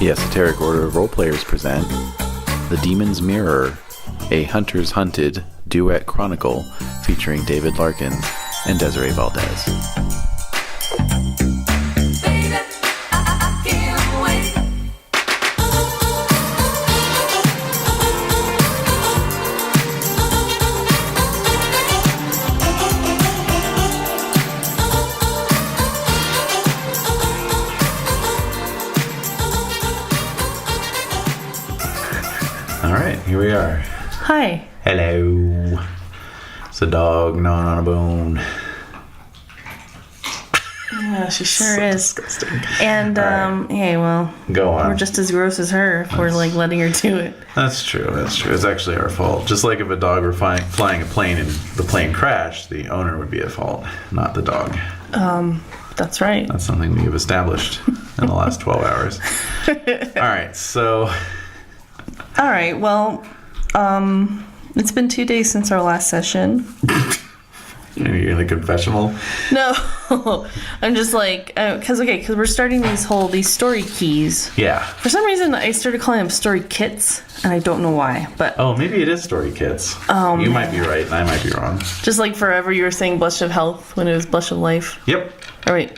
The Esoteric Order of Roleplayers present The Demon's Mirror, a Hunters Hunted duet chronicle featuring David Larkin and Desiree Valdez. Here we are. Hi. Hello. It's a dog gnawing on a bone. Yeah, she sure is. Disgusting. And, right. Hey, well, go on. We're just as gross as her if we're, letting her do it. That's true. It's actually our fault. Just like if a dog were flying a plane and the plane crashed, the owner would be at fault, not the dog. That's right. That's something we have established in the last 12 hours. All right, so... All right, well, it's been 2 days since our last session. You're in the confessional? No, I'm just because we're starting these story keys. Yeah. For some reason, I started calling them story kits, and I don't know why, but... Oh, maybe it is story kits. You might be right, and I might be wrong. Just like forever you were saying Blush of Health when it was Blush of Life. Yep. Oh, wait.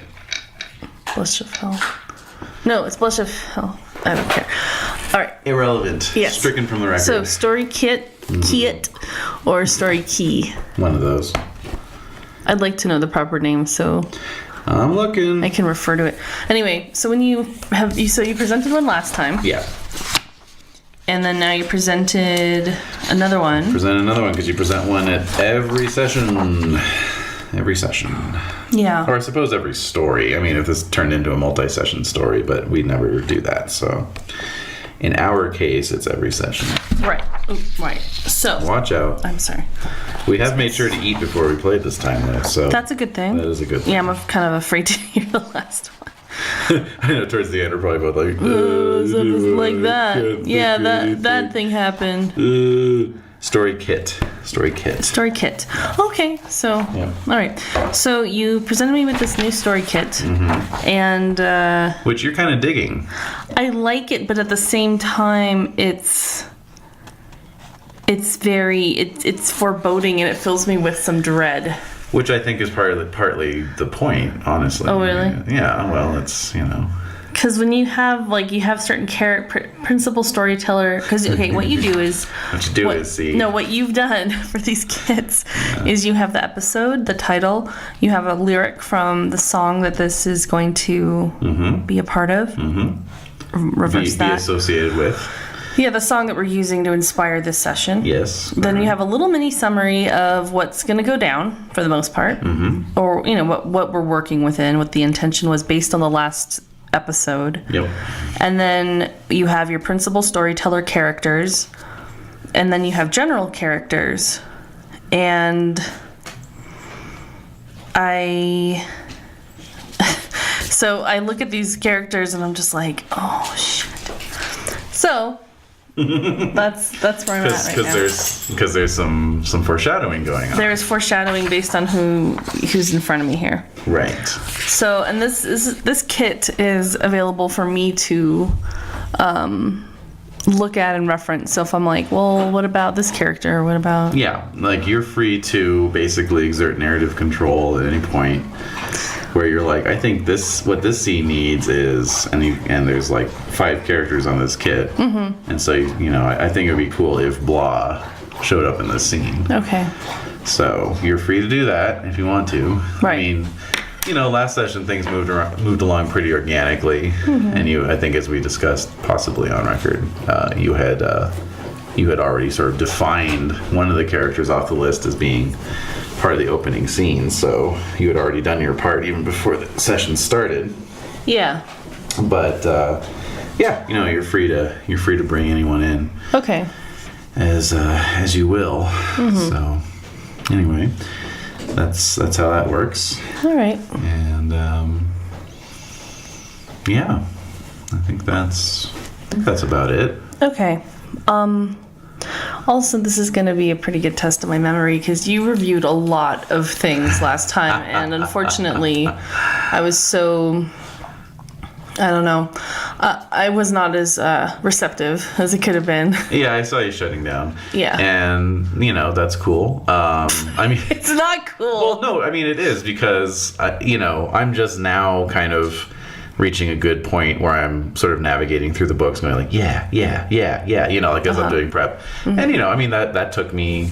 Blush of Health. No, it's Blush of Health. I don't care. All right. Irrelevant. Yes. Stricken from the record. So, story kit, or story key? One of those. I'd like to know the proper name so I'm looking. I can refer to it. Anyway, so when you presented one last time. Yeah. And then now you presented another one. Present another one because you present one at every session. Every session. Yeah. Or I suppose every story. I mean, if this turned into a multi-session story, but we never do that. So, in our case, it's every session. Right. Ooh, right. So. Watch out. I'm sorry. We have made sure to eat before we played this time, though. So that's a good thing. That is a good thing. Yeah, I'm kind of afraid to hear the last one. I know. Towards the end, we're probably both like, something like that. Yeah, that thing happened. Story kit. Okay, so yeah. All right. So you presented me with this new story kit, and which you're kind of digging. I like it, but at the same time, it's foreboding, and it fills me with some dread. Which I think is partly the point, honestly. Oh, really? Yeah. Well, it's Because when you have certain principal storyteller, what you do is what you've done for these kits is you have the episode, the title, you have a lyric from the song that this is going to be a part of. Reverse that. Be associated with. Yeah, the song that we're using to inspire this session. Yes. Then you have a little mini summary of what's going to go down for the most part, or what we're working within, what the intention was based on the last episode. Yep. And then you have your principal storyteller characters, and then you have general characters. And so I look at these characters and I'm just like, oh shit. So that's where I'm at right now. Because there's some foreshadowing going on. There is foreshadowing based on who's in front of me here. Right. So, and this kit is available for me to look at and reference. So if I'm like, well, what about this character? What about... Yeah, you're free to basically exert narrative control at any point where you're like, I think what this scene needs is, and there's 5 characters on this kit. And so, I think it would be cool if blah showed up in this scene. Okay. So you're free to do that if you want to. Right. I mean... last session things moved along pretty organically, and I think as we discussed, possibly on record, you had already sort of defined one of the characters off the list as being part of the opening scene, so you had already done your part even before the session started. Yeah. But you're free to bring anyone in. Okay. As you will. So anyway. That's how that works. All right. And I think that's about it. Okay. Also, this is going to be a pretty good test of my memory because you reviewed a lot of things last time, and unfortunately, I was so I don't know. I was not as receptive as it could have been. Yeah, I saw you shutting down. Yeah. And, that's cool. I mean... It's not cool. Well, no, I mean, it is because, I'm just now kind of reaching a good point where I'm sort of navigating through the books going like, yeah, as I'm doing prep. Mm-hmm. And, I mean, that took me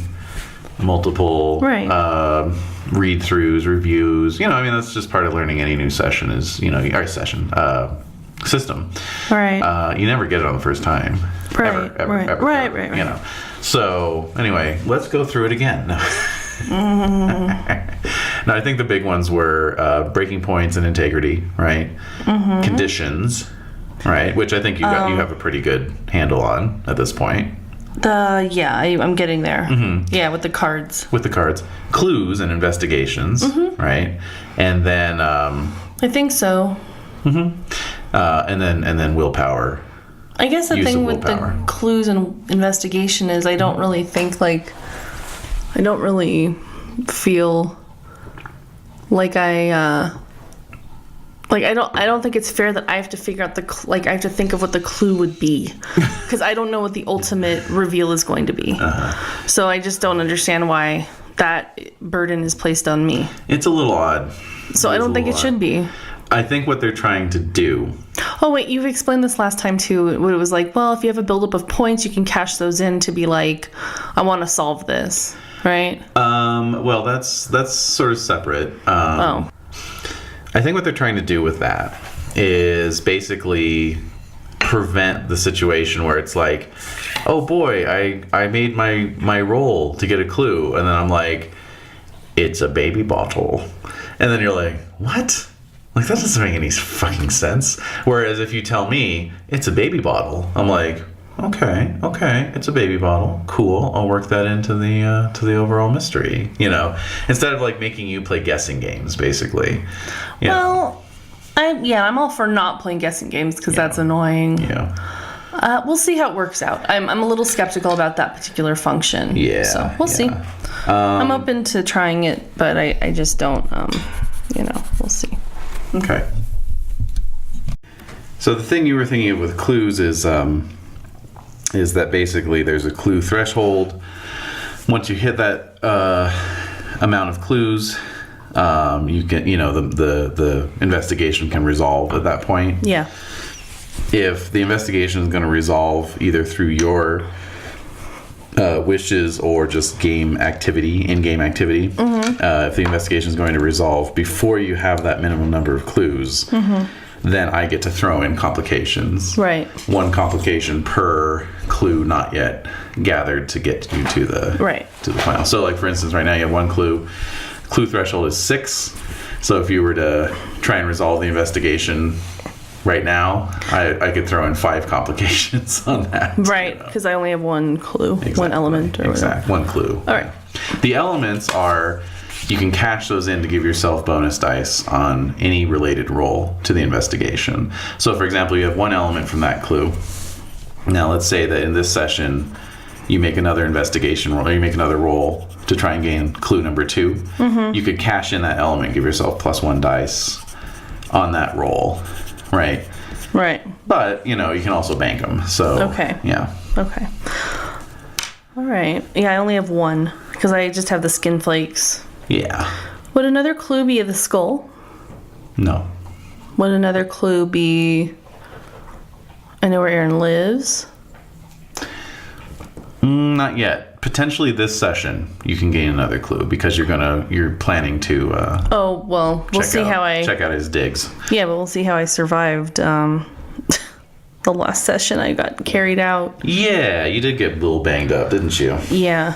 multiple read-throughs, reviews. I mean, that's just part of learning any new session is, our system. Right. You never get it on the first time. Right. Ever. So, anyway, let's go through it again. Mm-hmm. Now, I think the big ones were breaking points and integrity, right? Mm-hmm. Conditions, right? Which I think you have a pretty good handle on at this point. I'm getting there. Mm-hmm. Yeah, with the cards. Clues and investigations, right? And then I think so. Mm-hmm. And then willpower. I guess the thing with the clues and investigation is I don't really think I don't really feel like I don't think it's fair that I have to figure out I have to think of what the clue would be because I don't know what the ultimate reveal is going to be. So I just don't understand why that burden is placed on me. It's a little odd. So I don't think it should be. I think what they're trying to do... Oh, wait, you've explained this last time, too. It was like, well, if you have a buildup of points, you can cash those in to be like, I want to solve this, right? Well, that's sort of separate. I think what they're trying to do with that is basically prevent the situation where it's like, oh, boy, I made my roll to get a clue, and then I'm like, it's a baby bottle. And then you're like, what? Like, that doesn't make any fucking sense. Whereas if you tell me it's a baby bottle, I'm like, okay, it's a baby bottle. Cool. I'll work that into the overall mystery, instead of like making you play guessing games, basically. Well, I'm all for not playing guessing games because that's annoying. Yeah. We'll see how it works out. I'm a little skeptical about that particular function. Yeah. So we'll see. I'm open to trying it, but I just don't, we'll see. Okay. So the thing you were thinking of with clues is that basically there's a clue threshold. Once you hit that amount of clues, you can, the investigation can resolve at that point. Yeah. If the investigation is going to resolve either through your wishes or just in-game activity, if the investigation is going to resolve before you have that minimum number of clues, then I get to throw in complications. Right. One complication per clue not yet gathered to get you to the final. So, like for instance, right now you have one clue. Clue threshold is 6. So if you were to try and resolve the investigation right now, I could throw in 5 complications on that. Right, because I only have one clue, one element or whatever. One clue. All right. The elements are, you can cash those in to give yourself bonus dice on any related roll to the investigation. So, for example, you have one element from that clue. Now, let's say that in this session, you make another investigation roll, or you make another roll to try and gain clue number 2. You could cash in that element, give yourself +1 dice on that roll. Right. But, you can also bank them. So, okay. Yeah. Okay. All right. Yeah, I only have one because I just have the skin flakes. Yeah. Would another clue be the skull? No. Would another clue be I know where Aaron lives? Not yet. Potentially this session you can gain another clue because you're planning to we'll see how I check out his digs. Yeah, but we'll see how I survived the last session. I got carried out. Yeah, you did get a little banged up, didn't you? Yeah.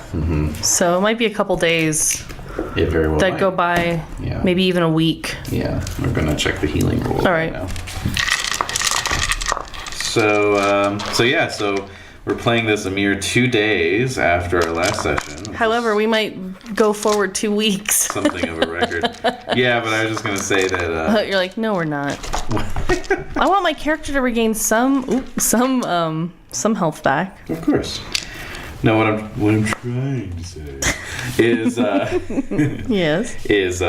So it might be a couple days it very well that go by. Yeah. Maybe even a week. Yeah. We're gonna check the healing roll. All right. Now. So we're playing this a mere 2 days after our last session. However, we might go forward 2 weeks. Something of a record. Yeah, but I was just going to say that... You're like, no, we're not. I want my character to regain some health back. Of course. No, what I'm trying to say is... yes. Is...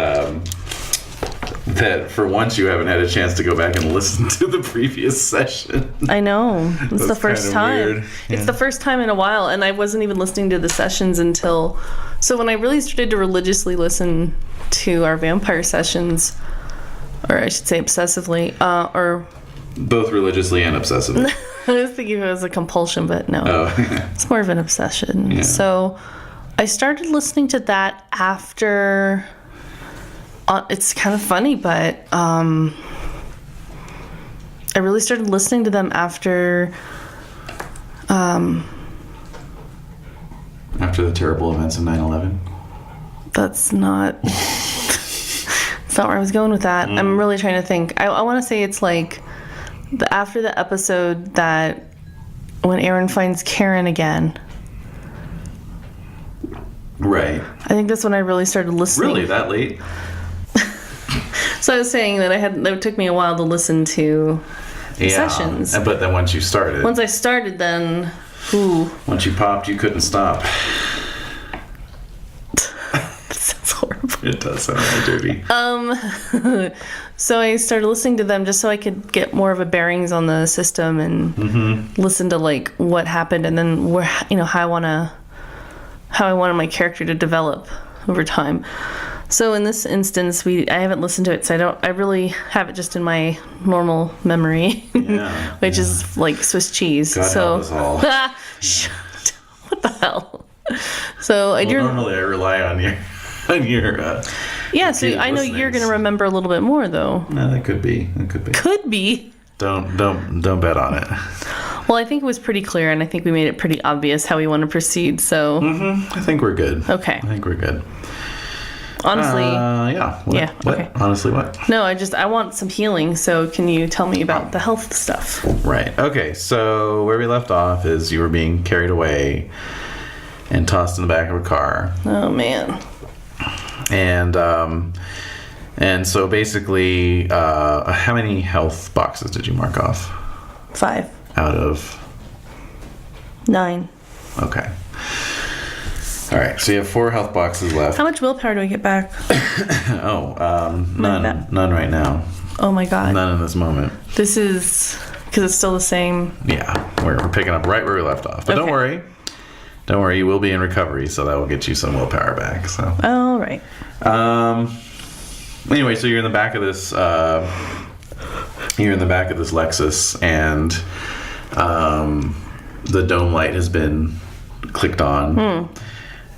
that for once you haven't had a chance to go back and listen to the previous session. I know. It's the first time. Weird. Yeah. It's the first time in a while, and I wasn't even listening to the sessions until... So when I really started to religiously listen to our vampire sessions, or I should say obsessively, or... Both religiously and obsessively. I was thinking it was a compulsion, but no. Oh. It's more of an obsession. Yeah. So I started listening to that after... it's kind of funny, but I really started listening to them after... After the terrible events of 9/11? That's not... That's not where I was going with that. I'm really trying to think. I want to say it's like... after the episode that when Aaron finds Karen again. Right. I think that's when I really started listening. Really? That late? So I was saying that it took me a while to listen to sessions. But then once you started. Once I started, then, ooh. Once you popped, you couldn't stop. That sounds horrible. It does sound really dirty. So I started listening to them just so I could get more of a bearings on the system and listen to like what happened and then where, how I wanted my character to develop over time. So in this instance, I haven't listened to it, so I really have it just in my normal memory, which is like Swiss cheese. God help us all. What the hell? So normally I rely on your. So I know you're going to remember a little bit more, though. No, that could be. Could be. Don't bet on it. Well, I think it was pretty clear, and I think we made it pretty obvious how we want to proceed. So I think we're good. Okay. I think we're good. Honestly. Yeah. What? Okay. Honestly, what? No, I want some healing. So can you tell me about the health stuff? Right. Okay. So where we left off is you were being carried away and tossed in the back of a car. Oh man. And so basically, how many health boxes did you mark off? 5. Out of? 9. Okay. All right, so you have 4 health boxes left. How much willpower do I get back? None. None right now. Oh my god. None in this moment. This is because it's still the same. Yeah, we're picking up right where we left off. But okay. Don't worry, you will be in recovery, so that will get you some willpower back. So. All right. Anyway, so you're in the back of this. Lexus, and the dome light has been clicked on.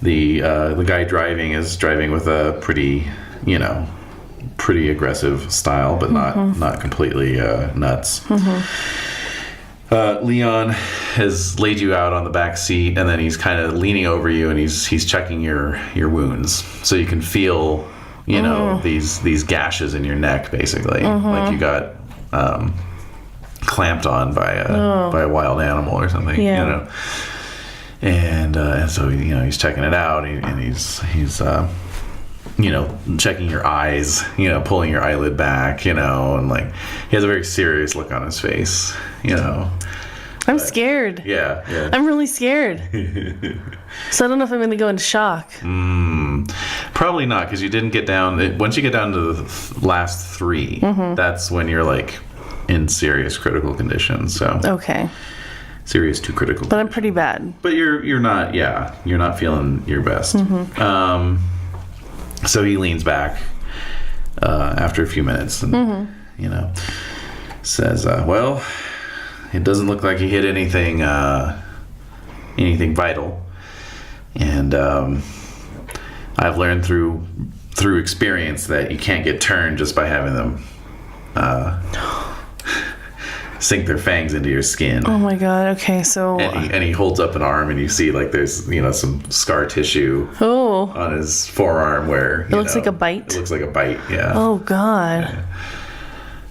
The guy driving is driving with a pretty aggressive style, but not completely nuts. Leon has laid you out on the back seat, and then he's kind of leaning over you, and he's checking your wounds, so you can feel these gashes in your neck, basically, like you got clamped on by a wild animal or something. Yeah. And so he's checking it out, and he's checking your eyes, pulling your eyelid back, and like he has a very serious look on his face, I'm scared. Yeah. I'm really scared. So I don't know if I'm going to go into shock. Probably not, because you didn't get down. Once you get down to the last 3, that's when you're like in serious critical condition. So okay. Serious to critical. But I'm pretty bad. But you're not. Yeah, you're not feeling your best. So he leans back after a few minutes and says, "Well, it doesn't look like he hit anything vital, and I've learned through experience that you can't get turned just by having them sink their fangs into your skin." Oh my god. Okay, so and he holds up an arm, and you see like there's some scar tissue on his forearm where it looks like a bite. It looks like a bite. Yeah. Oh god. Yeah.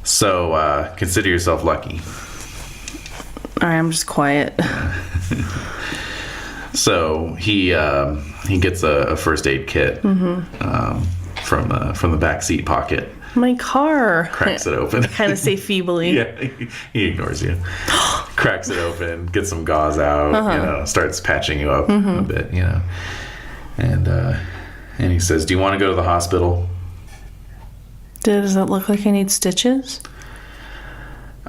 So consider yourself lucky. All right, I'm just quiet. So he gets a first aid kit from the back seat pocket. My car. Cracks it open. Kind of say feebly. Yeah, he ignores you. Cracks it open, gets some gauze out, starts patching you up a bit, and he says, "Do you want to go to the hospital?" Does it look like I need stitches?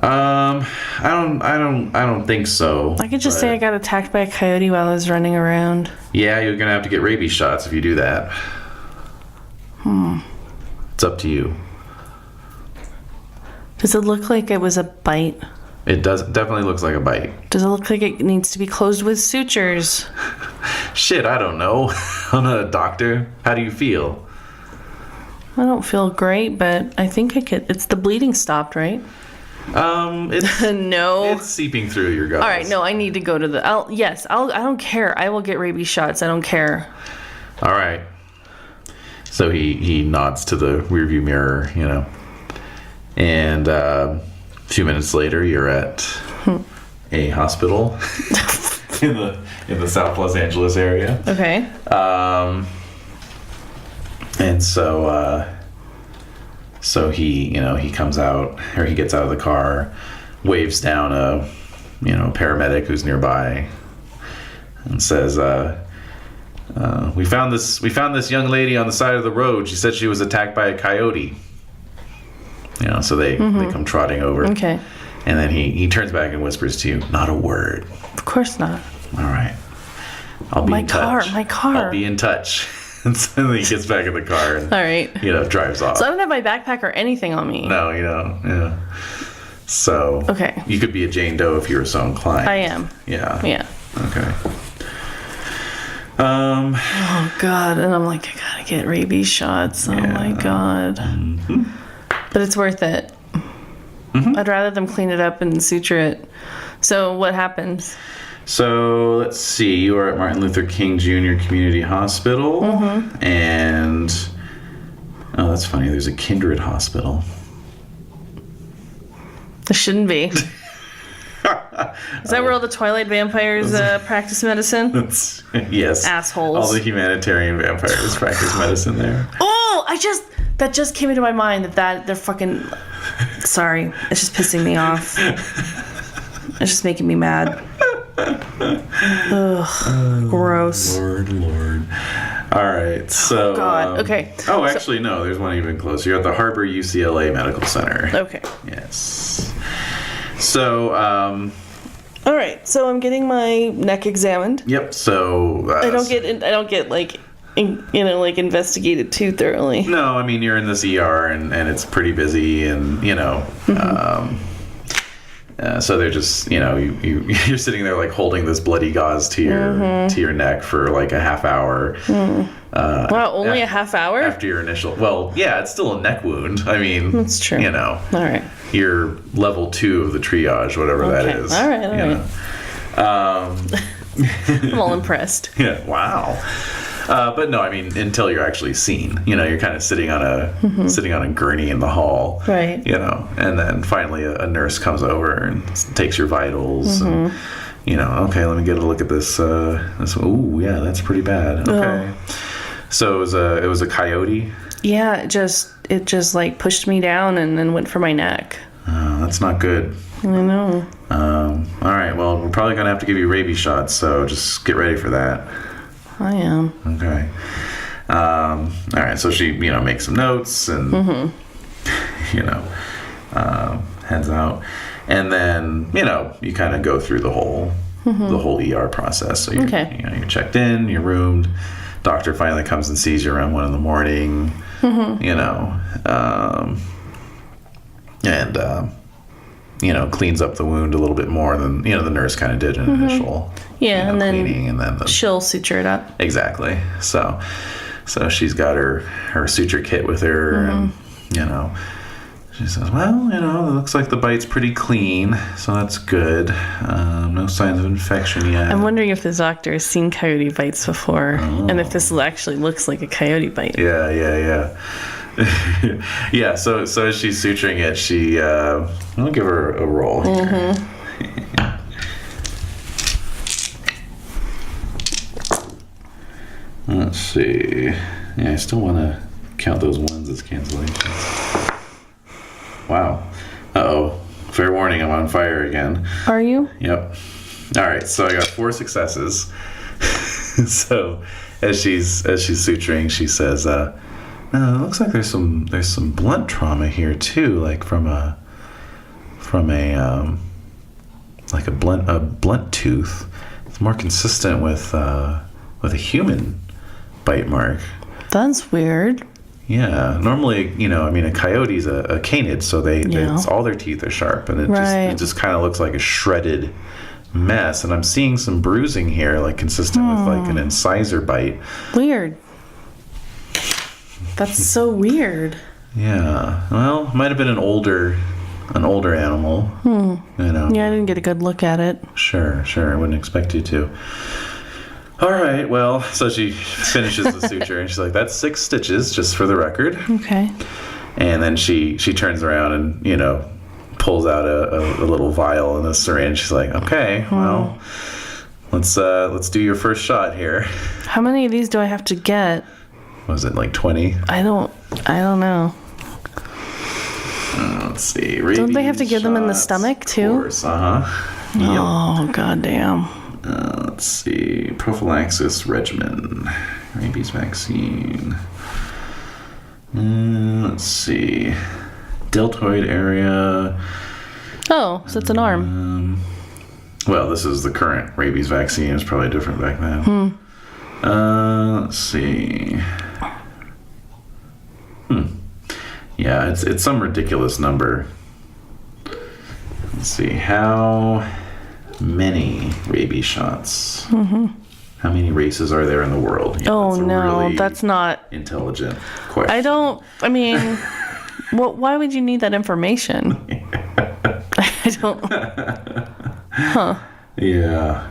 I don't think so. I could just say I got attacked by a coyote while I was running around. Yeah, you're gonna have to get rabies shots if you do that. It's up to you. Does it look like it was a bite? It definitely looks like a bite. Does it look like it needs to be closed with sutures? Shit, I don't know. I'm not a doctor. How do you feel? I don't feel great, but I think I could. It's the bleeding stopped, right? It's no. It's seeping through your guts. All right, no, I need to go to the. I don't care. I will get rabies shots. I don't care. All right. So he nods to the rearview mirror, and a few minutes later, you're at a hospital in the South Los Angeles area. Okay. And so he comes out, or he gets out of the car, waves down a paramedic who's nearby, and says, we found this young lady on the side of the road. She said she was attacked by a coyote. So they come trotting over. Okay. And then he turns back and whispers to you, "Not a word." Of course not. All right. I'll be in touch. My car. I'll be in touch. And so then he gets back in the car and all right. Drives off. So I don't have my backpack or anything on me. No, yeah. So okay. You could be a Jane Doe if you were so inclined. I am. Yeah. Yeah. Okay. Oh God, and I'm like, I gotta get rabies shots. Oh my God. Mm-hmm. But it's worth it. Mm-hmm. I'd rather them clean it up and suture it. So what happens? So let's see. You are at Martin Luther King Jr. Community Hospital, and that's funny. There's a Kindred Hospital. There shouldn't be. Is that where all the Twilight vampires practice medicine? Yes. Assholes. All the humanitarian vampires practice medicine there. Oh, that just came into my mind that they're fucking. Sorry, it's just pissing me off. It's just making me mad. Ugh, gross. Lord. All right, so. Oh, God. Okay. Oh, actually, no. There's one even closer. You're at the Harbor UCLA Medical Center. Okay. Yes. So. All right. So I'm getting my neck examined. Yep. So. I don't get like. Investigated too thoroughly. No, I mean, you're in this ER and it's pretty busy and, so they're just, you're sitting there like holding this bloody gauze to your neck for like a half hour. Wow, only a half hour? After your initial, well, yeah, it's still a neck wound. I mean, that's true. All right. You're level 2 of the triage, whatever that is. All right. I'm all impressed. Yeah. Wow. But no, I mean, until you're actually seen, you're kind of sitting on a gurney in the hall, right? And then finally a nurse comes over and takes your vitals, and okay, let me get a look at this. Ooh, yeah, that's pretty bad. Okay, so it was a coyote. Yeah, it just like pushed me down and then went for my neck. That's not good. I know. All right, well, we're probably gonna have to give you rabies shots, so just get ready for that. I am. Okay. All right. So she, makes some notes and, heads out, and then you kind of go through the whole ER process. So you're checked in, you're roomed. Doctor finally comes and sees you around 1 a.m. And cleans up the wound a little bit more than the nurse kind of did an initial. Yeah, and then cleaning, and then she'll suture it up. Exactly. So she's got her suture kit with her, and she says, "Well, it looks like the bite's pretty clean, so that's good. No signs of infection yet." I'm wondering if the doctor has seen coyote bites before, and if this actually looks like a coyote bite. Yeah. Yeah. So as she's suturing it, I'll give her a roll here. Let's see. Yeah, I still want to count those ones as cancellations. Wow. Uh-oh. Fair warning, I'm on fire again. Are you? Yep. All right, so I got 4 successes. So as she's suturing, she says, No, it looks like there's some blunt trauma here too, like from a like a blunt tooth. It's more consistent with a human bite mark. That's weird. Yeah, normally, a coyote's a canid, so all their teeth are sharp, and it just kind of looks like a shredded mess. And I'm seeing some bruising here, like consistent with like an incisor bite. Weird. That's so weird. Yeah. Well, it might have been an older animal. Yeah, I didn't get a good look at it. Sure. I wouldn't expect you to. All right, well, so she finishes the suture, and she's like, that's 6 stitches, just for the record. Okay. And then she turns around and, pulls out a little vial and a syringe. She's like, okay, well, let's do your first shot here. How many of these do I have to get? Was it like 20? I don't know. Let's see. Don't they have to give them in the stomach, too? Of course, uh-huh. Yep. Oh, goddamn. Let's see. Prophylaxis regimen. Rabies vaccine. Let's see. Deltoid area. Oh, so it's an arm. Well, this is the current rabies vaccine. It was probably different back then. Let's see. Yeah, it's some ridiculous number. Let's see. How many rabies shots? How many races are there in the world? Yeah, oh, no, really that's not intelligent question. Why would you need that information? I don't. Huh. Yeah.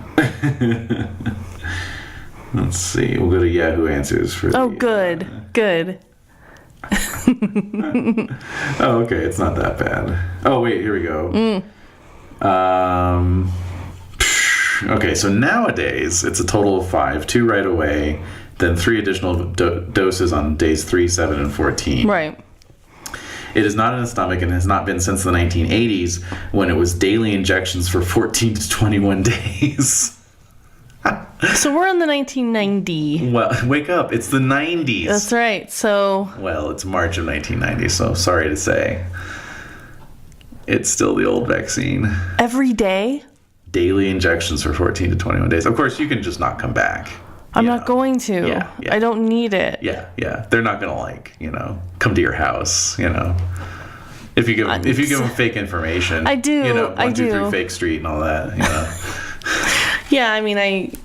Let's see. We'll go to Yahoo Answers for. Oh, good. Oh, okay. It's not that bad. Oh, wait. Here we go. Okay, so nowadays it's a total of 5, 2 right away, then 3 additional doses on days 3, 7, and 14. Right. It is not in the stomach and has not been since the 1980s, when it was daily injections for 14 to 21 days. So we're in the 1990. Well, wake up. It's the 90s. That's right. So. Well, it's March of 1990, so sorry to say. It's still the old vaccine. Every day? Daily injections for 14 to 21 days. Of course, you can just not come back. I'm not going to. Yeah. I don't need it. Yeah. They're not going to come to your house, If you give them fake information. I do. 1, 2, 3 Fake Street and all that, Yeah, I mean,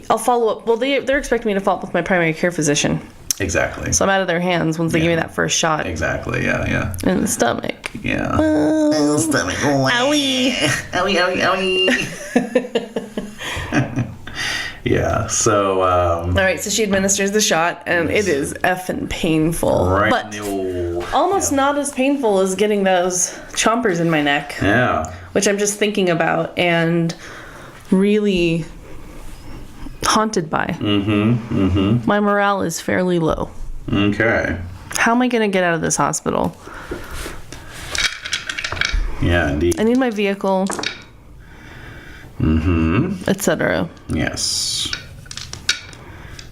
I'll follow up. Well, they're expecting me to follow up with my primary care physician. Exactly. So I'm out of their hands once they give me that first shot. Exactly, yeah. In the stomach. Yeah. Stomach. Owie. Owie. Yeah, so... all right, so she administers the shot, and it is effing painful. Right. But almost not as painful as getting those chompers in my neck. Yeah. Which I'm just thinking about and really haunted by. My morale is fairly low. Okay. How am I going to get out of this hospital? Yeah, indeed. I need my vehicle. Etc. Yes.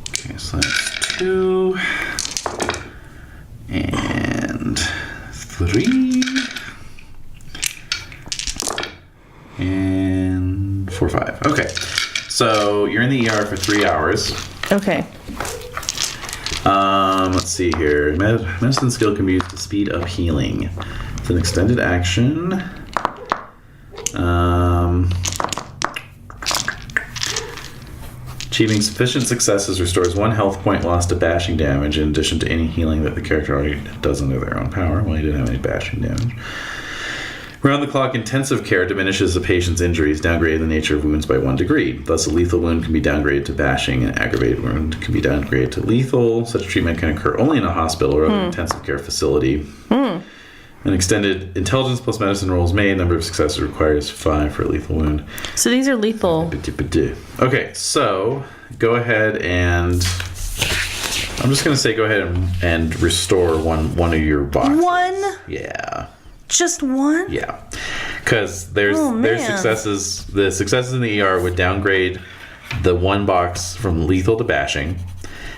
Okay, so that's 2 and 3 and 4, 5. Okay. So you're in the ER for 3 hours. Okay. Let's see here. Medicine skill can be used to speed up healing. It's an extended action. Achieving sufficient successes restores 1 health point lost to bashing damage, in addition to any healing that the character already does under their own power. Well, he didn't have any bashing damage. Round-the-clock intensive care diminishes the patient's injuries, downgrading the nature of wounds by 1 degree. Thus, a lethal wound can be downgraded to bashing, and an aggravated wound can be downgraded to lethal. Such treatment can occur only in a hospital or other intensive care facility. An extended intelligence plus medicine roll is made. Number of successes requires 5 for a lethal wound. So these are lethal. Okay, so go ahead and... I'm just going to say go ahead and restore one of your boxes. 1? Yeah. Just 1? Yeah. Because there's successes. The successes in the ER would downgrade the 1 box from lethal to bashing.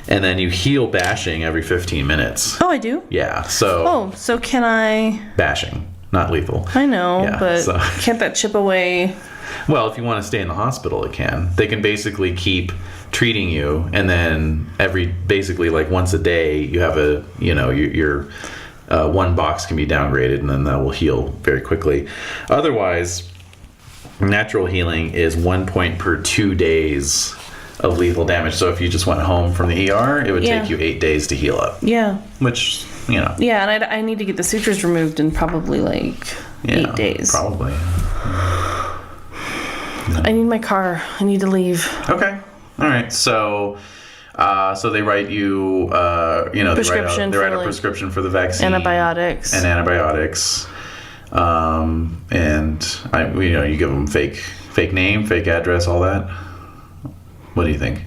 And then you heal bashing every 15 minutes. Oh, I do? Yeah, so... Oh, so can I... Bashing, not lethal. I know, but can't that chip away? Well, if you want to stay in the hospital, it can. They can basically keep treating you, and then basically like once a day, you have your one box can be downgraded, and then that will heal very quickly. Otherwise, natural healing is 1 point per 2 days of lethal damage. So if you just went home from the ER, it would take you 8 days to heal up. Yeah. Which, Yeah, and I need to get the sutures removed in probably 8 days. Probably. I need my car. I need to leave. Okay. All right. So they write you, prescription they write a prescription for the vaccine. Antibiotics. And antibiotics. You give them fake name, fake address, all that. What do you think?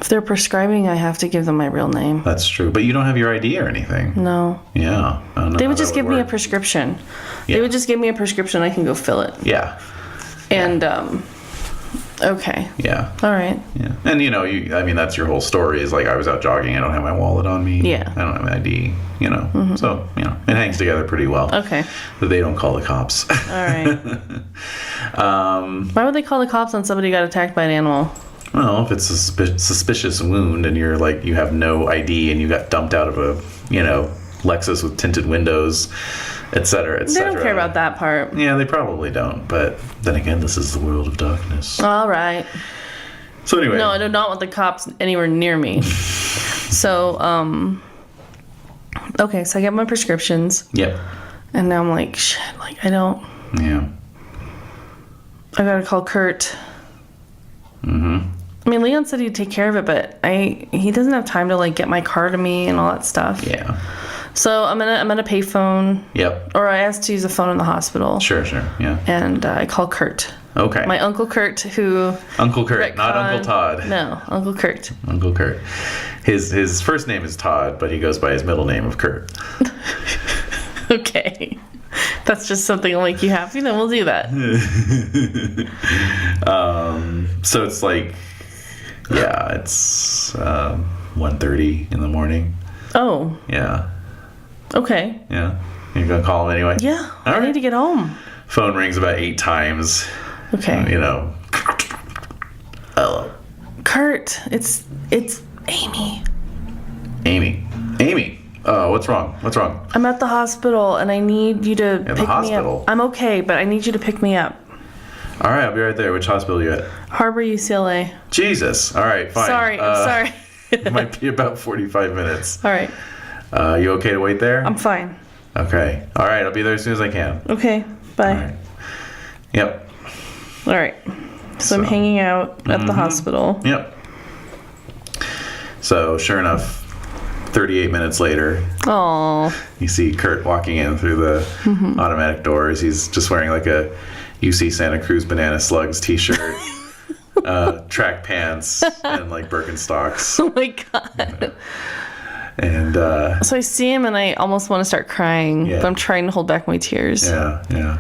If they're prescribing, I have to give them my real name. That's true. But you don't have your ID or anything. No. Yeah. I don't know they would just give me a prescription. Yeah. They would just give me a prescription. I can go fill it. Yeah. And, okay. Yeah. All right. Yeah. And, that's your whole story is like, I was out jogging. I don't have my wallet on me. Yeah. I don't have my ID, Mm-hmm. So, it hangs together pretty well. Okay. That they don't call the cops. All right. Why would they call the cops on somebody who got attacked by an animal? Well, if it's a suspicious wound and you're like, you have no ID and you got dumped out of a, Lexus with tinted windows, et cetera, et cetera. They don't care about that part. Yeah, they probably don't. But then again, this is the world of darkness. All right. So anyway. No, I do not want the cops anywhere near me. So, okay, so I get my prescriptions. Yep. And now I'm like, shit, I don't. Yeah. I gotta call Kurt. Mm-hmm. I mean, Leon said he'd take care of it, but he doesn't have time to get my car to me and all that stuff. Yeah. So I'm gonna pay phone. Yep. Or I asked to use a phone in the hospital. Sure, yeah. And I call Kurt. Okay. My Uncle Kurt, who... Uncle Kurt, not Uncle Todd. No, Uncle Kurt. Uncle Kurt. His first name is Todd, but he goes by his middle name of Kurt. Okay. That's just something I'll make you happy, then we'll do that. So it's it's 1:30 in the morning. Oh. Yeah. Okay. Yeah. You're going to call him anyway? Yeah. I need to get home. Phone rings about 8 times. Okay. Hello. Kurt, it's Amy. Amy. Oh, what's wrong? I'm at the hospital and I need you to pick me up. I'm okay, but I need you to pick me up. All right, I'll be right there. Which hospital are you at? Harbor, UCLA. Jesus. All right, fine. Sorry. It might be about 45 minutes. All right. You okay to wait there? I'm fine. Okay. All right, I'll be there as soon as I can. Okay, bye. All right. Yep. All right. So I'm hanging out at the hospital. Yep. So sure enough, 38 minutes later, you see Kurt walking in through the automatic doors. He's just wearing a UC Santa Cruz Banana Slugs t-shirt, track pants, and Birkenstocks. Oh my God. And so I see him and I almost want to start crying, yeah. but I'm trying to hold back my tears. Yeah.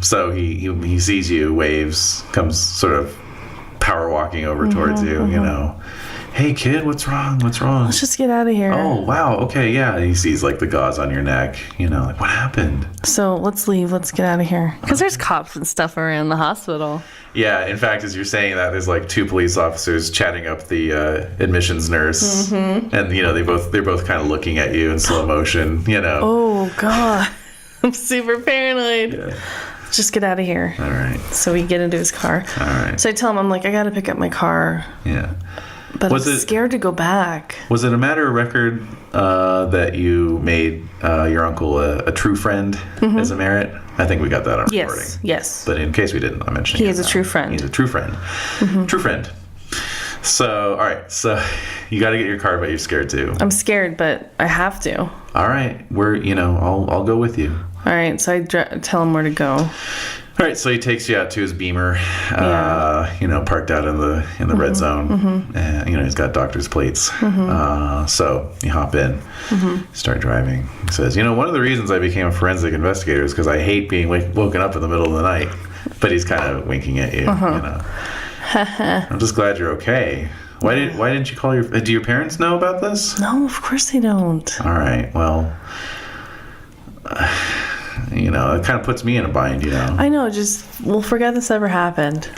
So he sees you, waves, comes sort of power walking over towards you, Hey kid, what's wrong? Let's just get out of here. Oh, wow. Okay, yeah. He sees the gauze on your neck, what happened? So let's leave. Let's get out of here. Because there's cops and stuff around the hospital. Yeah, in fact, as you're saying that, there's 2 police officers chatting up the admissions nurse. Mm-hmm. And, they're both kind of looking at you in slow motion, Oh, God. I'm super paranoid. Yeah. Just get out of here. All right. So we get into his car. All right. So I tell him, I got to pick up my car. Yeah. But I'm scared to go back. Was it a matter of record that you made your uncle a true friend as a merit? I think we got that on recording. Yes. But in case we didn't, I'm mentioning he is a true friend. He's a true friend. Mm-hmm. True friend. So, all right. So you got to get your car, but you're scared too. I'm scared, but I have to. All right. I'll go with you. All right. So I tell him where to go. All right, so he takes you out to his Beamer, parked out in the red zone. Mm-hmm. And, he's got doctor's plates. Mm-hmm. So you hop in, start driving. He says, one of the reasons I became a forensic investigator is because I hate being woken up in the middle of the night. But he's kind of winking at you, I'm just glad you're okay. Why didn't you call do your parents know about this? No, of course they don't. All right. Well, it kind of puts me in a bind, I know. We'll forget this ever happened.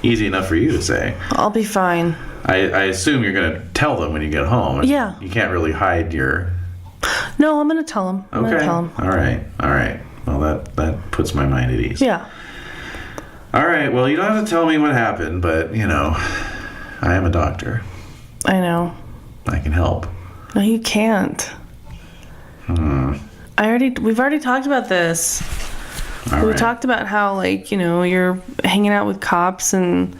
Easy enough for you to say. I'll be fine. I assume you're going to tell them when you get home. Yeah. You can't really hide your... No, I'm going to tell them. I'm going to tell them. All right. Well, that puts my mind at ease. Yeah. All right. Well, you don't have to tell me what happened, but, I am a doctor. I know. I can help. No, you can't. We've already talked about this. We talked about how, you're hanging out with cops, and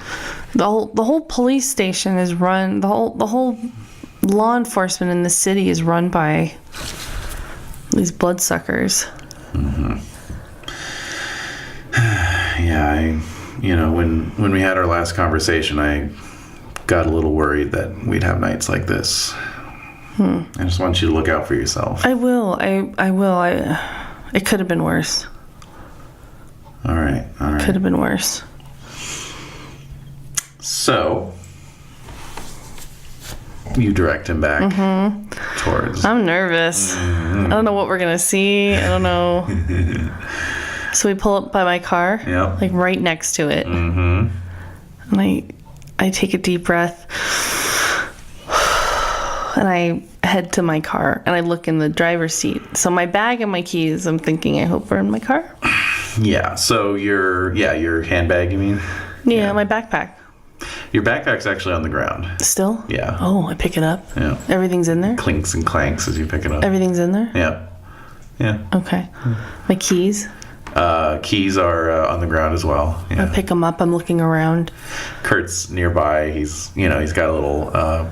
the whole police station is run. The whole law enforcement in the city is run by these bloodsuckers. Mm-hmm. Yeah, when we had our last conversation, I got a little worried that we'd have nights like this. I just want you to look out for yourself. I will. I will. It could have been worse. All right. Could have been worse. So, you direct him back towards... I'm nervous. I don't know what we're going to see. I don't know. So we pull up by my car, right next to it. And I take a deep breath. And I head to my car. And I look in the driver's seat. So my bag and my keys, I'm thinking, I hope are in my car. Yeah, so your handbag, you mean? Yeah, my backpack. Your backpack's actually on the ground. Still? Yeah. Oh, I pick it up? Yeah. Everything's in there? Clinks and clanks as you pick it up. Everything's in there? Yeah. Yeah. Okay. My keys? Keys are on the ground as well. Yeah. I pick them up. I'm looking around. Kurt's nearby. He's got a little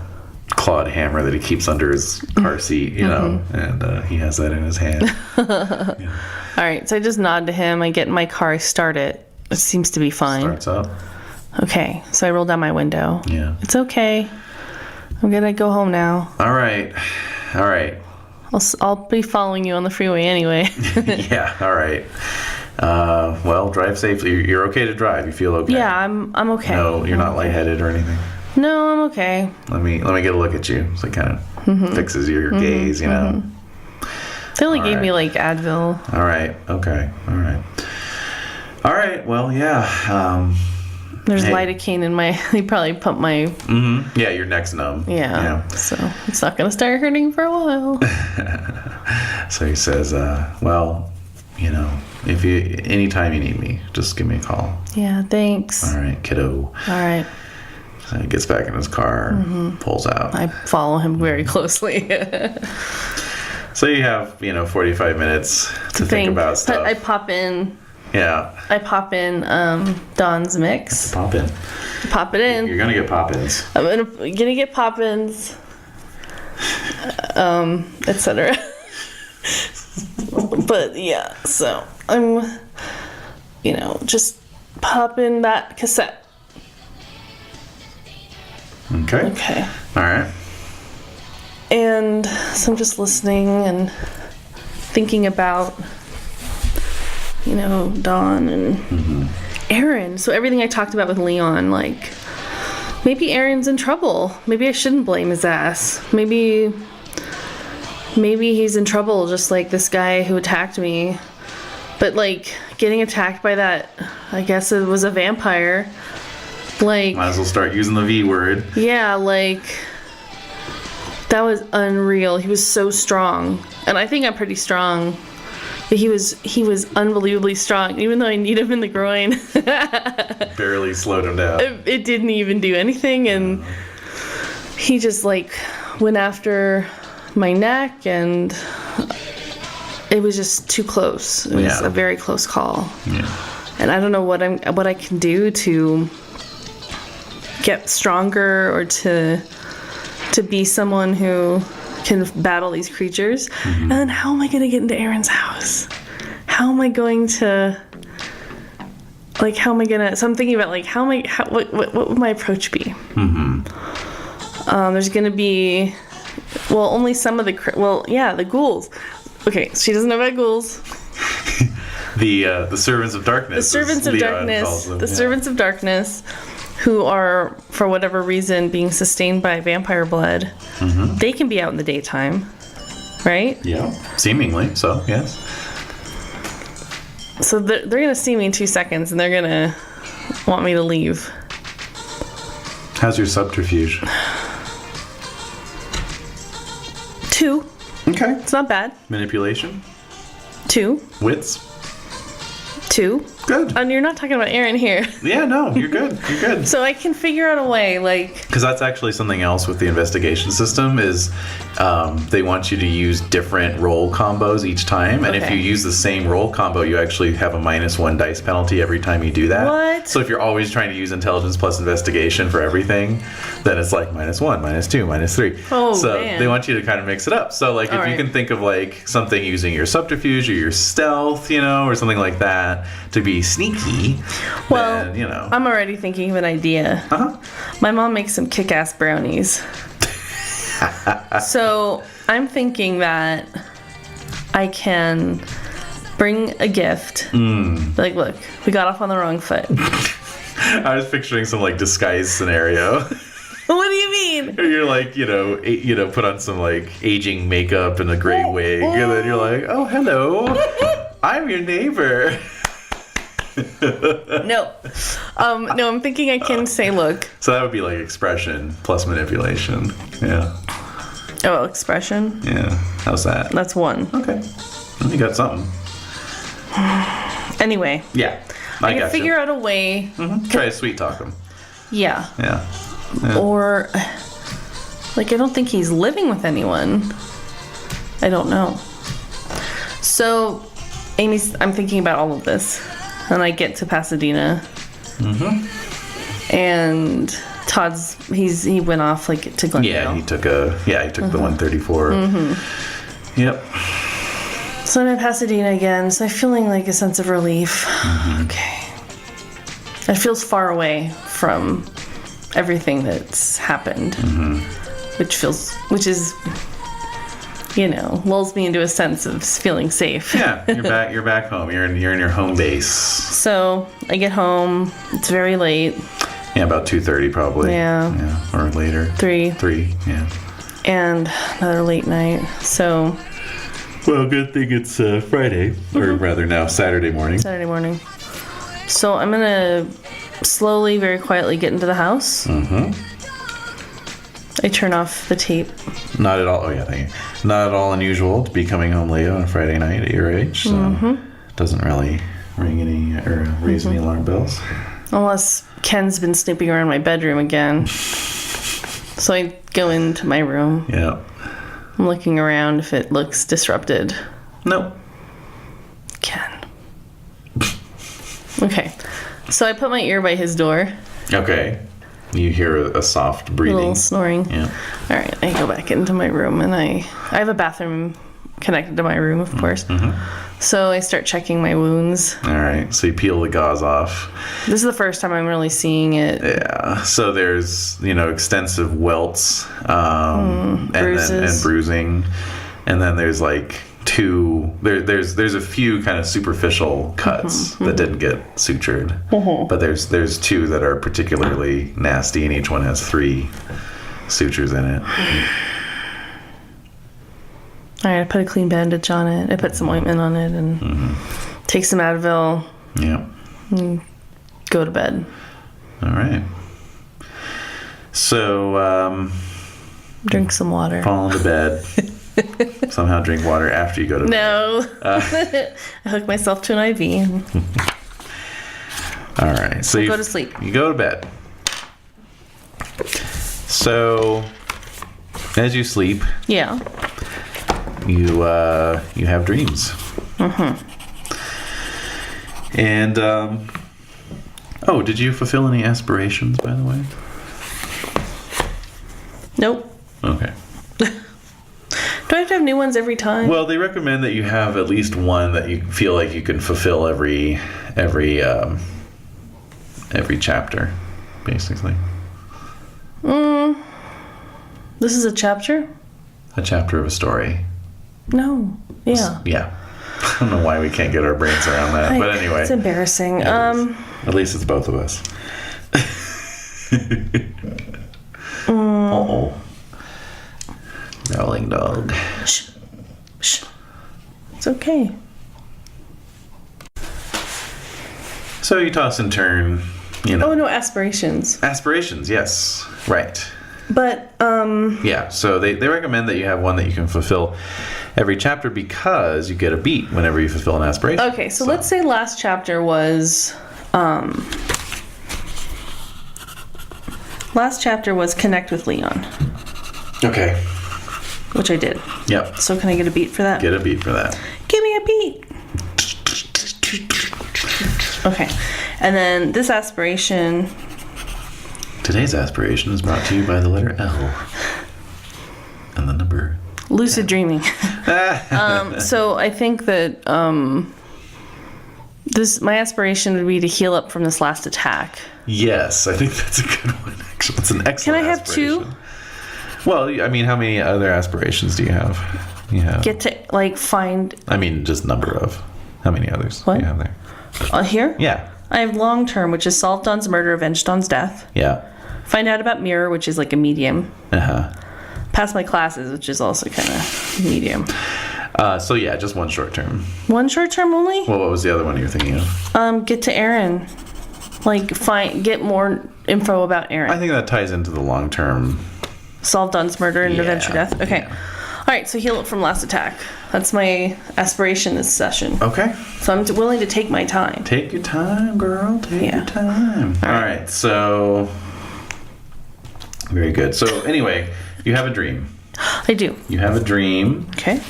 clawed hammer that he keeps under his car seat, and he has that in his hand. Yeah. All right, so I just nod to him. I get in my car. I start it. It seems to be fine. Starts up. Okay, so I roll down my window. Yeah. It's okay. I'm gonna go home now. All right. I'll be following you on the freeway anyway. Yeah. All right. Well, drive safely. You're okay to drive. You feel okay? Yeah, I'm okay. No, you're not lightheaded or anything. No, I'm okay. Let me get a look at you. So it kind of fixes your gaze, They only gave me Advil. All right. Okay. All right. Well, yeah. There's lidocaine in my. They probably pump my. Yeah, your neck's numb. Yeah. So it's not gonna start hurting for a while. So he says, "Well, if anytime you need me, just give me a call." Yeah. Thanks. All right, kiddo. All right. So he gets back in his car, pulls out. I follow him very closely. So you have 45 minutes to think about stuff. I pop in. Yeah. I pop in Don's mix. Pop in. Pop it in. You're gonna get pop-ins. I'm gonna get pop-ins, etc. But yeah, so I'm, just pop in that cassette. Okay. Okay. All right. And so I'm just listening and thinking about, Dawn and Aaron. So everything I talked about with Leon, maybe Aaron's in trouble. Maybe I shouldn't blame his ass. Maybe he's in trouble, just like this guy who attacked me. But getting attacked by that, I guess it was a vampire. Might as well start using the V word. Yeah, that was unreal. He was so strong. And I think I'm pretty strong. But he was unbelievably strong, even though I need him in the groin. Barely slowed him down. It didn't even do anything, and he just went after my neck, and it was just too close. It was a very close call. Yeah. And I don't know what I can do to get stronger or to be someone who can battle these creatures. And then how am I going to get into Aaron's house? How am I going to so I'm thinking about what would my approach be? There's going to be only some of the ghouls. Okay, she doesn't know about ghouls. The servants of darkness. The servants of darkness. The servants of darkness, who are, for whatever reason, being sustained by vampire blood, they can be out in the daytime, right? Yeah, seemingly so, yes. So they're going to see me in 2 seconds, and they're going to want me to leave. How's your subterfuge? 2. Okay. It's not bad. Manipulation? 2. Wits? 2. Good. And you're not talking about Aaron here. Yeah, no, you're good. You're good. So I can figure out a way, like... Because that's actually something else with the investigation system is they want you to use different roll combos each time. And if you use the same roll combo, you actually have a -1 dice penalty every time you do that. What? So if you're always trying to use intelligence plus investigation for everything, then it's like -1, -2, -3. Oh, so man. they want you to kind of mix it up. So like if you can think of like something using your subterfuge or your stealth, you know, or something like that to be sneaky, Well, then, you know. I'm already thinking of an idea. Uh-huh. My mom makes some kick-ass brownies. So I'm thinking that I can bring a gift. Like, look, we got off on the wrong foot. I was picturing some like disguise scenario. What do you mean? You're like, put on some like aging makeup and a gray wig, and then you're like, oh, hello, I'm your neighbor. No. No, I'm thinking I can say, look. So that would be like expression plus manipulation. Yeah. Oh, expression? Yeah. How's that? That's 1. Okay. You got something. Anyway. Yeah. I can figure out a way. Try to sweet talk him. Yeah. Yeah. Or, like, I don't think he's living with anyone. I don't know. So, I'm thinking about all of this. And I get to Pasadena. And Todd's, he went off, like, to Glendale. Yeah, he took the 134. Yep. So I'm in Pasadena again, so I'm feeling like a sense of relief. Okay. It feels far away from everything that's happened. Which is, lulls me into a sense of feeling safe. Yeah, you're back home. You're in your home base. So I get home, it's very late. Yeah, about 2:30 probably. Yeah. Or later. 3. Yeah. And another late night. So well, good thing it's Friday, or rather now Saturday morning. So I'm gonna slowly, very quietly get into the house. I turn off the tape. Not at all. Oh yeah, thank you. Not at all unusual to be coming home late on a Friday night at your age. So doesn't really ring any or raise any alarm bells. Unless Ken's been snooping around my bedroom again. So I go into my room. Yeah. I'm looking around if it looks disrupted. Nope. Ken. Okay. So I put my ear by his door. Okay. You hear a soft breathing. A little snoring. Yeah. All right. I go back into my room and I have a bathroom connected to my room, of course. So I start checking my wounds. All right. So you peel the gauze off. This is the first time I'm really seeing it. Yeah. So there's, extensive welts and bruising. And then there's like there's a few kind of superficial cuts that didn't get sutured. But there's 2 that are particularly nasty, and each one has 3 sutures in it. All right, I put a clean bandage on it. I put some ointment on it and take some Advil. Yeah. And go to bed. All right. So, drink some water. Fall into bed. Somehow drink water after you go to bed. No. I hook myself to an IV. All right. So you go to sleep. You go to bed. So, as you sleep. Yeah. You have dreams. And did you fulfill any aspirations, by the way? Nope. Okay. Do I have to have new ones every time? Well, they recommend that you have at least one that you feel like you can fulfill every chapter, basically. This is a chapter? A chapter of a story. No. Yeah. Yeah. I don't know why we can't get our brains around that, but anyway. It's embarrassing. At least it's both of us. Uh-oh. Growling dog. Shh. Shh. It's okay. So you toss and turn, Oh, no, aspirations. Aspirations, yes. Right. But, Yeah, so they recommend that you have one that you can fulfill every chapter because you get a beat whenever you fulfill an aspiration. Okay, so let's say last chapter was, connect with Leon. Okay. Which I did. Yep. So can I get a beat for that? Get a beat for that. Give me a beat. Okay. And then this aspiration. Today's aspiration is brought to you by the letter L. And the number. Lucid dreaming. So I think that my aspiration would be to heal up from this last attack. Yes, I think that's a good one. Actually, it's an excellent. Can I have two? Well, I mean, how many other aspirations do you have? Get to find. I mean, just number of. How many others what? do you have there? Here? Yeah. I have long term, which is solve Dawn's murder, avenge Dawn's death. Yeah. Find out about mirror, which is like a medium. Pass my classes, which is also kind of medium. So yeah, just one short term. One short term only? Well, what was the other one you were thinking of? Get to Aaron. Get more info about Aaron. I think that ties into the long term. Solve Dawn's murder and avenge her death. Okay. Yeah. All right, so heal up from last attack. That's my aspiration this session. Okay. So I'm willing to take my time. Take your time, girl. Take your time. All right. So, very good. So anyway, you have a dream. I do. You have a dream. Okay.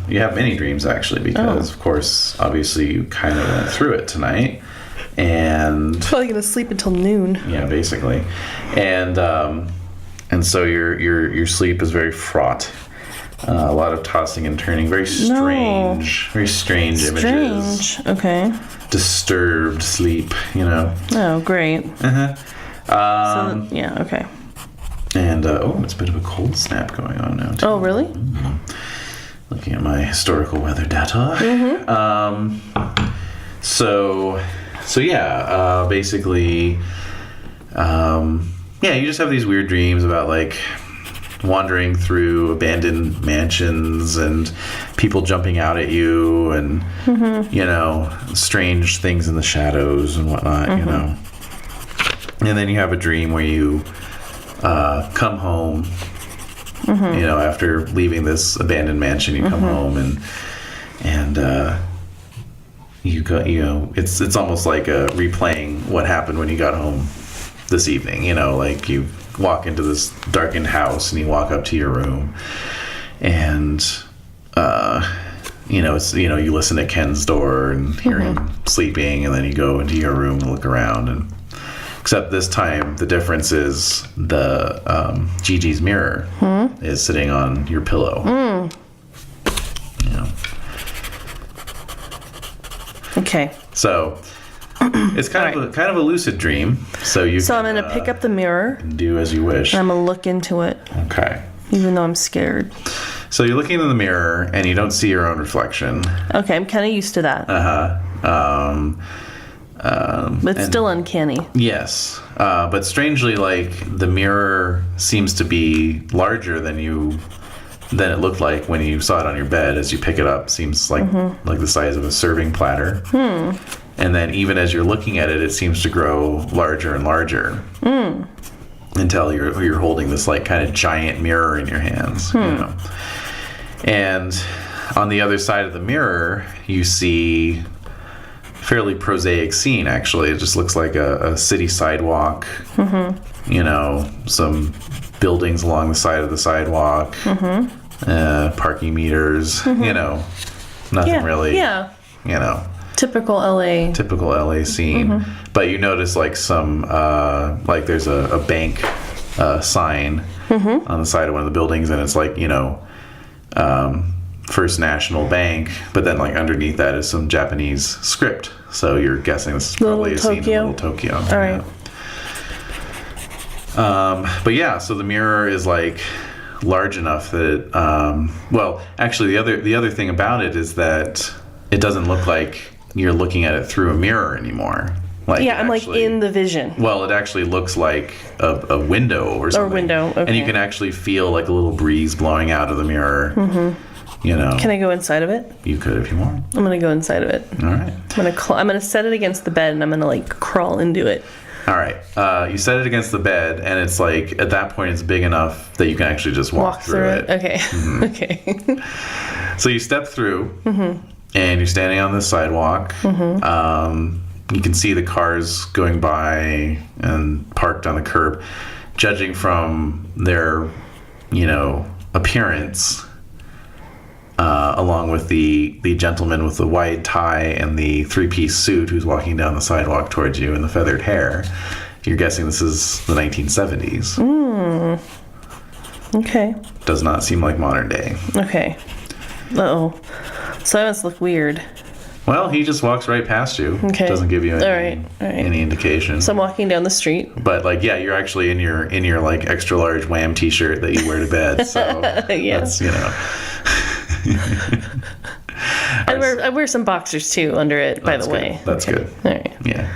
You have many dreams, actually, because, of course, obviously you kind of went through it tonight. And... Probably going to sleep until noon. Yeah, basically. And so your sleep is very fraught. A lot of tossing and turning. Very strange images. Okay. Disturbed sleep, Oh, great. Uh-huh. Okay. And, it's a bit of a cold snap going on now, too. Oh, really? Mm-hmm. Looking at my historical weather data. Mm-hmm. Basically, you just have these weird dreams about, wandering through abandoned mansions and people jumping out at you and, strange things in the shadows and whatnot, And then you have a dream where you come home, after leaving this abandoned mansion, you come home and you go, it's almost like replaying what happened when you got home this evening, you walk into this darkened house and you walk up to your room and, you listen to Ken's door and hear him sleeping, and then you go into your room and look around, and except this time the difference is the Gigi's mirror is sitting on your pillow. Okay. So it's kind of a lucid dream. So I'm going to pick up the mirror. Do as you wish. And I'm going to look into it. Okay. Even though I'm scared. So you're looking in the mirror and you don't see your own reflection. Okay, I'm kind of used to that. But it's still uncanny. Yes. But strangely, the mirror seems to be larger than it looked like when you saw it on your bed. As you pick it up, seems like the size of a serving platter. And then even as you're looking at it, it seems to grow larger and larger until you're holding this kind of giant mirror in your hands. And on the other side of the mirror, you see fairly prosaic scene. Actually, it just looks like a city sidewalk. Some buildings along the side of the sidewalk. Parking meters. Nothing really. Yeah. Typical LA scene. But you notice some there's a bank sign on the side of one of the buildings, and it's First National Bank, but then underneath that is some Japanese script. So you're guessing this is probably a scene in Little Tokyo. All right. So the mirror is large enough that actually the other thing about it is that it doesn't look like you're looking at it through a mirror anymore. Like yeah, I'm like in the vision. Well, it actually looks like a window or something. Or window, okay. And you can actually feel like a little breeze blowing out of the mirror. You know. Can I go inside of it? You could if you want. I'm gonna go inside of it. All right. I'm gonna set it against the bed, and I'm gonna like crawl into it. All right. You set it against the bed, and it's like at that point it's big enough that you can actually just walk through it. Okay. Okay. So you step through, and you're standing on the sidewalk. You can see the cars going by and parked on the curb. Judging from their, appearance, along with the gentleman with the white tie and the three-piece suit who's walking down the sidewalk towards you and the feathered hair, you're guessing this is the 1970s. Okay. Does not seem like modern day. Okay. Uh-oh. So that must look weird. Well, he just walks right past you. Okay. Doesn't give you any, All right. any indication. So I'm walking down the street. But you're actually in your like extra large Wham t-shirt that you wear to bed. So yeah. that's I wear some boxers too under it, by the way. That's good. All right. Yeah.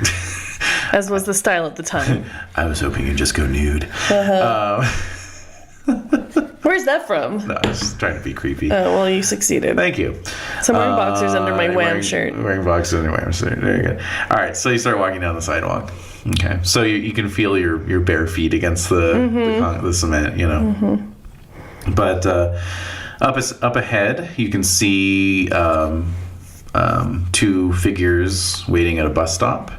As was the style at the time. I was hoping you'd just go nude. Where's that from? No, I was trying to be creepy. Oh, well, you succeeded. Thank you. So I'm wearing boxers under my Wham shirt. Wearing boxers under your Wham shirt. Very good. All right, so you start walking down the sidewalk. Okay, so you can feel your bare feet against the cement, But up ahead, you can see two figures waiting at a bus stop.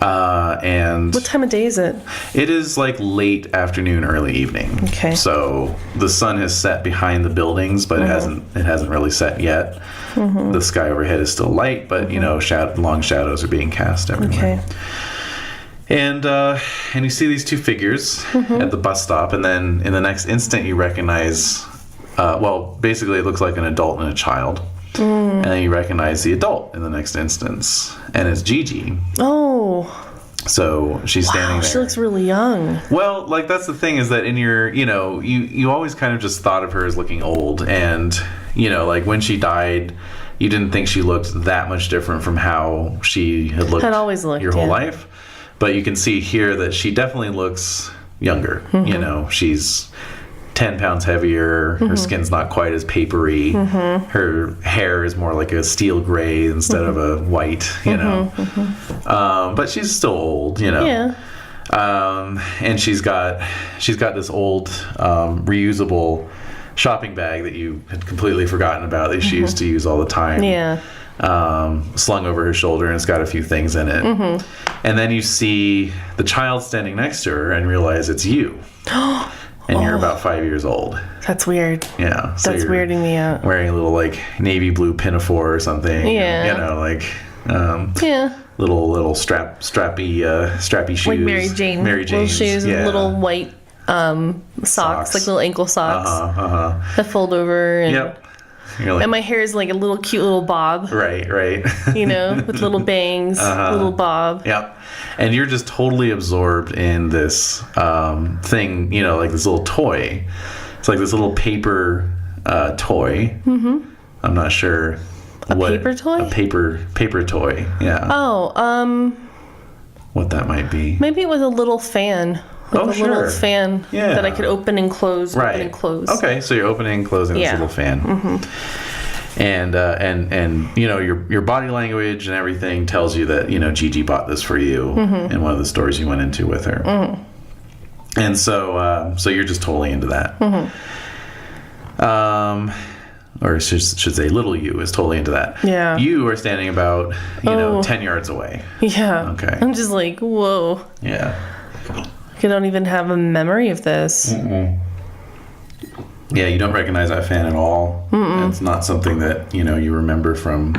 And what time of day is it? It is like late afternoon, early evening. Okay. So the sun has set behind the buildings, but it hasn't really set yet. The sky overhead is still light, but long shadows are being cast everywhere. Okay. And you see these two figures at the bus stop, and then in the next instant you recognize, basically it looks like an adult and a child. And then you recognize the adult in the next instance, and it's Gigi. Oh. So she's standing there. She looks really young. Well, like that's the thing is that in your, you always kind of just thought of her as looking old, and like when she died, you didn't think she looked that much different from how she had always looked your whole life. But you can see here that she definitely looks younger. She's 10 pounds heavier. Her skin's not quite as papery. Her hair is more like a steel gray instead of a white, but she's still old, Yeah. And she's got this old reusable shopping bag that you had completely forgotten about that she used to use all the time. Yeah. Slung over her shoulder, and it's got a few things in it. And then you see the child standing next to her and realize it's you. And you're about 5 years old. That's weird. Yeah. So that's weirding me out. Wearing a little like navy blue pinafore or something. Yeah. Little strappy shoes. Like Mary Jane. Little shoes with little white socks, like little ankle socks. That fold over. And, yep. Like, and my hair is like a little cute little bob. Right. With little bangs, little bob. Yep. And you're just totally absorbed in this thing, like this little toy. It's like this little paper toy. I'm not sure paper toy? A paper toy. Yeah. Oh, what that might be. Maybe it was a little fan. Little fan that I could open and close. Right. Open and close. Okay, so you're opening and closing this little fan. And your body language and everything tells you that Gigi bought this for you in one of the stores you went into with her. And so you're just totally into that. Or should say little you is totally into that. Yeah. You are standing about 10 yards away. Yeah. Okay. I'm just like, whoa. Yeah. I don't even have a memory of this. Yeah, you don't recognize that fan at all. It's not something that you remember from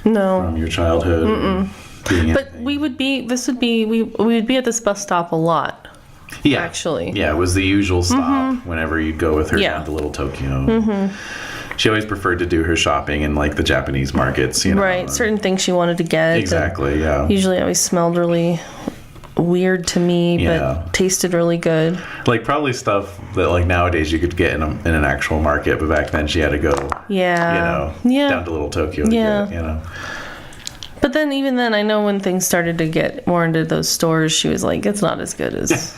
your childhood. But we would be at this bus stop a lot. Yeah, actually. Yeah, it was the usual stop whenever you'd go with her down to Little Tokyo. She always preferred to do her shopping in like the Japanese markets. Right, certain things she wanted to get. Exactly. Yeah. Usually, always smelled really weird to me, but tasted really good. Like probably stuff that like nowadays you could get in an actual market, but back then she had to go down to Little Tokyo to get it, But then, even then, I know when things started to get more into those stores, she was like, it's not as good as...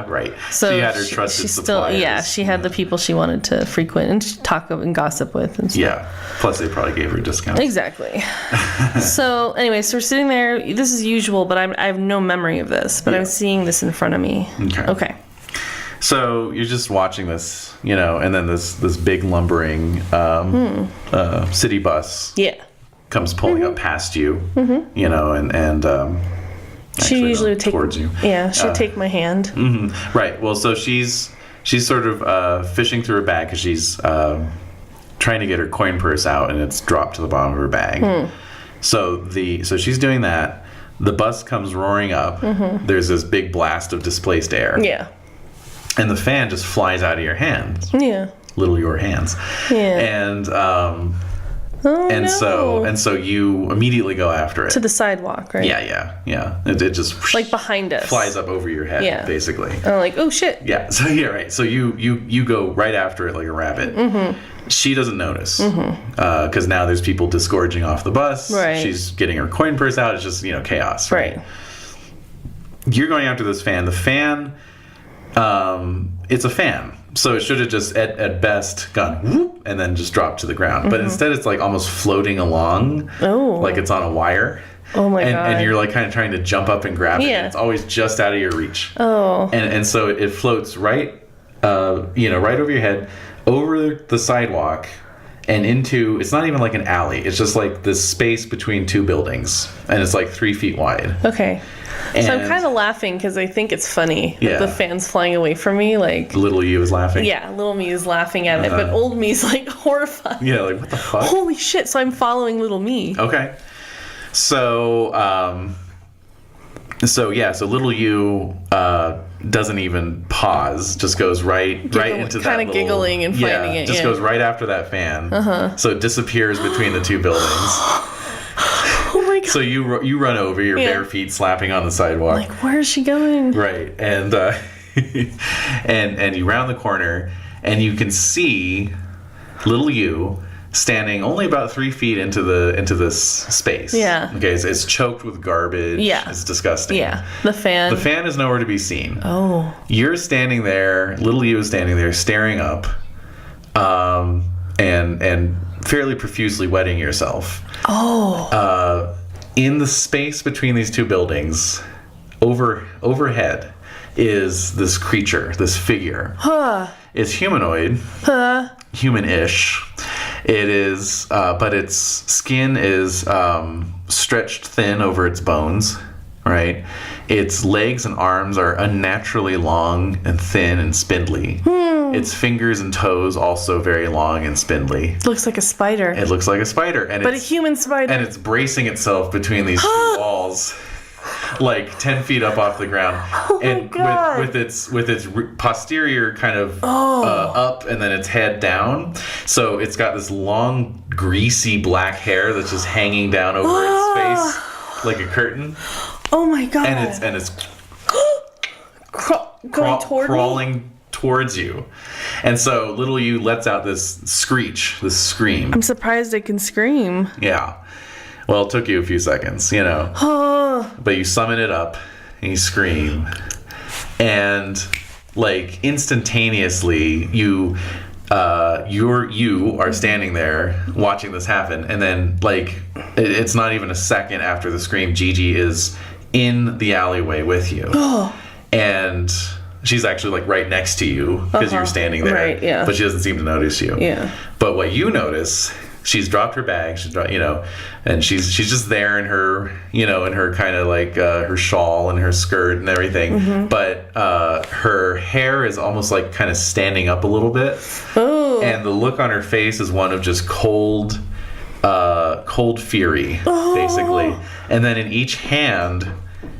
Right. So she had her trusted suppliers. She had the people she wanted to frequent and talk and gossip with and stuff. Yeah. Plus, they probably gave her discounts. Exactly. So, anyway, so we're sitting there. This is usual, but I have no memory of this. But I'm seeing this in front of me. Okay. So you're just watching this, and then this big lumbering city bus comes pulling up past you, and she usually would take towards you. Yeah, she'd take my hand. Mm-hmm. Right. Well, so she's sort of fishing through her bag because she's trying to get her coin purse out, and it's dropped to the bottom of her bag. So she's doing that. The bus comes roaring up. There's this big blast of displaced air. Yeah. And the fan just flies out of your hands. Yeah. Little your hands. Yeah. And so you immediately go after it. To the sidewalk, right? Yeah. It just like behind us. Flies up over your head, basically. And I'm like, oh shit. Yeah. So right. So you go right after it like a rabbit. She doesn't notice because now there's people disgorging off the bus. Right. She's getting her coin purse out. It's just chaos. Right. You're going after this fan. The fan, it's a fan. So it should have just, at best, gone whoop and then just dropped to the ground. But instead it's like almost floating along. Oh. Like it's on a wire. Oh my God. And you're like kind of trying to jump up and grab it. And it's always just out of your reach. Oh. And so it floats right, right over your head, over the sidewalk, and into, it's not even like an alley. It's just like this space between two buildings. And it's like 3 feet wide. Okay. So I'm kind of laughing because I think it's funny that the fan's flying away from me. Like little you is laughing. Yeah, little me is laughing at it, but old me's like horrified. Yeah, like what the fuck? Holy shit! So I'm following little me. Okay. So little you doesn't even pause, just goes right into that kind of giggling and finding it. Just goes right after that fan. So it disappears between the two buildings. Oh my God. So you run over, your bare feet slapping on the sidewalk. Like, where is she going? Right. And and you round the corner and you can see little you standing only about 3 feet into this space. Yeah. Okay, it's choked with garbage. Yeah. It's disgusting. Yeah. The fan is nowhere to be seen. Oh. You're standing there, little you is standing there staring up, and fairly profusely wetting yourself. Oh. In the space between these two buildings, overhead is this creature, this figure. It's humanoid. Human-ish. It is, but its skin is stretched thin over its bones, right? Its legs and arms are unnaturally long and thin and spindly. Its fingers and toes also very long and spindly. Looks like a spider. It looks like a spider. But a human spider. And it's bracing itself between these two walls, like 10 feet up off the ground. Oh and my God. with its posterior kind of up and then its head down. So it's got this long, greasy black hair that's just hanging down over its face like a curtain. Oh my God. And it's crawling towards you. And so little you lets out this scream. I'm surprised it can scream. Yeah. Well, it took you a few seconds, But you summon it up and you scream. And like instantaneously you are standing there watching this happen, and then like it's not even a second after the scream, Gigi is in the alleyway with you. And she's actually like right next to you because you're standing there. Right, yeah. But she doesn't seem to notice you. Yeah. But what you notice, she's dropped her bag, and she's just there in her, in her kind of like her shawl and her skirt and everything. But her hair is almost like kind of standing up a little bit. Oh. And the look on her face is one of just cold fury, basically. And then in each hand,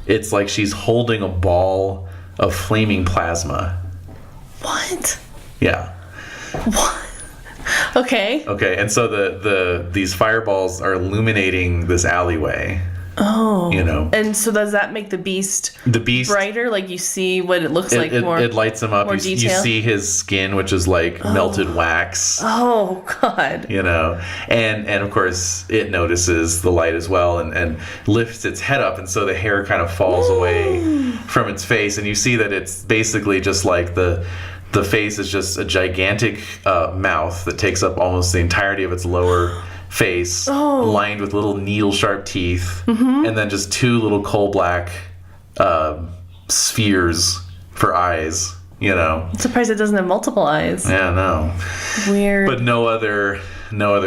it's like she's holding a ball of flaming plasma. What? Yeah. What? Okay. And so these fireballs are illuminating this alleyway, Oh. You know. And so does that make the beast brighter? Like you see what it looks like more? It lights him up. More You detail? see his skin, which is like melted wax. Oh, God. You know. And of course, it notices the light as well and lifts its head up. And so the hair kind of falls away from its face. And you see that it's basically just like the face is just a gigantic mouth that takes up almost the entirety of its lower face, lined with little needle-sharp teeth, and then just two little coal black spheres for eyes, you know. I'm surprised it doesn't have multiple eyes. Yeah, no. Weird. But no other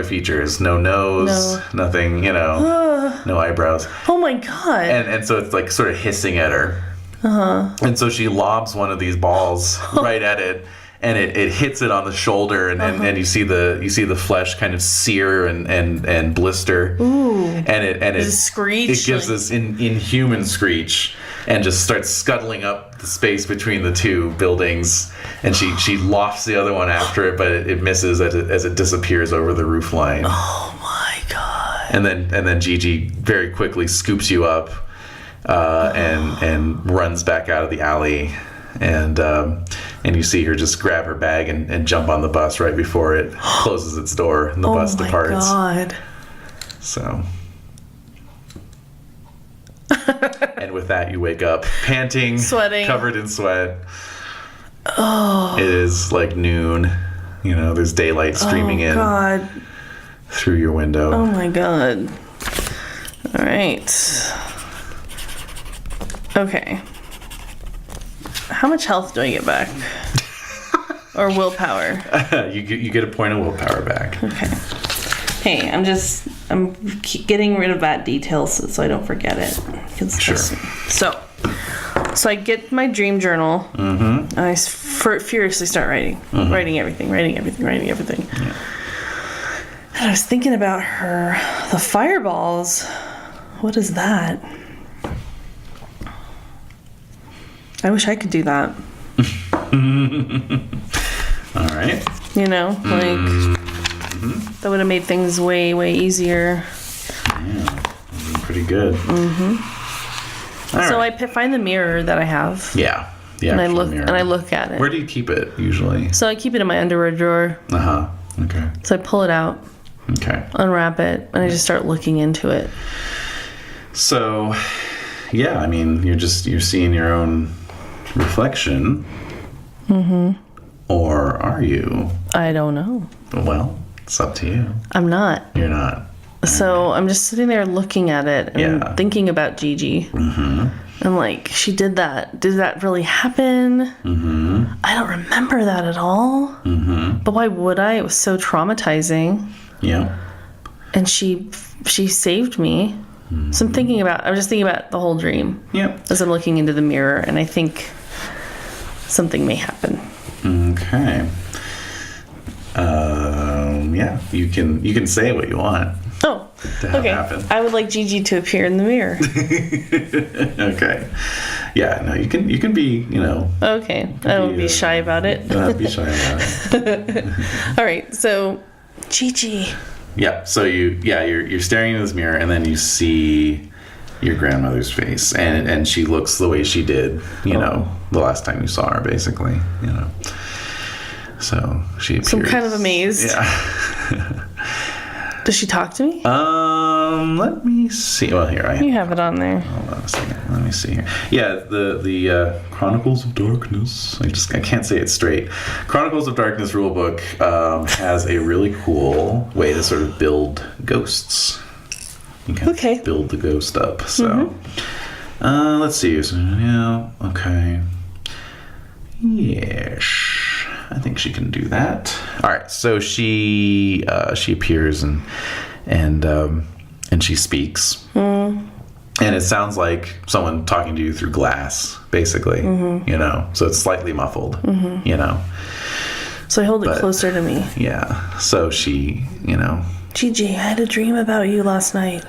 features. No nose, nothing, you know. No eyebrows. Oh my God. And so it's like sort of hissing at her. And so she lobs one of these balls right at it. And it hits it on the shoulder, and you see the flesh kind of sear and blister. Ooh! And it screech. It gives this inhuman screech, and just starts scuttling up the space between the two buildings. And she lofts the other one after it, but it misses as it disappears over the roof line. Oh my God! And then Gigi very quickly scoops you up, and runs back out of the alley. And you see her just grab her bag and jump on the bus right before it closes its door and the bus departs. Oh my God. So. And with that, you wake up panting, sweating, covered in sweat. Oh. It is like noon. You know, there's daylight streaming in through your window. Oh my God. All right. Okay. How much health do I get back? Or willpower? You get a point of willpower back. Okay. Hey, I'm getting rid of that detail so I don't forget it. Sure. So I get my dream journal. And I furiously start writing. Writing everything. Yeah. And I was thinking about the fireballs. What is that? I wish I could do that. All right. You know, like that would have made things way, way easier. Yeah, pretty good. So right. I find the mirror that I have. Yeah. And I look at it. Where do you keep it usually? So I keep it in my underwear drawer. Okay. So I pull it out. Okay. Unwrap it, and I just start looking into it. So, yeah, I mean, you're seeing your own reflection. Or are you? I don't know. Well, it's up to you. I'm not. You're not. So I'm just sitting there looking at it and thinking about Gigi. And like, she did that. Did that really happen? I don't remember that at all. But why would I? It was so traumatizing. Yeah. And she saved me. So I'm just thinking about the whole dream. Yep. As I'm looking into the mirror, and I think something may happen. Okay. Yeah, you can say what you want. Oh, okay. Happen. I would like Gigi to appear in the mirror. Okay. Yeah, no, you can be, you know. Okay. I won't be shy about it. Don't be shy about it. All right. So, Gigi. Yeah. So you're staring in this mirror, and then you see your grandmother's face, and she looks the way she did, you know, the last time you saw her, basically, you know. So she appears. So I'm kind of amazed. Yeah. Does she talk to me? Let me see. Well, here you have it on there. Hold on a second. Let me see here. Yeah, the Chronicles of Darkness. I can't say it straight. Chronicles of Darkness rulebook has a really cool way to sort of build ghosts. You can build the ghost up. So, let's see. So, yeah. Okay. Yes. I think she can do that. All right. So she appears and she speaks. And it sounds like someone talking to you through glass, basically. You know, so it's slightly muffled. You know. So I hold it closer to me. Yeah. So she, you know. Gigi, I had a dream about you last night.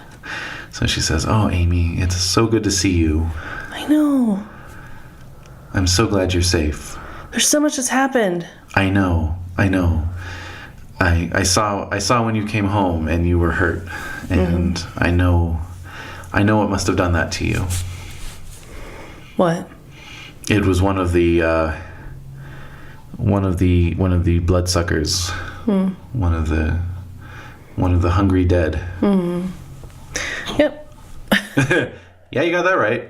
So she says, "Oh, Amy, it's so good to see you. I know. I'm so glad you're safe. There's so much that's happened. I know. I saw when you came home and you were hurt, and I know I know what must have done that to you. What? It was one of the bloodsuckers. One of the hungry dead. Yep. Yeah, you got that right.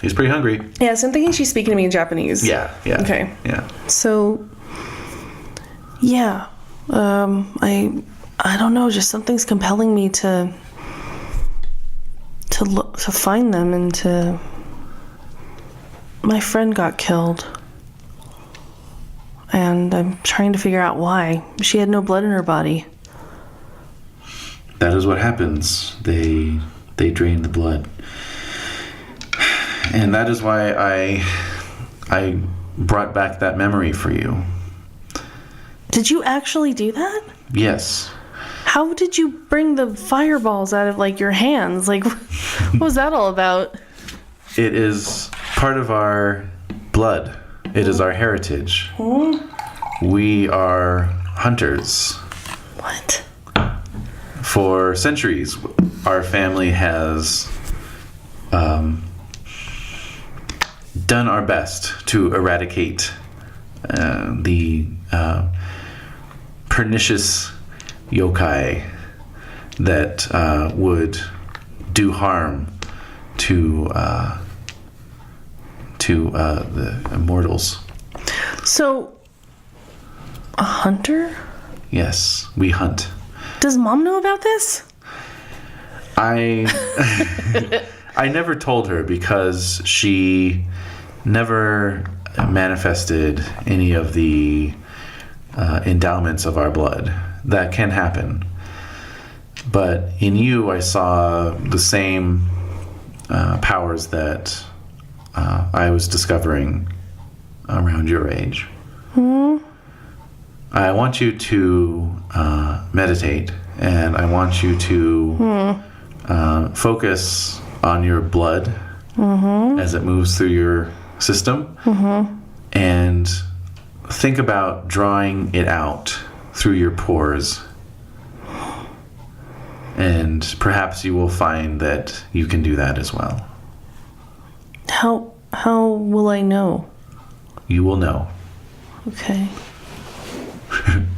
He's pretty hungry. Yeah, so I'm thinking she's speaking to me in Japanese. Yeah. Okay. Yeah. So, yeah. I don't know, just something's compelling me to find them and to... My friend got killed. And I'm trying to figure out why. She had no blood in her body. That is what happens. They drain the blood. And that is why I brought back that memory for you. Did you actually do that? Yes. How did you bring the fireballs out of, like, your hands? Like, what was that all about? It is part of our blood. It is our heritage. We are hunters. What? For centuries, our family has done our best to eradicate the pernicious yokai that would do harm to the immortals. So, a hunter? Yes, we hunt. Does Mom know about this? I never told her because she never manifested any of the endowments of our blood. That can happen. But in you, I saw the same powers that I was discovering around your age. I want you to meditate, and I want you to focus on your blood as it moves through your system, and think about drawing it out through your pores. And perhaps you will find that you can do that as well. How will I know? You will know. Okay.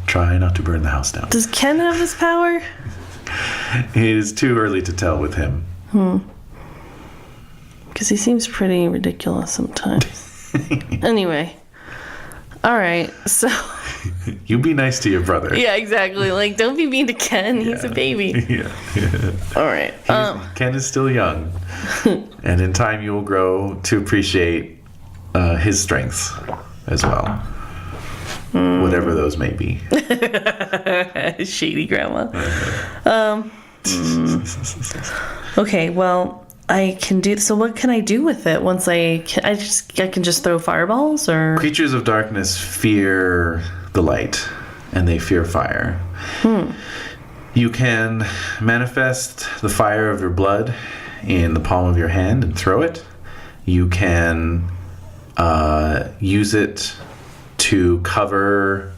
Try not to burn the house down. Does Ken have this power? It is too early to tell with him. Because he seems pretty ridiculous sometimes. Anyway. Alright, so... You be nice to your brother. Yeah, exactly. Like, don't be mean to Ken. He's a baby. Yeah. Alright. Ken is still young. And in time you will grow to appreciate his strengths as well. Whatever those may be. Shady grandma. Okay, well... I can do... So what can I do with it once I can just throw fireballs, or... Creatures of darkness fear the light, and they fear fire. You can manifest the fire of your blood in the palm of your hand and throw it. You can use it to cover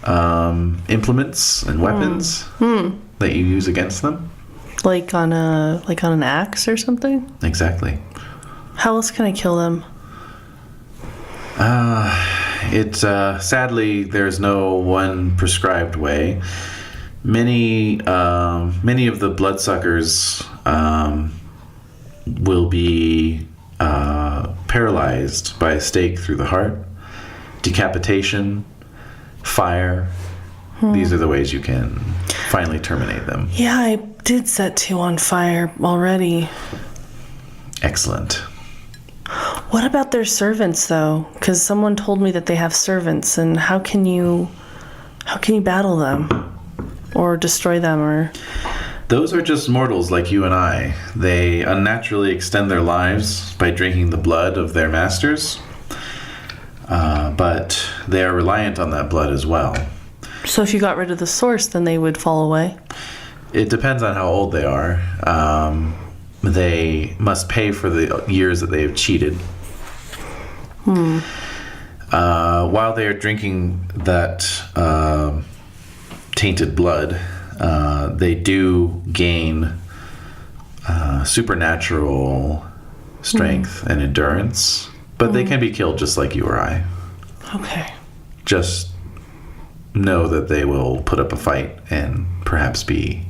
implements and weapons that you use against them. Like on an axe or something? Exactly. How else can I kill them? Sadly, there's no one prescribed way. Many of the bloodsuckers will be paralyzed by a stake through the heart, decapitation, fire. These are the ways you can finally terminate them. Yeah, I did set 2 on fire already. Excellent. What about their servants, though? Because someone told me that they have servants, and how can you battle them or destroy them? Or those are just mortals like you and I. They unnaturally extend their lives by drinking the blood of their masters, but they are reliant on that blood as well. So if you got rid of the source, then they would fall away? It depends on how old they are. They must pay for the years that they have cheated. While they are drinking that tainted blood, they do gain supernatural strength and endurance, but they can be killed just like you or I. Okay. Just know that they will put up a fight and perhaps be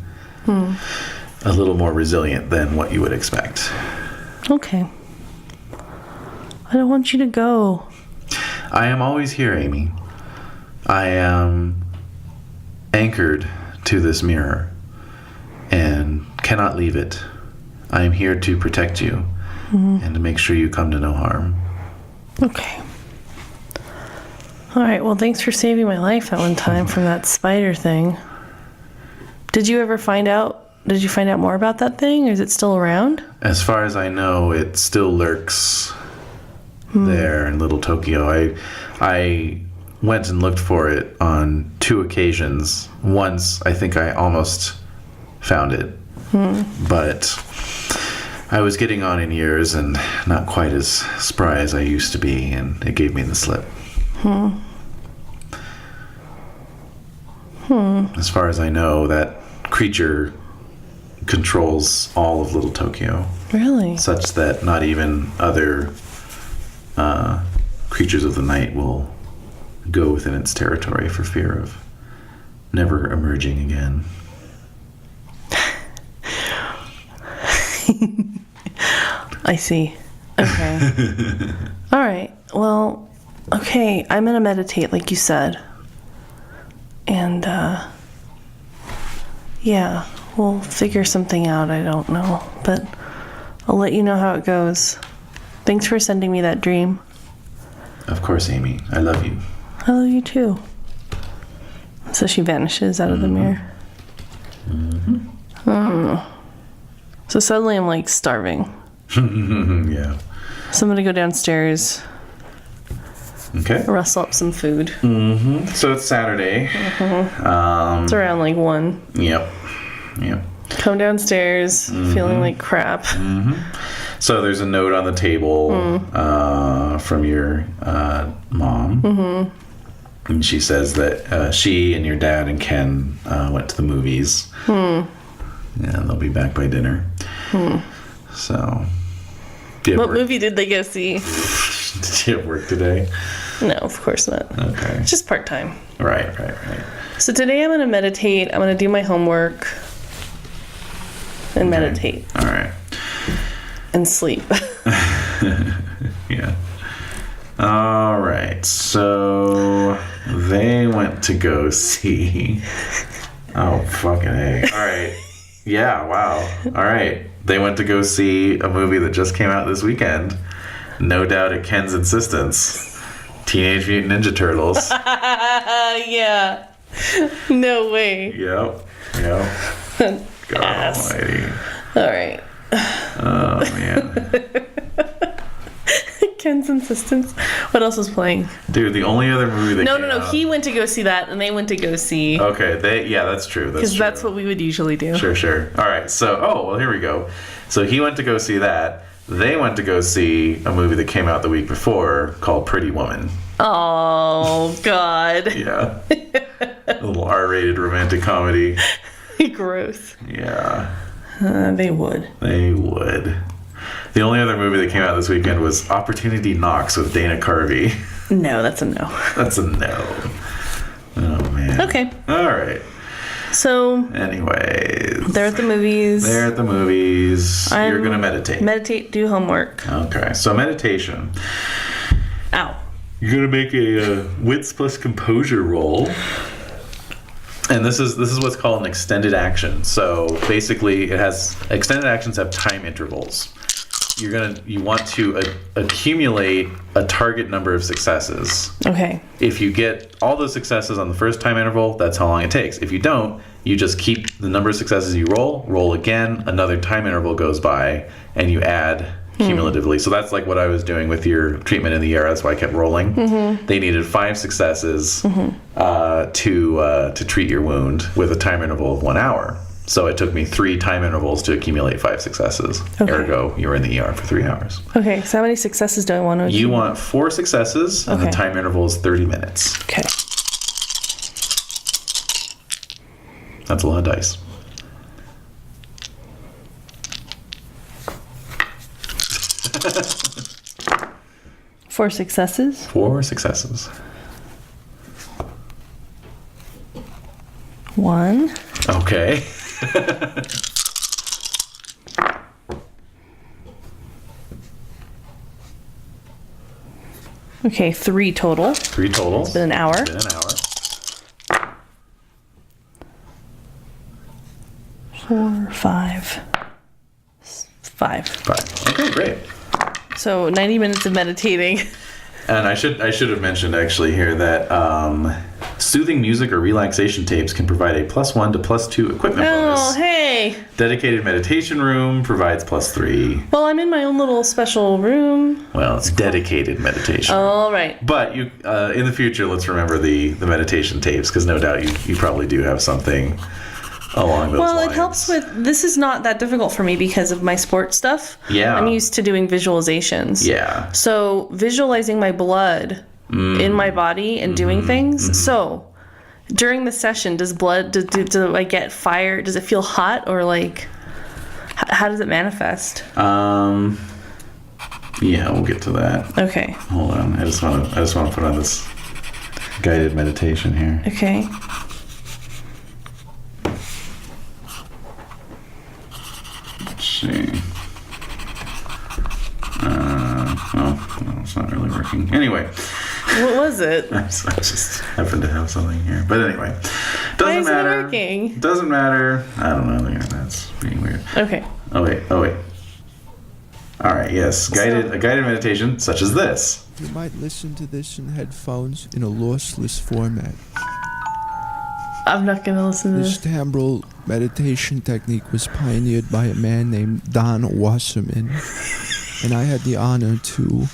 a little more resilient than what you would expect. Okay. I don't want you to go. I am always here, Amy. I am anchored to this mirror and cannot leave it. I am here to protect you and to make sure you come to no harm. Okay. All right. Well, thanks for saving my life that one time from that spider thing. Did you find out more about that thing, or is it still around? As far as I know, it still lurks there in Little Tokyo. I went and looked for it on 2 occasions. Once, I think I almost found it. But I was getting on in years and not quite as spry as I used to be, and it gave me the slip. As far as I know, that creature controls all of Little Tokyo. Really? Such that not even other creatures of the night will go within its territory for fear of never emerging again. I see. Okay. All right. Well, okay. I'm going to meditate like you said. And, yeah, we'll figure something out. I don't know. But I'll let you know how it goes. Thanks for sending me that dream. Of course, Amy. I love you. I love you too. So she vanishes out of the mirror. So suddenly I'm like starving. Yeah. So I'm going to go downstairs. Okay. Rustle up some food. So it's Saturday. It's around like 1. Yep. Come downstairs feeling like crap. So there's a note on the table from your mom. And she says that she and your dad and Ken went to the movies. And they'll be back by dinner. So. What movie did they go see? Did you have work today? No, of course not. Okay. It's just part-time. Right. So today I'm going to meditate. I'm going to do my homework and meditate. All right. And sleep. Yeah. All right. So they went to go see. Oh, fucking A. All right. Yeah, wow. All right. They went to go see a movie that just came out this weekend. No doubt at Ken's insistence. Teenage Mutant Ninja Turtles. Yeah. No way. Yep. God almighty. All right. Oh, man. Ken's insistence. What else was playing? Dude, the only other movie that No. He went to go see that, and they went to go see... Okay, that's true. Because that's what we would usually do. Sure. All right, so, here we go. So he went to go see that. They went to go see a movie that came out the week before called Pretty Woman. Oh, God. Yeah. A little R-rated romantic comedy. Gross. Yeah. They would. The only other movie that came out this weekend was Opportunity Knocks with Dana Carvey. No, that's a no. That's a no. Oh, man. Okay. All right. So... Anyways. They're at the movies. You're going to meditate. Meditate, do homework. Okay. So meditation. Ow. You're going to make a wits plus composure roll. And this is what's called an extended action. So basically, extended actions have time intervals. You want to accumulate a target number of successes. Okay. If you get all those successes on the first time interval, that's how long it takes. If you don't, you just keep the number of successes you roll again, another time interval goes by, and you add cumulatively. So that's like what I was doing with your treatment in the ER. That's why I kept rolling. They needed 5 successes to treat your wound with a time interval of 1 hour. So it took me 3 time intervals to accumulate 5 successes. Okay. Ergo, you were in the ER for 3 hours. Okay, so how many successes do I want to achieve? You want 4 successes, and the Okay. time interval is 30 minutes. Okay. That's a lot of dice. 4 successes. 4 successes. 1. Okay. Okay, 3 total. 3 total. It's been an hour. It's been an hour. 4, 5. 5. 5. Okay, great. So 90 minutes of meditating. And I should have mentioned actually here that soothing music or relaxation tapes can provide a +1 to +2 equipment bonus. Oh, hey. Dedicated meditation room provides +3. Well, I'm in my own little special room. Well, it's dedicated meditation. All right. But you, in the future, let's remember the meditation tapes, because no doubt you probably do have something along those lines. Well, it helps with, this is not that difficult for me because of my sports stuff. Yeah. I'm used to doing visualizations. Yeah. So visualizing my blood in my body and doing things. Mm-hmm. So during the session, does blood, do I get fire? Does it feel hot, or like, how does it manifest? Yeah, we'll get to that. Okay. Hold on. I just want to put on this guided meditation here. Okay. Let's see. No, it's not really working. Anyway. What was it? I just happen to have something here. But anyway. Doesn't matter. Why is it working? Doesn't matter. I don't know. The internet's being weird. Okay. Oh, wait. All right, yes. A guided meditation such as this. You might listen to this in headphones in a lossless format. I'm not going to listen to This this. timbral meditation technique was pioneered by a man named Don Wasserman, and I had the honor to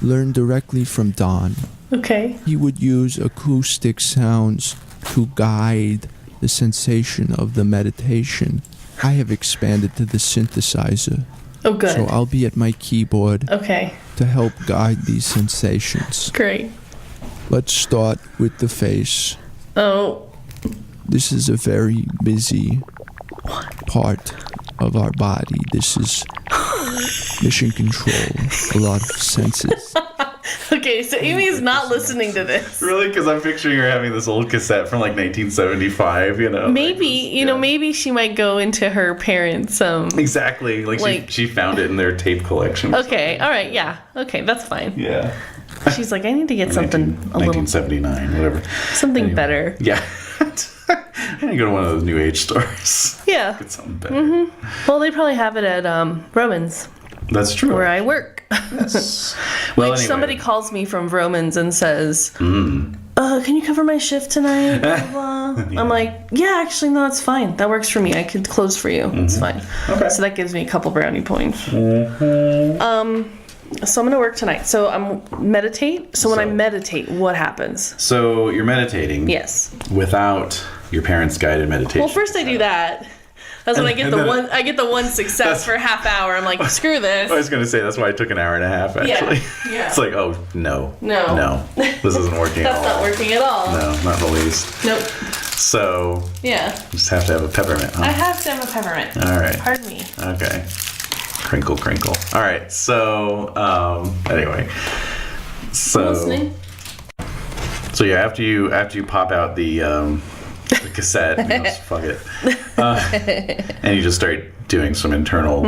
learn directly from Don. Okay. He would use acoustic sounds to guide the sensation of the meditation. I have expanded to the synthesizer. Oh, good. So I'll be at my keyboard Okay. to help guide these sensations. Great. Let's start with the face. Oh. This is a very busy part of our body. This is mission control, a lot of senses. Okay, so Amy's not listening to this. Really? Because I'm picturing her having this old cassette from like 1975, you know? Maybe, maybe she might go into her parents' Exactly. Like she found it in their tape collection. Okay, all right, yeah. Okay, that's fine. Yeah. She's like, I need to get something a little 1979, whatever. something Anyway. better. Yeah. I need to go to one of those new age stores. Yeah. Get something better. Mm-hmm. Well, they probably have it at Romans, That's true. where I work. Yes. Well, Which anyway. somebody calls me from Romans and says, can you cover my shift tonight? Blah, blah. Yeah. I'm like, yeah, actually, no, it's fine. That works for me. I could close for you. It's fine. Okay. So that gives me a couple brownie points. Mm-hmm. So I'm going to work tonight. So I'm meditate. So when I meditate, what happens? So you're meditating. Yes. Without your parents' guided meditation. Well, first I do that. That's when I get and the then- one. I get the one success for a half hour. I'm like, screw this. I was going to say, that's why it took an hour and a half, actually. Yeah. It's like, oh, no. No. No. This isn't working at all. That's not working at all. No, not in the least. Nope. So, Yeah. you just have to have a peppermint, huh? I have to have a peppermint. All right. Pardon me. Okay. Crinkle, crinkle. All right. So, anyway. So, I'm listening. So yeah, after you pop out the cassette, fuck it, and you just start doing some internal,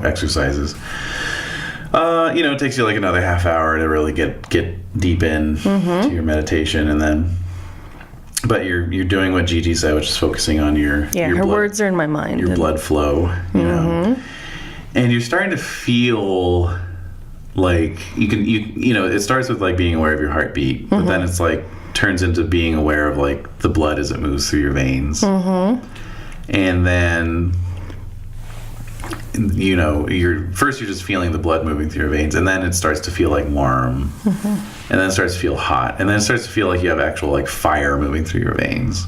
exercises. It takes you like another half hour to really get deep in to your meditation, and then, but you're doing what Gigi said, which is focusing on your Her blood, words are in my mind. your blood flow, you know, and you're starting to feel like it starts with like being aware of your heartbeat, but then it's like turns into being aware of like the blood as it moves through your veins, and then you're just feeling the blood moving through your veins, and then it starts to feel like warm, and then it starts to feel hot, and then it starts to feel like you have actual like fire moving through your veins,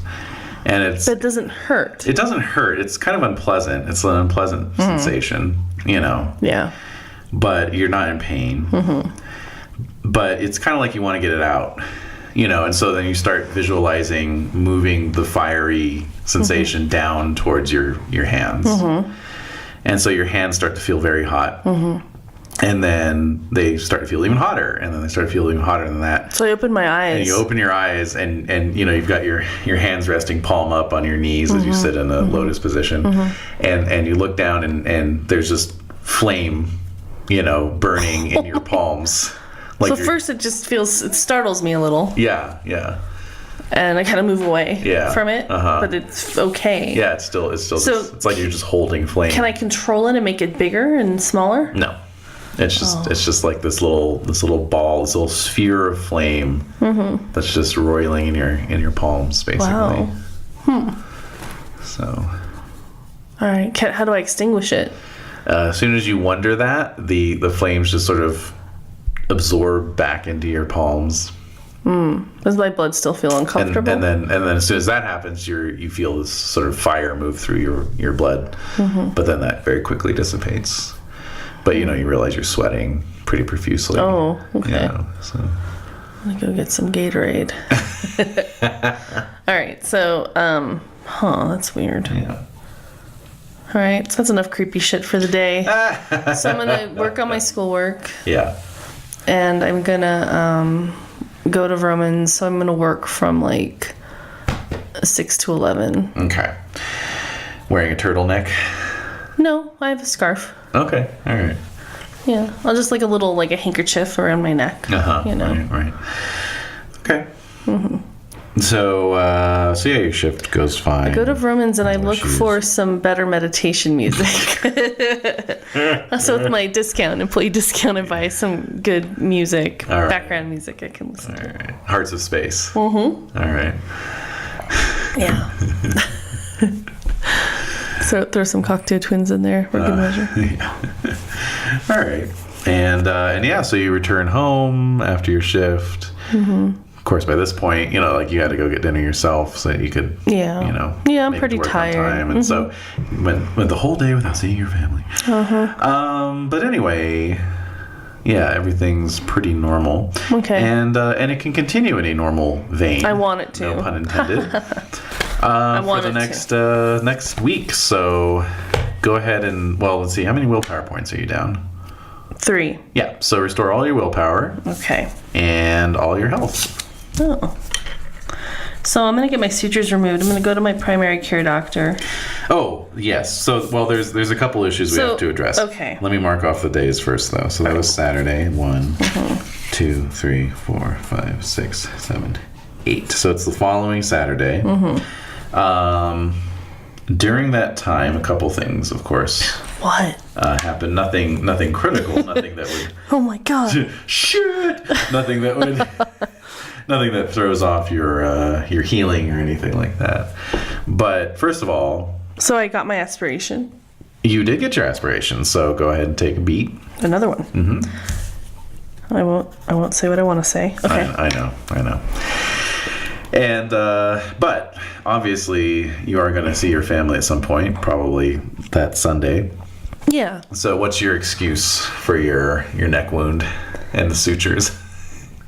and But it doesn't hurt. it doesn't hurt. It's kind of unpleasant. It's an unpleasant sensation, Yeah. but you're not in pain. But it's kind of like you want to get it out, and so then you start visualizing moving the fiery sensation down towards your hands. And so your hands start to feel very hot. And And then they start to feel even hotter, and then they start to feel even hotter than that. So I open my eyes. And you open your eyes, and you've got your hands resting palm up on your knees as you sit in a lotus position. And you look down, and there's just flame, burning in your palms. So first it startles me a little. Yeah. And I kind of move away from it, Uh-huh. but it's okay. Yeah, it's still it's like you're just holding flame. Can I control it and make it bigger and smaller? No. It's just like this little ball, this little sphere of flame that's just roiling in your palms, basically. Wow. So. All right. How do I extinguish it? As soon as you wonder that, the flames just sort of absorb back into your palms. Does my blood still feel uncomfortable? And then as soon as that happens, you feel this sort of fire move through your blood, but then that very quickly dissipates. But you realize you're sweating pretty profusely. Oh, okay. So. I'm gonna go get some Gatorade. All right, so that's weird. Yeah. All right, so that's enough creepy shit for the day. So I'm gonna work on my schoolwork. Yeah. And I'm gonna go to Romans. So I'm gonna work from 6 to 11. Okay. Wearing a turtleneck? No, I have a scarf. Okay, all right. Yeah, I'll just a little a handkerchief around my neck. Right. Okay. So your shift goes fine. I go to Romans and I look for some better meditation music. So with my employee discount, I buy some good music, background music I can listen to. Right. Hearts of Space. Mm-hmm. All right. Yeah. So throw some Cocktail Twins in there for good measure. Yeah. All right. And so you return home after your shift. Mm-hmm. Of course, by this point, you had to go get dinner yourself so that you could, Yeah, I'm pretty tired. And so went the whole day without seeing your family. But anyway, everything's pretty normal. Okay. And it can continue in a normal vein. I want it to. No pun intended. For the next week. So go ahead and, let's see. How many willpower points are you down? 3. Yeah. So restore all your willpower. Okay. And all your health. Oh. So I'm going to get my sutures removed. I'm going to go to my primary care doctor. Oh, yes. So, there's a couple issues we have to address. Okay. Let me mark off the days first, though. So that was Saturday. 1, 2, 3, 4, 5, 6, 7, 8. So it's the following Saturday. During that time, a couple things, of course. What? Happened. Nothing critical. Nothing that would. Oh my god. Shit. Nothing that would. Nothing that throws off your healing or anything like that. But first of all. So I got my aspiration. You did get your aspiration. So go ahead and take a beat. Another one. Mm-hmm. I won't say what I want to say. Okay. I know. And, but obviously you are going to see your family at some point, probably that Sunday. Yeah. So what's your excuse for your neck wound and the sutures?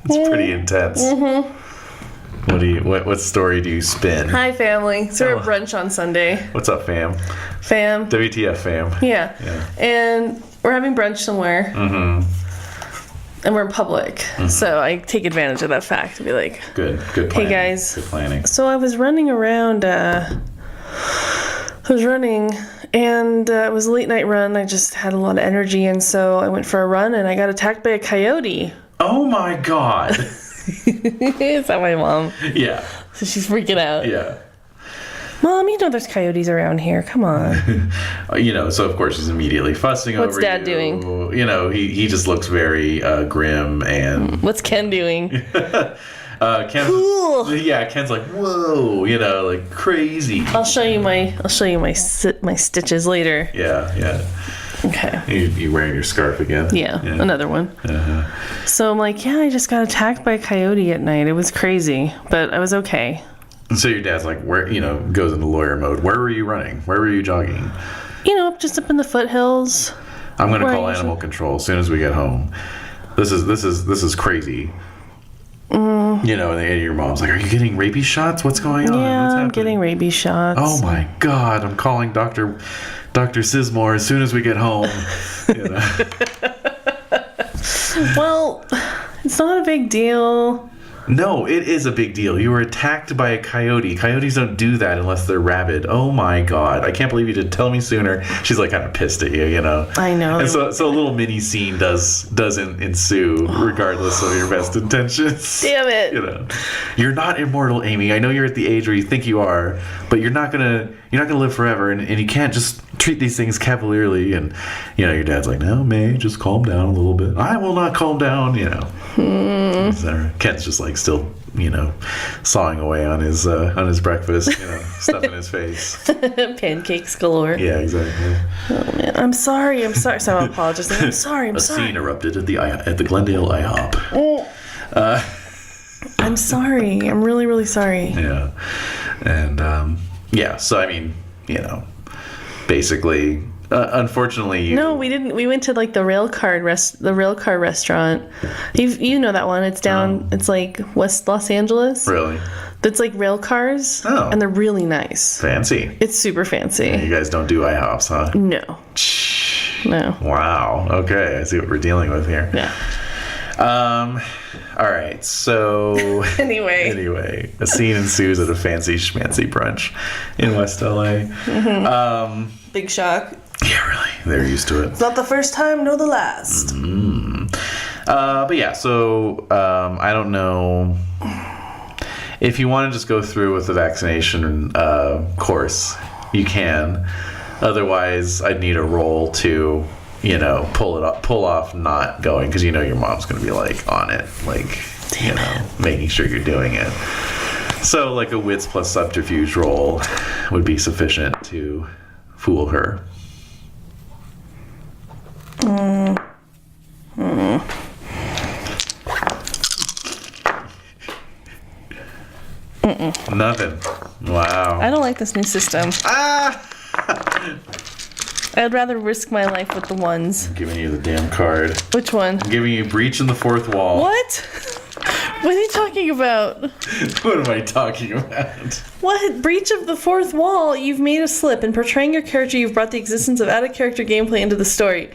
It's pretty intense. Mm-hmm. What story do you spin? Hi, family. So we're at brunch on Sunday. What's up, fam? Fam. WTF, fam. Yeah. And we're having brunch somewhere. Mm-hmm. And we're in public. Mm-hmm. So I take advantage of that fact to be like, Good planning. Hey, guys. Good planning. So I was running around. And it was a late night run. I just had a lot of energy. And so I went for a run and I got attacked by a coyote. Oh my God. Is that my mom? Yeah. So she's freaking out. Yeah. Mom, there's coyotes around here. Come on. So of course she's immediately fussing over you. What's Dad doing? He just looks very grim and... What's Ken doing? Ken's, cool. Yeah, Ken's like, whoa, like crazy. I'll show you my stitches later. Yeah. Okay. You wearing your scarf again? Yeah. Another one. Uh-huh. So I'm like, I just got attacked by a coyote at night. It was crazy, but I was okay. And so your dad's like, where, goes into lawyer mode. Where were you running? Where were you jogging? Just up in the foothills. I'm going to call animal control as soon as we get home. This is crazy. And your mom's like, are you getting rabies shots? What's going on? Yeah, What's happening? I'm getting rabies shots. Oh my God, I'm calling Dr. Sismore as soon as we get home. Well, it's not a big deal. No, it is a big deal. You were attacked by a coyote. Coyotes don't do that unless they're rabid. Oh my god. I can't believe you didn't tell me sooner. She's like kind of pissed at you, you know. I know. And so a little mini scene doesn't ensue regardless of your best intentions. Damn it. You know. You're not immortal, Amy. I know you're at the age where you think you are, but you're not gonna live forever, and you can't just treat these things cavalierly. And you know, your dad's like, no, May, just calm down a little bit. I will not calm down, you know. Ken's just like still, you know, sawing away on his breakfast, you know, stuff in his face. Pancakes galore. Yeah, exactly. Oh man, I'm sorry. So I'm apologizing. I'm sorry. A scene erupted at the Glendale IHOP. I'm sorry. I'm really, really sorry. Yeah, and yeah. So I mean, you know, basically. Unfortunately, no, we didn't. We went to like the railcar restaurant. You know that one? It's down. It's like West Los Angeles. Really? That's like rail cars. Oh, and they're really nice. Fancy. It's super fancy. You guys don't do IHOPs, huh? No. No. Wow. Okay, I see what we're dealing with here. Yeah. All right. So anyway, a scene ensues at a fancy schmancy brunch in West LA. Mm-hmm. Big shock. Yeah, really. They're used to it. It's not the first time, nor the last. But yeah, so I don't know if you want to just go through with the vaccination course, you can. Otherwise, I'd need a roll to, you know, pull off not going, because you know your mom's going to be like on it, like, you know, making sure you're doing it. So like a wits plus subterfuge roll would be sufficient to fool her. Nothing. Wow. I don't like this new system. I'd rather risk my life with the ones. I'm giving you the damn card. Which one? I'm giving you breach in the fourth wall. What? What are you talking about? What am I talking about? What? Breach of the fourth wall? You've made a slip. In portraying your character, you've brought the existence of out-of-character gameplay into the story.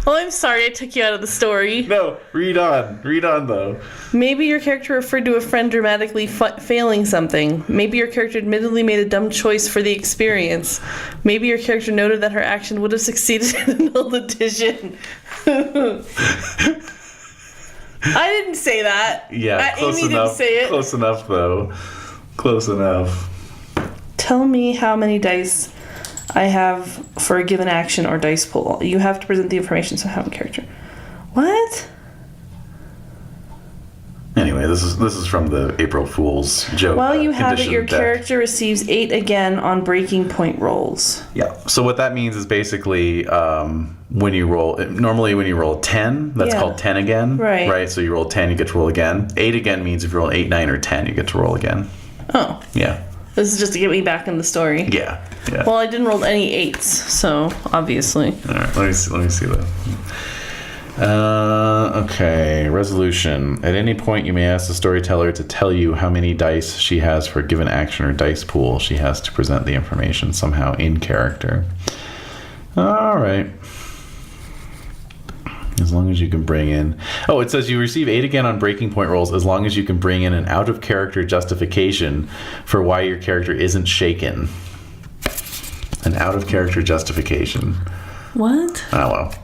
Oh, I'm sorry I took you out of the story. No, read on. Read on, though. Maybe your character referred to a friend dramatically failing something. Maybe your character admittedly made a dumb choice for the experience. Maybe your character noted that her action would have succeeded in null addition. I didn't say that. Yeah, close Amy enough. Didn't say it. Close enough, though. Close enough. Tell me how many dice I have for a given action or dice pool. You have to present the information so I have a character. What? Anyway, this is from the April Fool's joke. While you have it, your deck. character receives 8 again on breaking point rolls. Yeah. So what that means is basically when you roll, normally when you roll a 10, that's called 10 again. Right. Right. So you roll 10, you get to roll again. 8 again means if you roll 8, 9, or 10, you get to roll again. Oh. Yeah. This is just to get me back in the story. Yeah. Yeah. Well, I didn't roll any 8s, so obviously. All right. Let me see that. Okay, resolution. At any point, you may ask the storyteller to tell you how many dice she has for a given action or dice pool. She has to present the information somehow in character. All right. As long as you can bring in... Oh, it says you receive 8 again on breaking point rolls as long as you can bring in an out-of-character justification for why your character isn't shaken. An out-of-character justification. What? Oh, well.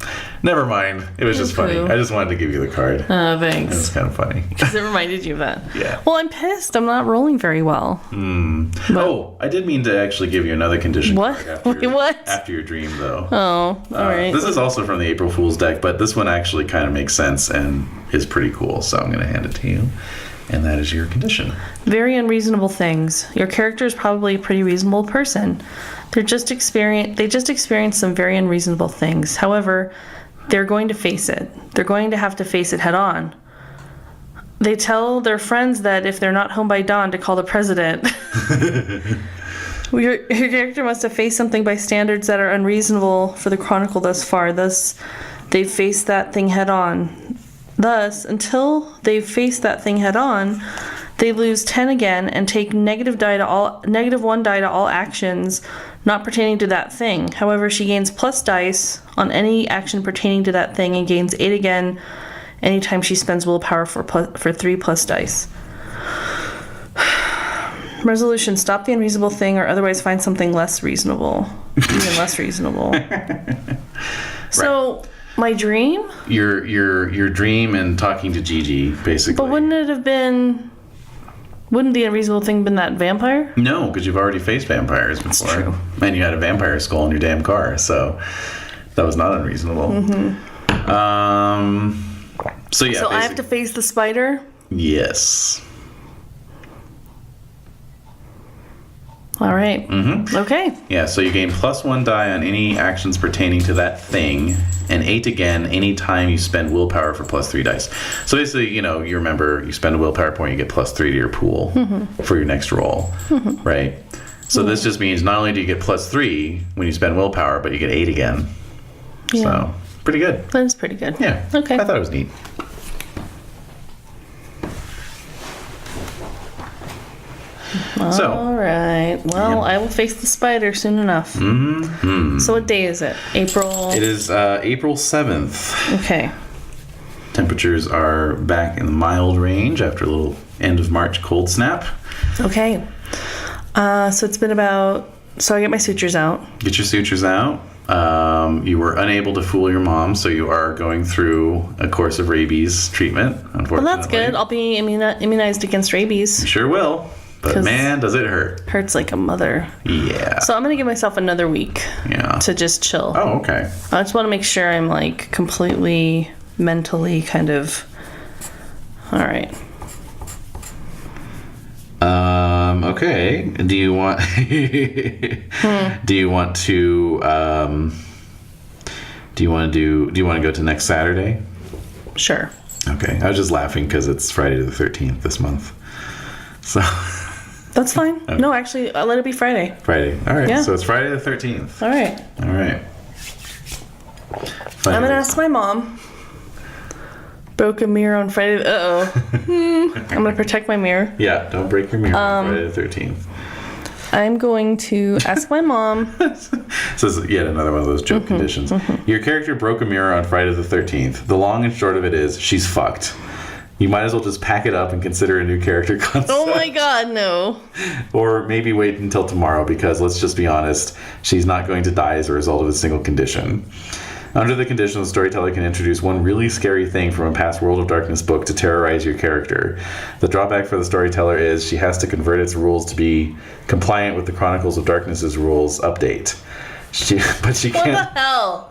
Never mind. It was just funny. I just wanted to give you the card. Oh, thanks. It was kind of funny. Because it reminded you of that. Yeah. Well, I'm pissed. I'm not rolling very well. Oh, I did mean to actually give you another condition what? card after, Wait, what? After your dream, though. Oh, all right. This is also from the April Fool's deck, but this one actually kind of makes sense and is pretty cool, so I'm going to hand it to you. And that is your condition. Very unreasonable things. Your character is probably a pretty reasonable person. They just experienced some very unreasonable things. However, they're going to face it. They're going to have to face it head on. They tell their friends that if they're not home by dawn to call the president. Your character must have faced something by standards that are unreasonable for the Chronicle thus far. Thus, they've faced that thing head on. Thus, until they've faced that thing head on, they lose 10 again and take -1 die to all actions not pertaining to that thing. However, she gains plus dice on any action pertaining to that thing and gains 8 again anytime she spends willpower for 3+ dice. Resolution: stop the unreasonable thing or otherwise find something less reasonable. Even less reasonable. So, my dream? Your dream and talking to Gigi, basically. But wouldn't the unreasonable thing been that vampire? No, because you've already faced vampires before. That's true. And you had a vampire skull in your damn car, so that was not unreasonable. So yeah. So I have to face the spider? Yes. All right. Okay. Yeah, so you gain +1 die on any actions pertaining to that thing, and 8 again anytime you spend willpower for +3 dice. So basically, you remember, you spend a willpower point, you get +3 to your pool for your next roll, right? So this just means not only do you get +3 when you spend willpower, but you get 8 again. Yeah. So, pretty good. That is pretty good. Yeah. Okay. I thought it was neat. All right. Well, I will face the spider soon enough. So what day is it? April? It is April 7th. Okay. Temperatures are back in the mild range after a little end of March cold snap. Okay. So it's been about... So I get my sutures out. Get your sutures out. You were unable to fool your mom, so you are going through a course of rabies treatment, unfortunately. Well, that's good. I'll be immunized against rabies. You sure will. But man, does it hurt. Hurts like a mother. Yeah. So I'm going to give myself another week to just chill. Oh, okay. I just want to make sure I'm like completely mentally kind of... All right. Okay. Do you want do you want to go to next Saturday? Sure. Okay. I was just laughing because it's Friday the 13th this month. So that's fine. Okay. No, actually, I'll let it be Friday. Friday. All right. Yeah. So it's Friday the 13th. All right. All right. I'm going to ask my mom. Broke a mirror on Friday. Uh-oh. I'm going to protect my mirror. Yeah, don't break your mirror on Friday the 13th. I'm going to ask my mom. This is yet another one of those joke conditions. Your character broke a mirror on Friday the 13th. The long and short of it is, she's fucked. You might as well just pack it up and consider a new character concept. Oh my god, no. Or maybe wait until tomorrow, because let's just be honest, she's not going to die as a result of a single condition. Under the condition, the storyteller can introduce one really scary thing from a past World of Darkness book to terrorize your character. The drawback for the storyteller is she has to convert its rules to be compliant with the Chronicles of Darkness's rules update. But she can't... What the hell?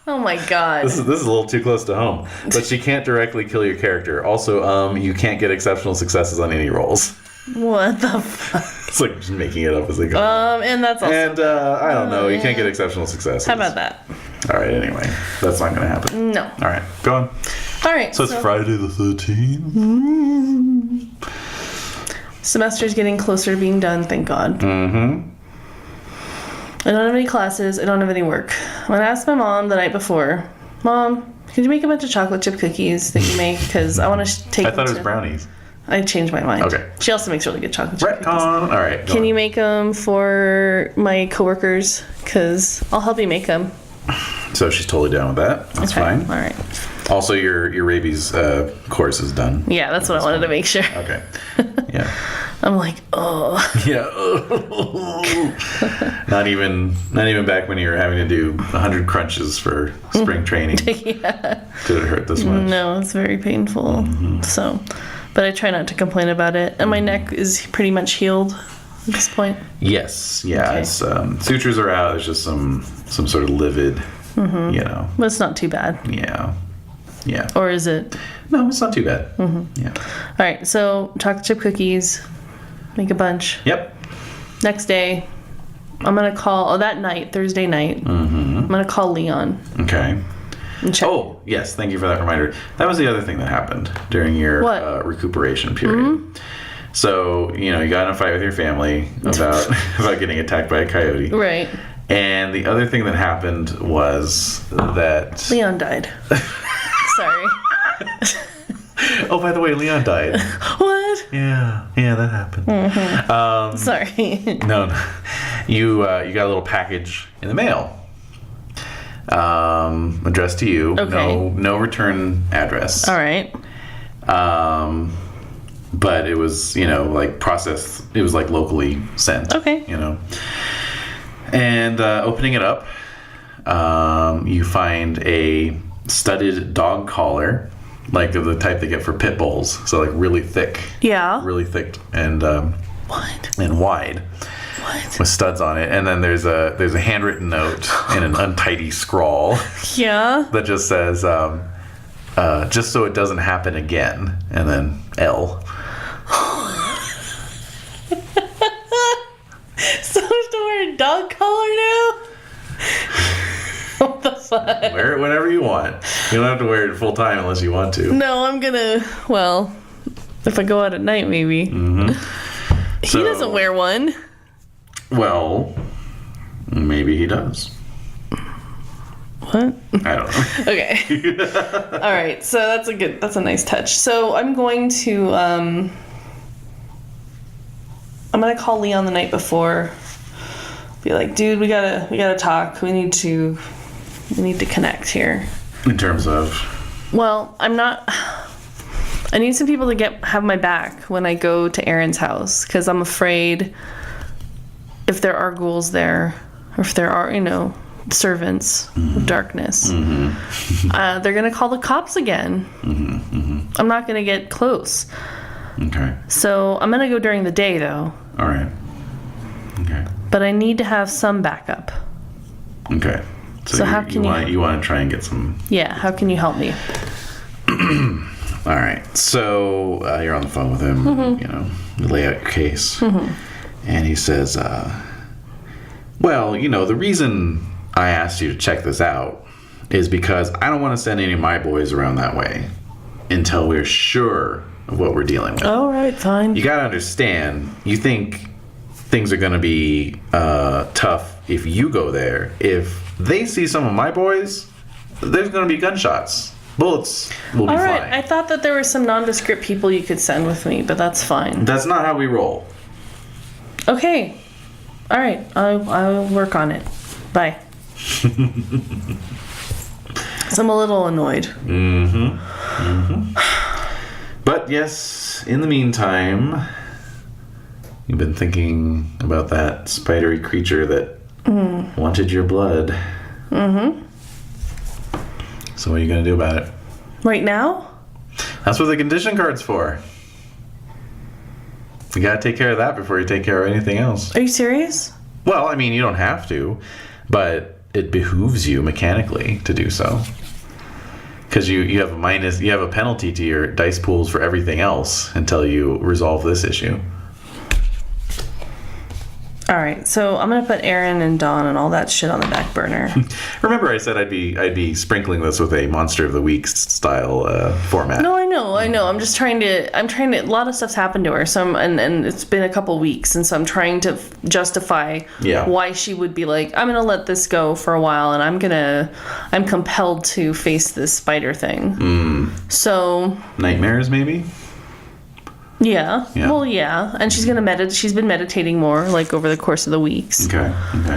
Oh my god. This is a little too close to home. But she can't directly kill your character. Also, you can't get exceptional successes on any rolls. What the fuck? It's like just making it up as they go. And that's also... And, I don't know. You can't get exceptional successes. How about that? All right, anyway. That's not going to happen. No. All right, go on. All right. So it's Friday the 13th. Semester's getting closer to being done, thank God. I don't have any classes. I don't have any work. I'm going to ask my mom the night before. Mom, could you make a bunch of chocolate chip cookies that you make? Because I want to take I thought it was brownies. I changed my mind. Okay. She also makes really good chocolate chip cookies. Retcon. All right. Can you make them for my coworkers? Because I'll help you make them. So she's totally down with that. That's fine. All right. Also, your rabies course is done. Yeah, that's what I wanted to make sure. Okay. Yeah. I'm like, oh. Yeah. Not even back when you were having to do 100 crunches for spring training. Yeah. Did it hurt this much? No, it's very painful. So, but I try not to complain about it. And my neck is pretty much healed at this point. Yes. Yeah. Okay. It's sutures are out. There's just some sort of livid, But it's not too bad. Yeah. Yeah. Or is it? No, it's not too bad. Yeah. All right. So chocolate chip cookies. Make a bunch. Yep. Next day, I'm going to call... that night, Thursday night, I'm going to call Leon. Okay. Oh, yes. Thank you for that reminder. That was the other thing that happened during your recuperation period. So, you got in a fight with your family about getting attacked by a coyote. Right. And the other thing that happened was that... Leon died. Sorry. Oh, by the way, Leon died. What? Yeah, that happened. Sorry. No. You got a little package in the mail. Addressed to you. Okay. No return address. All right. But it was, like processed. It was like locally sent. Okay. And opening it up, you find a studded dog collar, like of the type they get for pit bulls. So like really thick. Yeah. Really thick and What? and wide. What? With studs on it, and then there's a handwritten note in an untidy scrawl. Yeah. That just says, just so it doesn't happen again, and then L. So I have to wear a dog collar now? What the fuck? Wear it whenever you want. You don't have to wear it full time unless you want to. No, I'm gonna. Well, if I go out at night, maybe. Mm-hmm. He doesn't wear one. Well, maybe he does. What? I don't know. Okay. All right. So that's a nice touch. So I'm going to call Leon the night before. Be like, dude, we gotta talk. We need to connect here. In terms of? Well, I need some people to have my back when I go to Aaron's house, because I'm afraid if there are ghouls there, or if there are, servants of darkness, they're gonna call the cops again. I'm not gonna get close. Okay. So I'm gonna go during the day, though. All right. Okay. But I need to have some backup. Okay. So how can you want to try and get some? Yeah. How can you help me? All right. So you're on the phone with him. You lay out your case, and he says, "Well, the reason I asked you to check this out is because I don't want to send any of my boys around that way until we're sure of what we're dealing with. All right, fine. You got to understand, you think things are going to be tough if you go there. If they see some of my boys, there's going to be gunshots. Bullets will be All right, flying. I thought that there were some nondescript people you could send with me, but that's fine. That's not how we roll. Okay. All right, I'll work on it. Bye. So I'm a little annoyed. But yes, in the meantime, you've been thinking about that spidery creature that wanted your blood. So what are you going to do about it? Right now? That's what the condition card's for. You got to take care of that before you take care of anything else. Are you serious? Well, I mean, you don't have to, but it behooves you mechanically to do so. Because you have a penalty to your dice pools for everything else until you resolve this issue. All right, so I'm gonna put Aaron and Dawn and all that shit on the back burner. Remember, I said I'd be sprinkling this with a Monster of the Week style format. No, I know. I'm just trying to. A lot of stuff's happened to her, so and it's been a couple weeks, and so I'm trying to justify why she would be like, I'm gonna let this go for a while, and I'm compelled to face this spider thing. So nightmares, maybe. Yeah. Well, yeah. And she's gonna meditate. She's been meditating more, like, over the course of the weeks. Okay.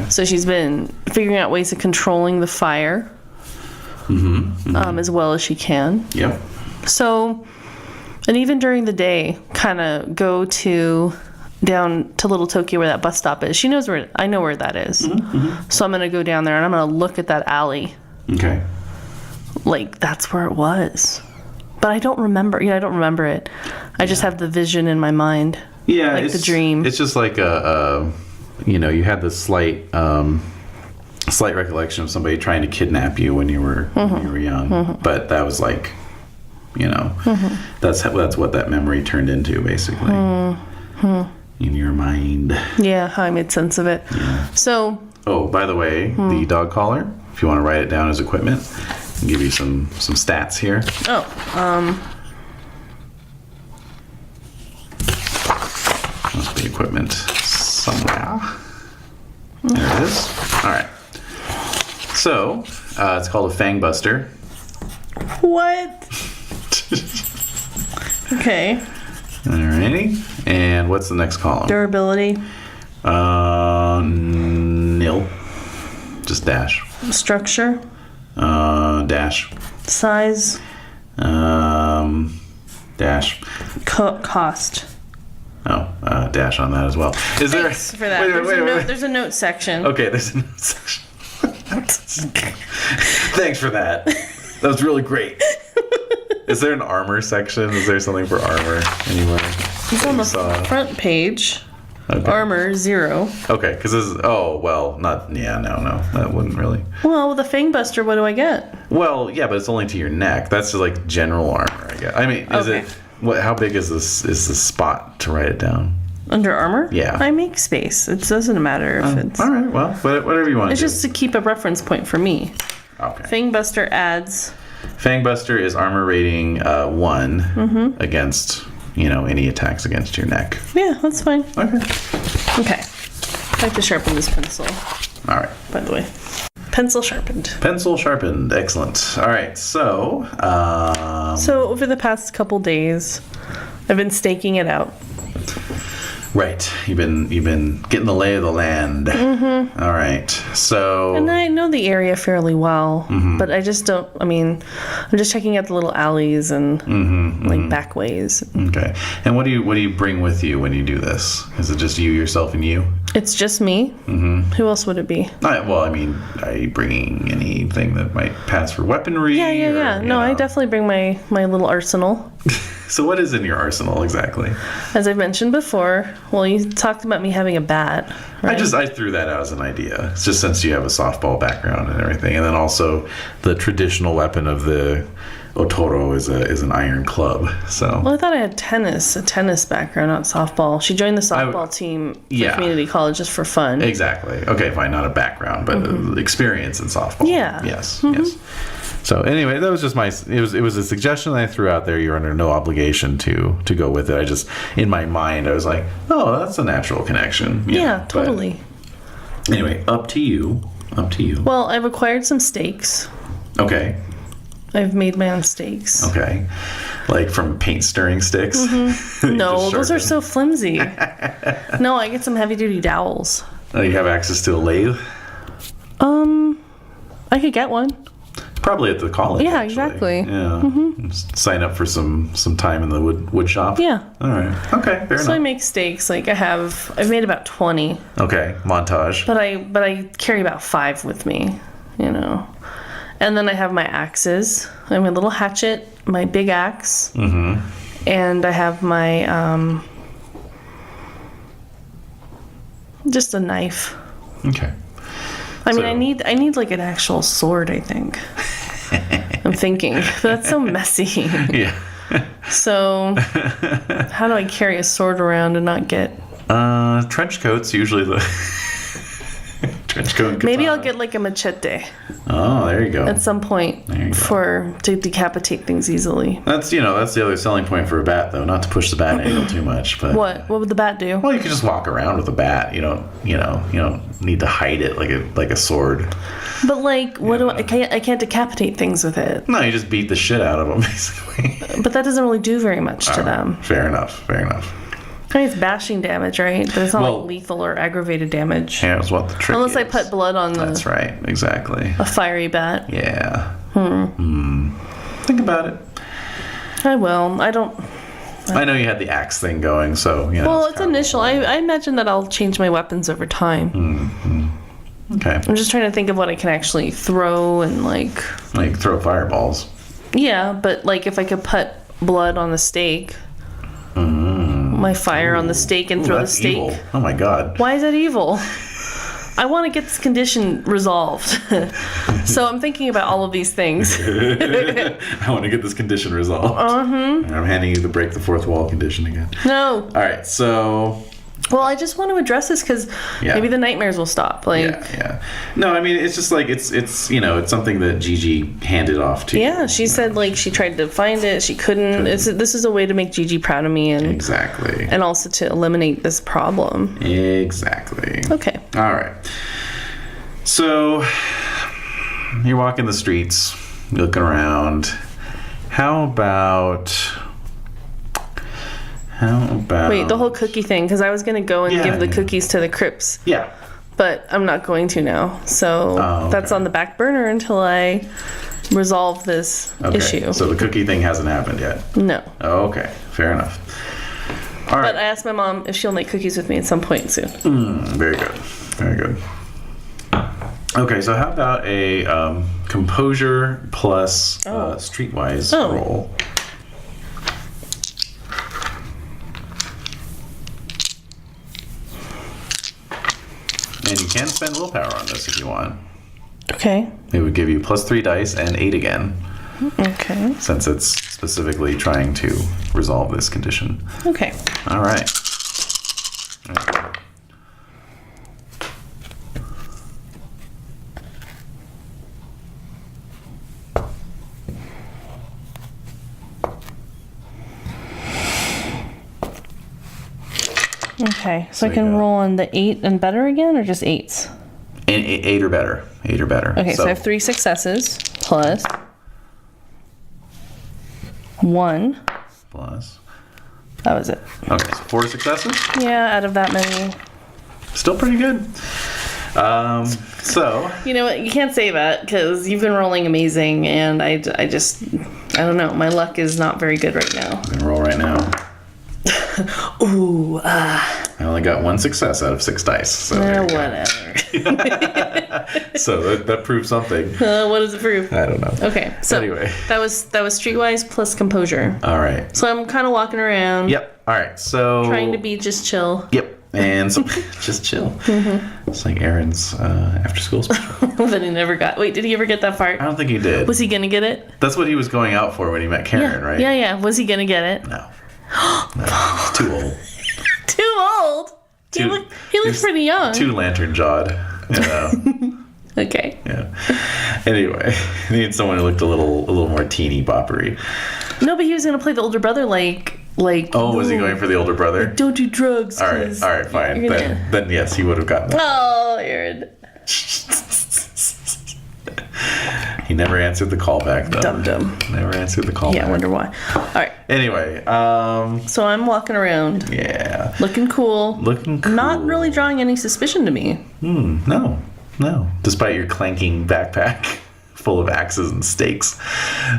So she's been figuring out ways of controlling the fire, as well as she can. Yep. So, and even during the day, kind of go down to Little Tokyo where that bus stop is. She knows I know where that is. So I'm gonna go down there and I'm gonna look at that alley. Okay. Like, that's where it was. But I don't remember. I don't remember it. I just have the vision in my mind. Yeah, like the dream. It's just like you had this slight recollection of somebody trying to kidnap you when you were young. But that was like, that's what that memory turned into, basically, in your mind. Yeah, how I made sense of it. Yeah. So. Oh, by the way, the dog collar. If you want to write it down as equipment. I'll give you some stats here. Must be equipment somewhere. There it is. All right. So, it's called a Fang Buster. What? Okay. Alrighty. And what's the next column? Durability. Nil. Just dash. Structure. Dash. Size. Dash. Cost. Oh, dash on that as well. Is there? Thanks for that. There's a note section. Okay, there's a note section. Thanks for that. That was really great. Is there an armor section? Is there something for armor anywhere? It's on the front page. Okay. Armor 0. Okay, because this is... Oh, well, not... Yeah, no. That wouldn't really... Well, with a Fangbuster, what do I get? Well, yeah, but it's only to your neck. That's just like general armor, I guess. I mean, is it... How big is this? Is the spot to write it down? Under armor? Yeah. I make space. It doesn't matter if it's... All right, well, whatever you want to do. It's just to keep a reference point for me. Okay. Fangbuster adds... Fangbuster is armor rating 1 against, any attacks against your neck. Yeah, that's fine. Okay. I have to sharpen this pencil. All right. By the way. Pencil sharpened. Pencil sharpened. Excellent. All right, so... So over the past couple days, I've been staking it out. Right. You've been getting the lay of the land. Mm-hmm. All right. So... And I know the area fairly well, but I just don't... I mean, I'm just checking out the little alleys and back ways. Okay. And what do you bring with you when you do this? Is it just you, yourself, and you? It's just me. Mm-hmm. Who else would it be? Well, I mean, are you bringing anything that might pass for weaponry? Yeah. No, I definitely bring my little arsenal. So what is in your arsenal exactly? As I've mentioned before, well, you talked about me having a bat, right? I threw that out as an idea. It's just since you have a softball background and everything. And then also the traditional weapon of the Otoro is an iron club. So Well, I thought I had a tennis background, not softball. She joined the softball team for community college just for fun. Exactly. Okay, fine, not a background, but experience in softball. Yeah. Yes. So anyway, that was just it was a suggestion that I threw out there. You're under no obligation to go with it. I just, in my mind, I was like, oh, that's a natural connection. Yeah, totally. But anyway, up to you. Well, I've acquired some stakes. Okay. I've made my own stakes. Okay. Like from paint stirring sticks? No, those are so flimsy. No, I get some heavy duty dowels. Oh, you have access to a lathe? I could get one. Probably at the college. Yeah, actually. Exactly. Yeah. Sign up for some time in the wood shop. Yeah. All right. Okay. Fair enough. So I make stakes. Like I've made about 20. Okay. Montage. But I carry about 5 with me, And then I have my axes. I have my little hatchet, my big axe, and I have my just a knife. Okay. I mean, I need like an actual sword, I think. I'm thinking, but that's so messy. Yeah. So, how do I carry a sword around and not get? Trench coats usually the trench coat. And Maybe I'll get like a machete. Oh, there you go. At some point to decapitate things easily. That's the other selling point for a bat, though. Not to push the bat angle too much, but what would the bat do? Well, you can just walk around with a bat. You don't need to hide it like a sword. But like, I can't decapitate things with it. No, you just beat the shit out of them, basically. But that doesn't really do very much to them. Fair enough. I mean, it's bashing damage, right? But it's not like lethal or aggravated damage. Yeah, that's what the trick Unless is. I put blood on That's right, exactly. a fiery bat. Yeah. Think about it. I will. I know you had the axe thing going, so Well, it's initial. I imagine that I'll change my weapons over time. Okay. I'm just trying to think of what I can actually throw and like throw fireballs. Yeah, but like if I could put blood on the stake, my fire on the stake and throw the stake. Evil. Oh my god. Why is that evil? I want to get this condition resolved. So I'm thinking about all of these things. I want to get this condition resolved. I'm handing you the break the fourth wall condition again. No. All right, so... Well, I just want to address this because maybe the nightmares will stop. Yeah. No, I mean, it's just like, it's something that Gigi handed off to you. Yeah, she said, like, she tried to find it. She couldn't. This is a way to make Gigi proud of me. Exactly. And also to eliminate this problem. Exactly. Okay. All right. So, you're walking the streets, looking around. How about... Wait, the whole cookie thing, because I was going to go and give the cookies to the Crypts. Yeah. but I'm not going to now. So that's on the back burner until I resolve this issue. So the cookie thing hasn't happened yet? No. Oh, okay. Fair enough. All right. But I asked my mom if she'll make cookies with me at some point soon. Very good. Very good. Okay, so how about a composure plus streetwise roll? And you can spend willpower on this if you want. Okay. It would give you plus 3 dice and 8 again. Okay. Since it's specifically trying to resolve this condition. Okay. All right. Okay, so I can roll on the 8 and better again, or just 8s? 8 or better. 8 or better. Okay, so I have 3 successes plus 1. Plus. That was it. Okay, so 4 successes? Yeah, out of that many. Still pretty good. So. You know what? You can't say that because you've been rolling amazing, and I don't know. My luck is not very good right now. I'm going to roll right now. Ooh, I only got 1 success out of 6 dice. So whatever. So that proves something. What does it prove? I don't know. Okay, so anyway, that was streetwise plus composure. All right. So I'm kind of walking around. Yep. All right. So trying to be just chill. Yep. And so just chill. Mm-hmm. It's like Aaron's after school special. That he never got. Wait, did he ever get that part? I don't think he did. Was he gonna get it? That's what he was going out for when he met Karen, right? Yeah. Was he gonna get it? No. No, he's too old. Too old? He looks pretty young. Too lantern-jawed, you know. Okay. Yeah. Anyway, he needed someone who looked a little more teeny boppery. No, but he was gonna play the older brother like. Oh, was he going for the older brother? Don't do drugs. All right, fine. Then yes, he would have gotten it. Oh, Aaron. He never answered the callback, though. Dum-dum. Never answered the callback. Yeah, I wonder why. All right. Anyway, so I'm walking around. Yeah. Looking cool. Not really drawing any suspicion to me. No. Despite your clanking backpack full of axes and stakes.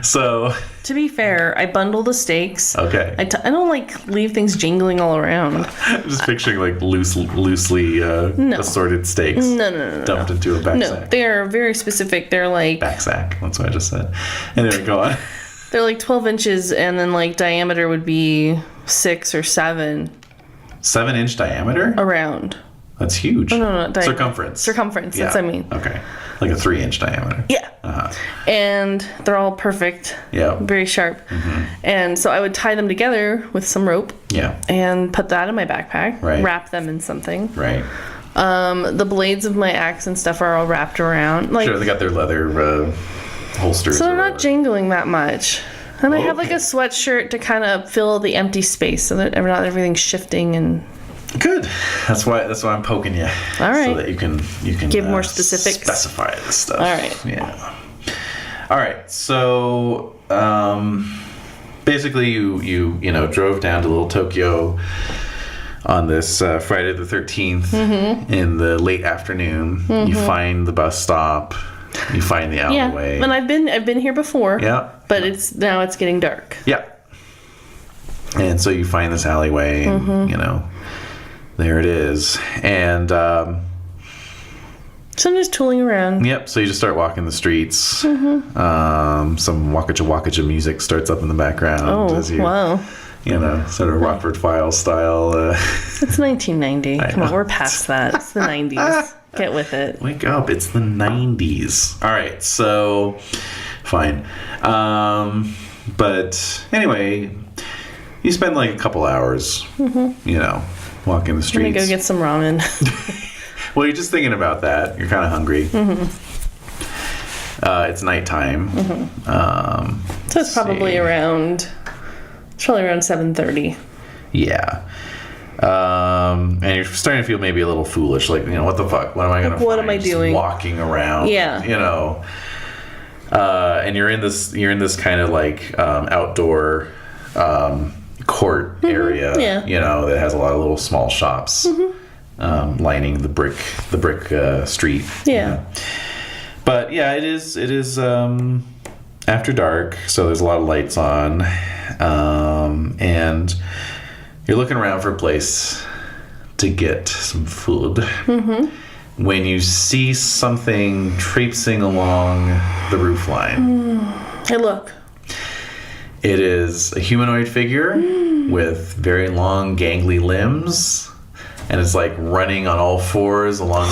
So. To be fair, I bundle the stakes. Okay. I don't leave things jingling all around. I'm just picturing loosely assorted stakes. No. Dumped into a backsack. No, they're very specific. They're like backsack. That's what I just said. Anyway, go on. They're like 12 inches, and then diameter would be 6 or 7. 7-inch diameter? Around. That's huge. No. Circumference. Yeah. That's what I mean. Okay. Like a 3-inch diameter. Yeah. Uh-huh. And they're all perfect. Yeah. Very sharp. Mm-hmm. And so I would tie them together with some rope. Yeah. And put that in my backpack. Right. Wrap them in something. Right. The blades of my axe and stuff are all wrapped around. Sure, they got their leather holsters. So they're not jingling that much. And I have a sweatshirt to kind of fill the empty space so that not everything's shifting and. Good. That's why I'm poking you. All right. So that you can give more specifics. Specify this stuff. All right. Yeah. All right. So basically, you drove down to Little Tokyo on this Friday the 13th in the late afternoon. Mm-hmm. You find the bus stop. You find the alleyway. Yeah, and I've been here before. Yeah. But it's getting dark. Yeah. And so you find this alleyway, and there it is. And so I'm just tooling around. Yep. So you just start walking the streets. Some wakacha music starts up in the background as you, wow. Sort of Rockford Files style. It's 1990. Come on, we're past that. It's the 90s. Get with it. Wake up. It's the 90s. All right. So, fine. But anyway, you spend a couple hours, walking the streets. I'm going to go get some ramen. Well, you're just thinking about that. You're kind of hungry. It's nighttime. So it's probably around 7:30. Yeah. And you're starting to feel maybe a little foolish, what the fuck? What am I going to find? What am I doing? Walking around. Yeah. And you're in this kind of outdoor court area, Yeah. that has a lot of little small shops. lining the brick street. Yeah. But yeah, it is after dark, so there's a lot of lights on, and you're looking around for a place to get some food. Mm-hmm. When you see something traipsing along the roof line. Hey, look. It is a humanoid figure with very long, gangly limbs, and it's like running on all fours along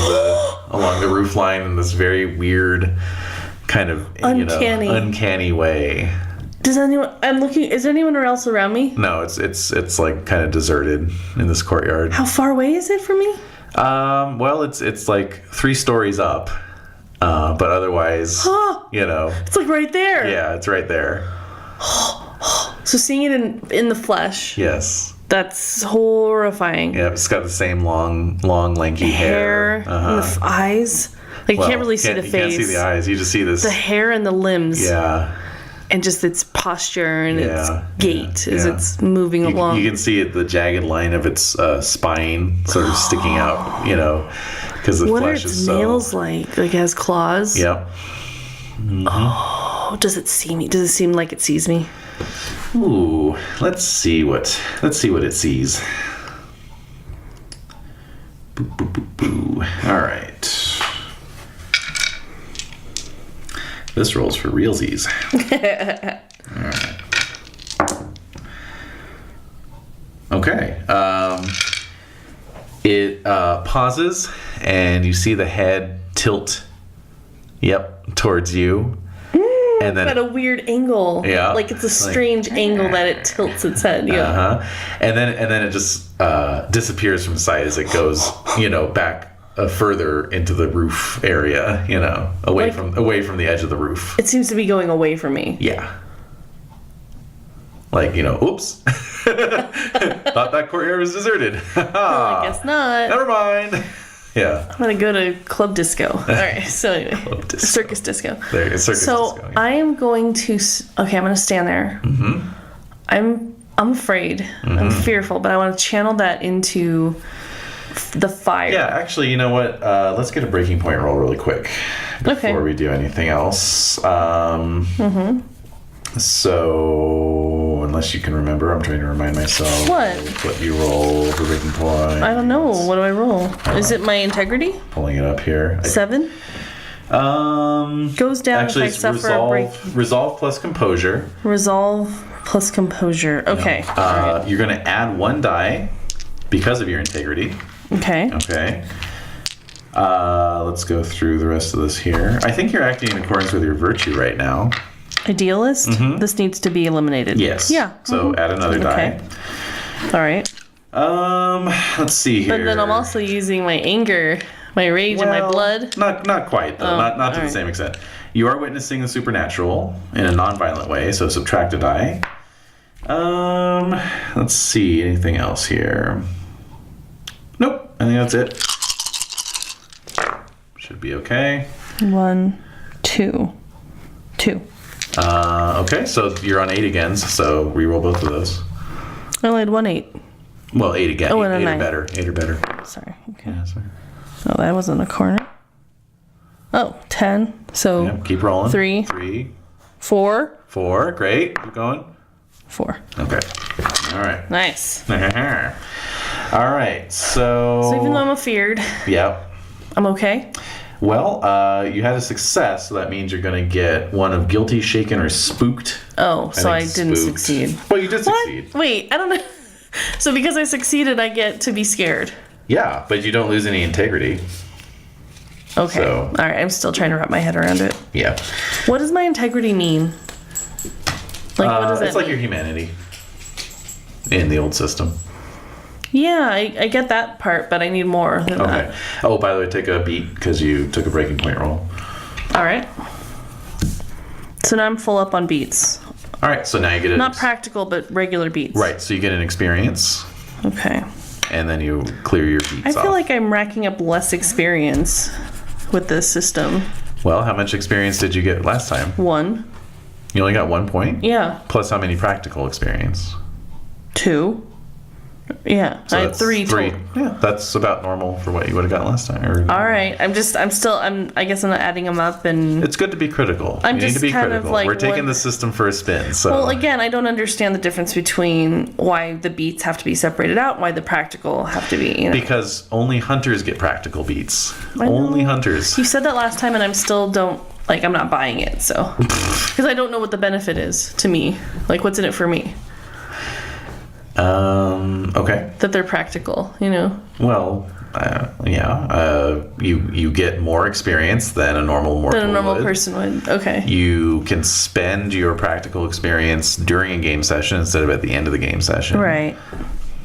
the roof line in this very weird kind of uncanny way. Is there anyone else around me? No, it's like kind of deserted in this courtyard. How far away is it from me? Well, it's like 3 stories up, but otherwise, it's like right there. Yeah, it's right there. So seeing it in the flesh. Yes. That's horrifying. Yeah, it's got the same long, lanky hair. And the eyes. Like, you can't really see the face. You can't see the eyes. You just see this. The hair and the limbs. Yeah. And just its posture and its gait as it's moving along. You can see the jagged line of its spine sort of sticking out, because the flesh is so... What are its nails like? Like, it has claws? Yep. Mm-hmm. Oh, does it see me? Does it seem like it sees me? Ooh, let's see what it sees. Boo, boo, boo, boo. All right. This rolls for realsies. All right. Okay. It pauses, and you see the head tilt. Yep, towards you. And then at a weird angle. Yeah. Like it's a strange angle that it tilts its head. Yeah. Uh-huh. And then it just disappears from sight as it goes, back further into the roof area, away from the edge of the roof. It seems to be going away from me. Yeah. Like, oops. Thought that courtyard was deserted. Well, I guess not. Never mind. Yeah. I'm going to go to Club Disco. All right. So anyway, Circus Disco. There, Circus Disco. Yeah. I am going to... Okay, I'm going to stand there. Mm-hmm. I'm afraid. Mm-hmm. I'm fearful, but I want to channel that into the fire. Yeah, actually, you know what? Let's get a breaking point roll really quick before we do anything else. So, unless you can remember, I'm trying to remind myself what you roll for breaking point. I don't know. What do I roll? Is it my integrity? Pulling it up here. 7? Goes down actually, if I suffer a break. Resolve plus composure. Resolve plus composure. Okay. You're going to add 1 die because of your integrity. Okay. Okay. Let's go through the rest of this here. I think you're acting in accordance with your virtue right now. Idealist? Mm-hmm. This needs to be eliminated. Yes. Yeah. So add another die. All right. Let's see here. But then I'm also using my anger, my rage, and my blood. Not quite, though. Not to the same extent. You are witnessing the supernatural in a non-violent way, so subtract a die. Let's see. Anything else here? Nope. I think that's it. Should be okay. 1, 2, 2. Okay, so you're on 8 again, so reroll both of those. I only had 1 8. Well, 8 again. Oh, and 8 a 9. or better. 8 or better. Sorry. Okay. Yeah, sorry. Oh, that wasn't a corner. Oh, 10. So yeah, keep rolling. 3. 4. 4. Great. Keep going. 4. Okay. All right. Nice. All right. So even though I'm afeared. Yep. I'm okay. Well, you had a success, so that means you're going to get 1 of guilty, shaken, or spooked. Oh, so I didn't spooked. succeed. Well, you did succeed. Wait, I don't know. So because I succeeded, I get to be scared. Yeah, but you don't lose any integrity. Okay. So, all right, I'm still trying to wrap my head around it. Yeah. What does my integrity mean? Like, what does that It's like mean? your humanity in the old system. Yeah, I get that part, but I need more than that. Oh, by the way, take a beat because you took a breaking point roll. All right. So now I'm full up on beats. All right, so now you get Not practical, but regular beats. Right, so you get an experience. Okay. And then you clear your beats I feel off. like I'm racking up less experience with this system. Well, how much experience did you get last time? 1. You only got 1 point? Yeah. Plus how many practical experience? 2. Yeah, So I had that's 3 total. Yeah, that's about normal for what you would have gotten last time. All right. I guess I'm not adding them up, and It's good to be critical. I'm you need just to be kind of critical. like, We're taking what- the system for a spin. So well, again, I don't understand the difference between why the beats have to be separated out, why the practical have to be. You know. because only hunters get practical beats. I know. Only hunters. You said that last time, and I'm still don't like. I'm not buying it, so because I don't know what the benefit is to me. Like, what's in it for me Okay. that they're practical? You know. Well, you get more experience than a normal mortal Than a normal would. person would. Okay. You can spend your practical experience during a game session instead of at the end of the game session. Right.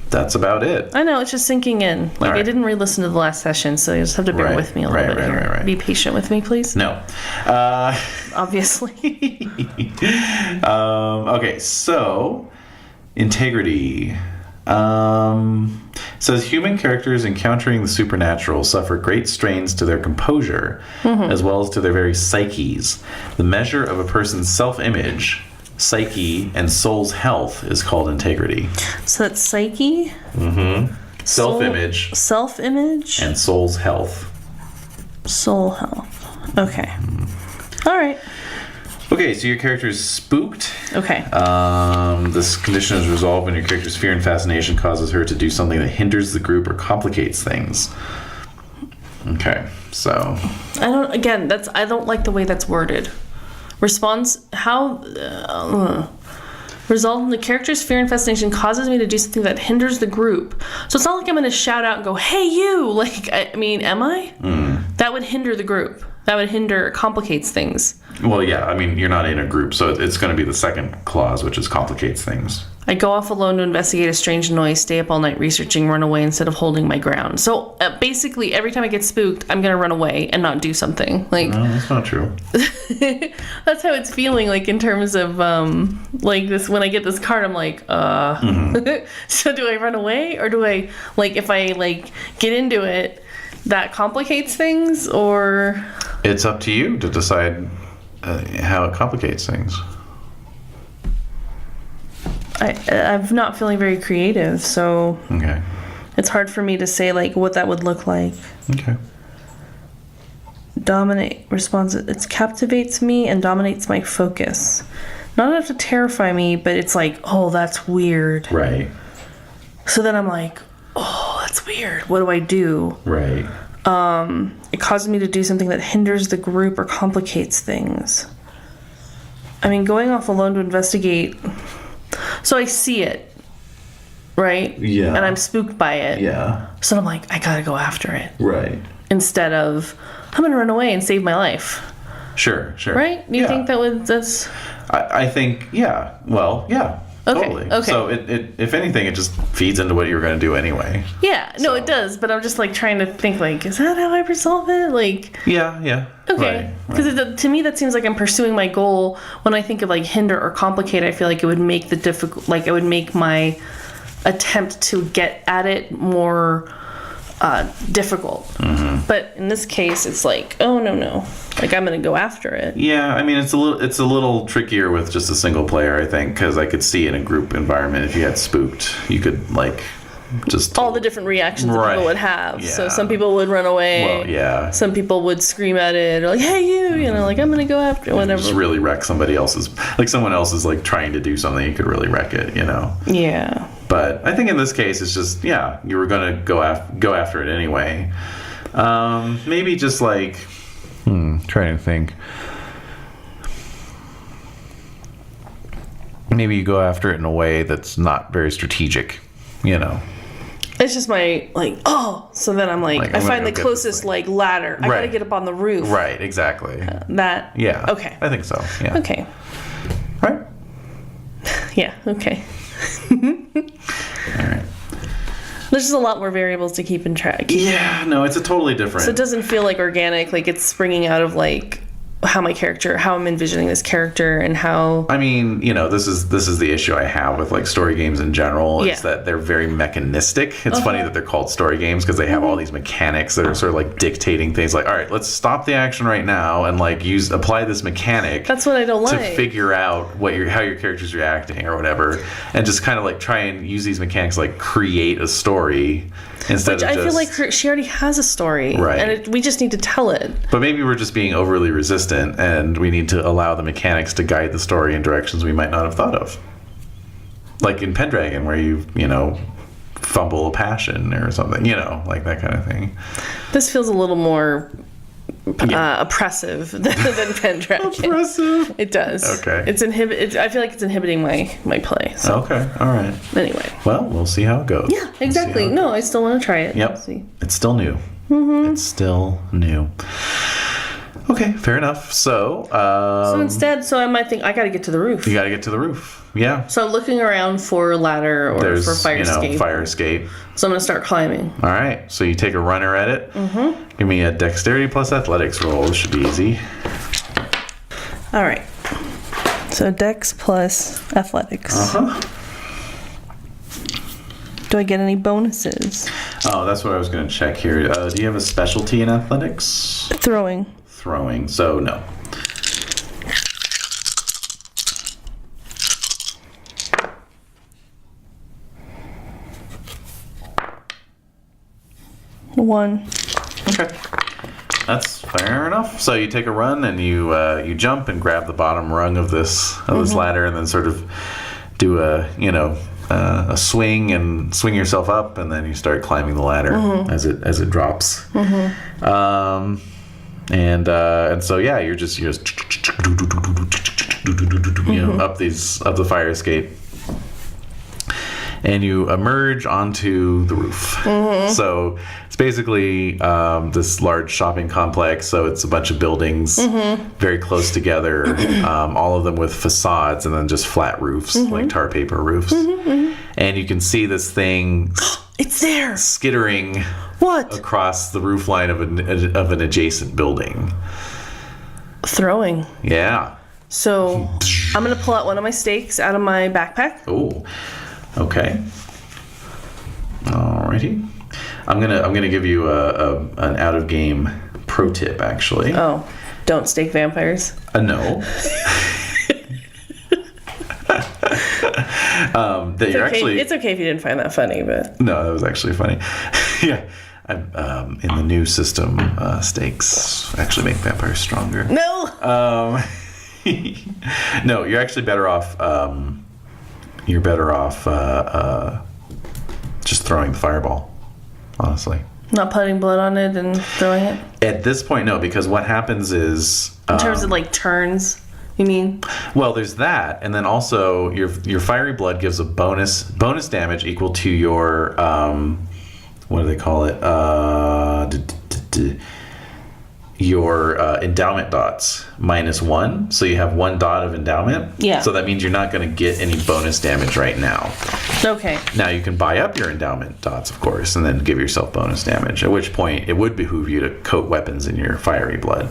That's about it. I know, it's just sinking in. Like, All right. I didn't re-listen to the last session, so you just have to bear Right, with me a little right, bit right, here. right. Be patient with me, please. No. Obviously. Okay, so integrity. Says human characters encountering the supernatural suffer great strains to their composure as well as to their very psyches. The measure of a person's self-image, psyche, and soul's health is called integrity. So that's psyche, Self-image self-image, and soul's health. soul health. Okay. All right. Okay, so your character is spooked. Okay. This condition is resolved when your character's fear and fascination causes her to do something that hinders the group or complicates things. Okay, so I don't like the way that's worded. Resolved when the character's fear and fascination causes me to do something that hinders the group. So it's not like I'm going to shout out and go, "Hey, you!" Like, I mean, am I? That would hinder the group. That would hinder, complicates things. well, yeah. I mean, you're not in a group, so it's going to be the second clause, which is complicates things. I go off alone to investigate a strange noise, stay up all night researching, run away instead of holding my ground. So basically, every time I get spooked, I'm going to run away and not do something. Like, No, that's not true. that's how it's feeling, like, in terms of, like, this, when I get this card, I'm like, So do I run away? Or do I, like, if I, like, get into it, that complicates things? Or... It's up to you to decide how it complicates things. I'm not feeling very creative, so Okay. it's hard for me to say, like, what that would look like. Okay. Dominate response. It captivates me and dominates my focus. Not enough to terrify me, but it's like, oh, that's weird. Right. So then I'm like, oh, that's weird. What do I do? Right. It causes me to do something that hinders the group or complicates things. I mean, going off alone to investigate. So I see it, right? Yeah. And I'm spooked by it. Yeah. So I'm like, I gotta go after it. Right. Instead of, I'm gonna run away and save my life. Sure. Right? Do you think that's... I think, yeah. Well, yeah. Okay, Totally. okay. So it if anything, it just feeds into what you were going to do anyway. Yeah, no, So- it does, but I'm just, like, trying to think, like, is that how I resolve it? Like, Yeah. okay. Because to me, that seems like I'm pursuing my goal. When I think of, like, hinder or complicate, I feel like it would make the difficult, like, it would make my attempt to get at it more difficult. But in this case, it's like, oh, no. Like, I'm going to go after it. Yeah, I mean it's a little trickier with just a single player, I think, because I could see in a group environment if you got spooked, you could like just All the different reactions that Right. people would have. So Yeah. some people would run away. Well, yeah. Some people would scream at it, or like, "Hey, you know, like, I'm gonna go after it," whatever. Just really wreck somebody else's, like someone else is like trying to do something, you could really wreck it, you know. Yeah. But I think in this case, it's just you were gonna go after it anyway. Maybe just like trying to think. Maybe you go after it in a way that's not very strategic, you know. It's just my, like, oh, so then I'm like Like, I I'm gonna find go the get this closest, thing. like, ladder. I gotta Right. get up on the roof. Right, exactly. That. Yeah. Okay. I think so. Yeah. Okay. Right. Yeah, okay. All right. There's just a lot more variables to keep in track. Yeah, no, it's a totally different. So it doesn't feel like organic, like it's springing out of, like, how I'm envisioning this character and how. I mean, this is the issue I have with like story games in general. Is that they're very mechanistic. It's funny that they're called story games because they have all these mechanics that are sort of like dictating things. Like, all right, let's stop the action right now and like apply this mechanic. That's what I don't like. To figure out how your character's reacting or whatever, and just kind of like try and use these mechanics like create a story. Instead I feel like she already has a story, right? And we just need to tell it. But maybe we're just being overly resistant, and we need to allow the mechanics to guide the story in directions we might not have thought of. Like in Pendragon, where you fumble a passion or something, like that kind of thing. This feels a little more oppressive than Pendragon. Oppressive? It does. Okay. I feel like it's inhibiting my play. So. Okay. All right. Anyway. Well, we'll see how it goes. Yeah, exactly. No, I still want to try it. Yep. See. It's still new. Mm-hmm. It's still new. Okay, fair enough. So instead, I might think I got to get to the roof. You got to get to the roof. Yeah. So I'm looking around for a ladder or for fire escape. Fire escape. So I'm going to start climbing. All right. So you take a runner at it. Mm-hmm. Give me a dexterity plus athletics roll. This should be easy. All right. So dex plus athletics. Uh-huh. Do I get any bonuses? Oh, that's what I was going to check here. Do you have a specialty in athletics? Throwing. So no. One. Okay. That's fair enough. So you take a run and you jump and grab the bottom rung of this ladder and then sort of do a swing and swing yourself up, and then you start climbing the ladder as it drops. And so you're just up the fire escape. And you emerge onto the roof. So it's basically this large shopping complex. So it's a bunch of buildings very close together, all of them with facades and then just flat roofs, like tar paper roofs. And you can see this thing. It's there. Skittering. What? Across the roof line of an adjacent building. Throwing. Yeah. So I'm going to pull out one of my stakes out of my backpack. Oh. Okay. Alrighty. I'm gonna give you an out of game pro tip actually. Oh, don't stake vampires. No. It's okay if you didn't find that funny, but no, that was actually funny. Yeah. In the new system, stakes actually make vampires stronger. No. No, you're actually better off. You're better off just throwing the fireball, honestly. Not putting blood on it and throwing it? At this point, no, because what happens is... in terms of, like, turns, you mean? Well, there's that, and then also your fiery blood gives a bonus damage equal to your... what do they call it? Your endowment dots -1, so you have 1 dot of endowment. Yeah. So that means you're not going to get any bonus damage right now. Okay. Now you can buy up your endowment dots, of course, and then give yourself bonus damage. At which point it would behoove you to coat weapons in your fiery blood.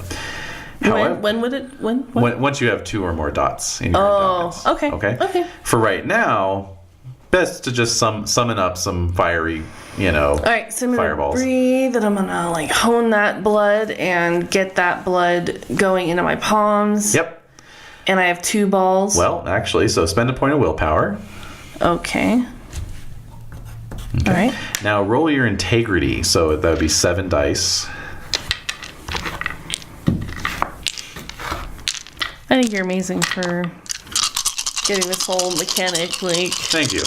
However, when would it? When? Once you have 2 or more dots in your endowments. Okay. Okay. For right now, best to just summon up some fiery. All right, so I'm gonna fireballs. Breathe, and I'm gonna like hone that blood and get that blood going into my palms. Yep. And I have 2 balls. Well, actually, so spend a point of willpower. Okay. All right. Now roll your integrity, so that would be 7 dice. I think you're amazing for getting this whole mechanic, like... Thank you.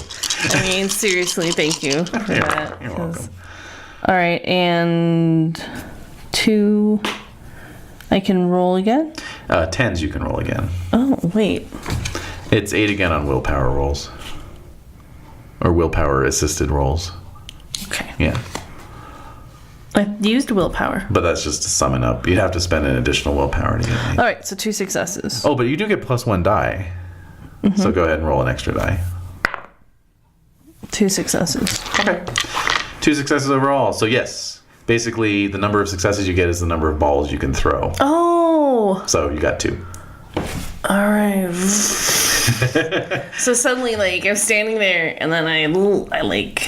I mean, seriously, thank you for that. You're welcome. All right, and 2... I can roll again? 10s you can roll again. Oh, wait. It's 8 again on willpower rolls. Or willpower-assisted rolls. Okay. Yeah. I used willpower. But that's just to summon up. You'd have to spend an additional willpower to get it. All right, so 2 successes. Oh, but you do get +1 die. Mm-hmm. So go ahead and roll an extra die. 2 successes. Okay. 2 successes overall. So yes, basically the number of successes you get is the number of balls you can throw. Oh, Oh. So you got 2. All right. So suddenly, like, I'm standing there, and then I like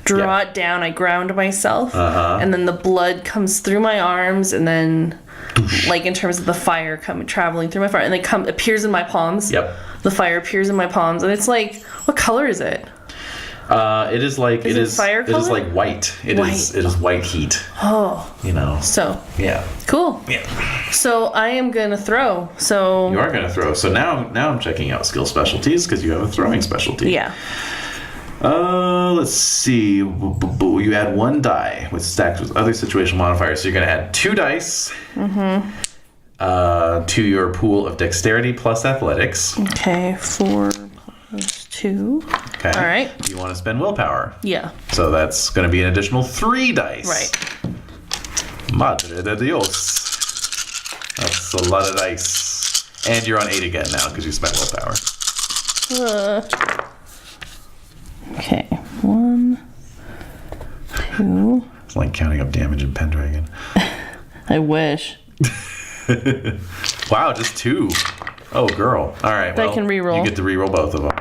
draw it down. I ground myself, and then the blood comes through my arms, and then, like, in terms of the fire traveling through my fire, and it appears in my palms. Yep. The fire appears in my palms, and it's like, what color is it? It is like it is fire color? It is like white. It is white heat. Oh. You know. So. Yeah. Cool. Yeah. So I am gonna throw. So. You are gonna throw. So now I'm checking out skill specialties because you have a throwing specialty. Yeah. Let's see. You add 1 die with stacked with other situational modifiers. So you're gonna add 2 dice. To your pool of dexterity plus athletics. Okay. 4 plus 2. Okay. All right. Do you want to spend willpower? Yeah. So that's going to be an additional 3 dice. Right. Madre de Dios. That's a lot of dice. And you're on 8 again now because you spent willpower. Okay. 1, 2. It's like counting up damage in Pendragon. I wish. Wow, just 2. Oh, girl. All right. I can reroll. You get to reroll both of them.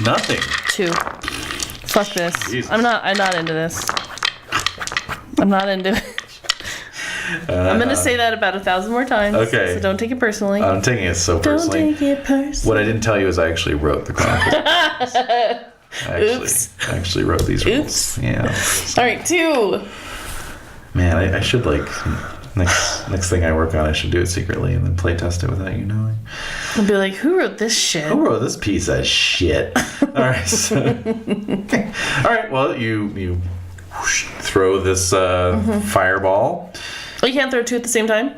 Nothing. 2. Fuck this. Jesus. I'm not into this. I'm not into it. I'm gonna say that about 1,000 more times. Okay. So don't take it personally. I'm taking it so personally. Don't take it personally. What I didn't tell you is I actually wrote the Chronicles. Oops. I actually wrote these rules. Oops. Yeah. All right, 2. Man, I should like next thing I work on, I should do it secretly and then play test it without you knowing. I'll be like, who wrote this shit? Who wrote this piece of shit? All right. So, all right. Well, you throw this fireball. Oh, you can't throw 2 at the same time?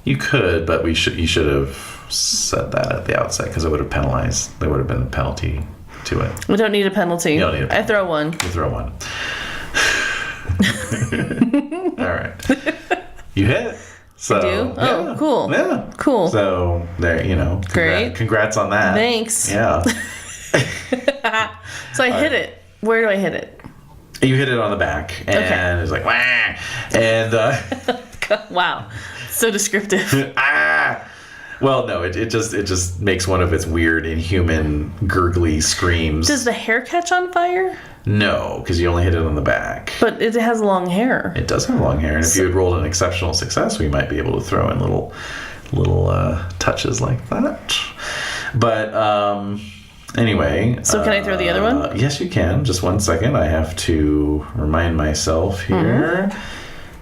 You could, but you should have said that at the outset because it would have penalized. There would have been a penalty to it. We don't need a penalty. You don't need a penalty. I throw 1. You throw 1. All right. You hit. So, I do? Oh, yeah, cool. Yeah. Cool. So there, Great. Congrats on that. Thanks. Yeah. So I hit it. Where do I hit it? You hit it on the back, and it's like wah, and Wow, so descriptive. ah. Well, no, it just makes one of its weird, inhuman, gurgly screams. Does the hair catch on fire? No, because you only hit it on the back. But it has long hair. It does have long hair, and if you had rolled an exceptional success, we might be able to throw in little touches like that. But anyway. So can I throw the other one? Yes, you can. Just 1 second. I have to remind myself here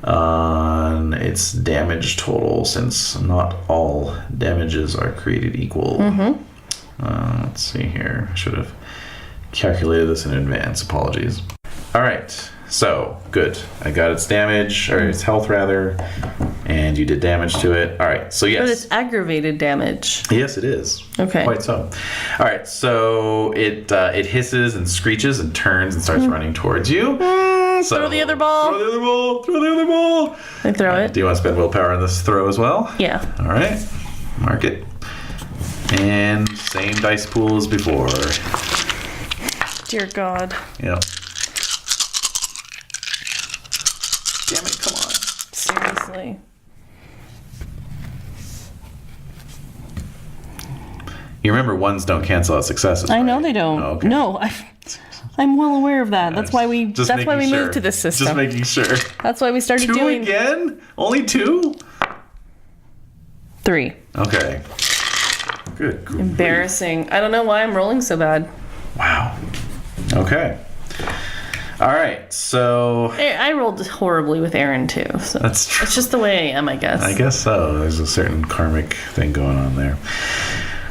on its damage total, since not all damages are created equal. Let's see here. I should have calculated this in advance. Apologies. All right. So, good. I got its damage, or its health rather, and you did damage to it. All right. So, yes. But it's aggravated damage. Yes, it is. Okay. Quite so. All right. So, it hisses and screeches and turns and starts running towards you. So, throw the other ball. Throw the other ball. Throw the other ball. I throw it. Do you want to spend willpower on this throw as well? Yeah. All right. Mark it. And same dice pool as before. Dear God. Yep. Damn it, come on. Seriously. You remember ones don't cancel out successes, I know right? they don't. Oh, okay. No, I'm well aware of that. That's why we moved to this system. Just making sure. That's why we started 2 doing again? Only 2? 3. Okay. Good. Grief. Embarrassing. I don't know why I'm rolling so bad. Wow. Okay. All right. So I rolled horribly with Aaron too. So that's true. It's just the way I am, I guess. I guess so. There's a certain karmic thing going on there.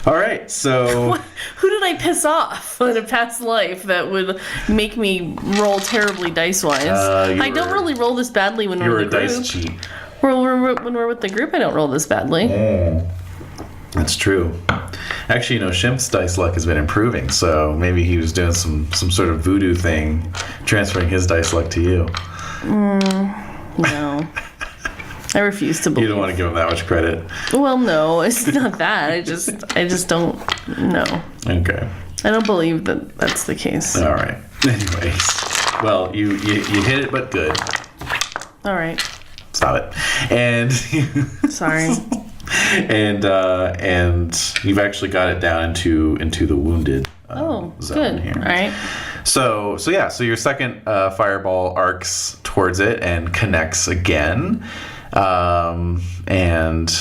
All right. So who did I piss off in a past life that would make me roll terribly dice-wise? I don't really roll this badly when we're with the group. You're a dice cheat. When we're with the group, I don't roll this badly. That's true. Actually, Shimp's dice luck has been improving, so maybe he was doing some sort of voodoo thing, transferring his dice luck to you. No. I refuse to believe. You don't want to give him that much credit. Well, no, it's not that. I just don't. No. Okay. I don't believe that that's the case. All right. Anyways, well, you hit it, but good. All right. Stop it. And Sorry. and you've actually got it down into the wounded zone good. here. All right. So your second fireball arcs towards it and connects again, and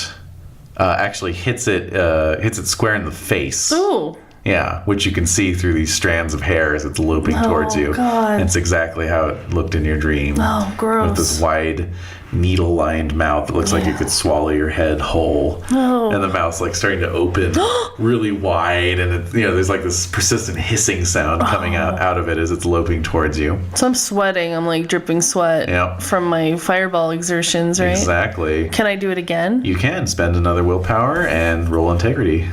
actually hits it square in the face. Ooh. Yeah, which you can see through these strands of hair as it's looping towards you. God. It's exactly how it looked in your dream. Oh, gross. With this wide, needle-lined mouth that looks like it could swallow your head whole. Oh. And the mouth's like starting to open really wide, and there's like this persistent hissing sound coming out of it as it's loping towards you. So I'm sweating. I'm like dripping sweat from my fireball exertions, right? Exactly. Can I do it again? You can spend another willpower and roll integrity.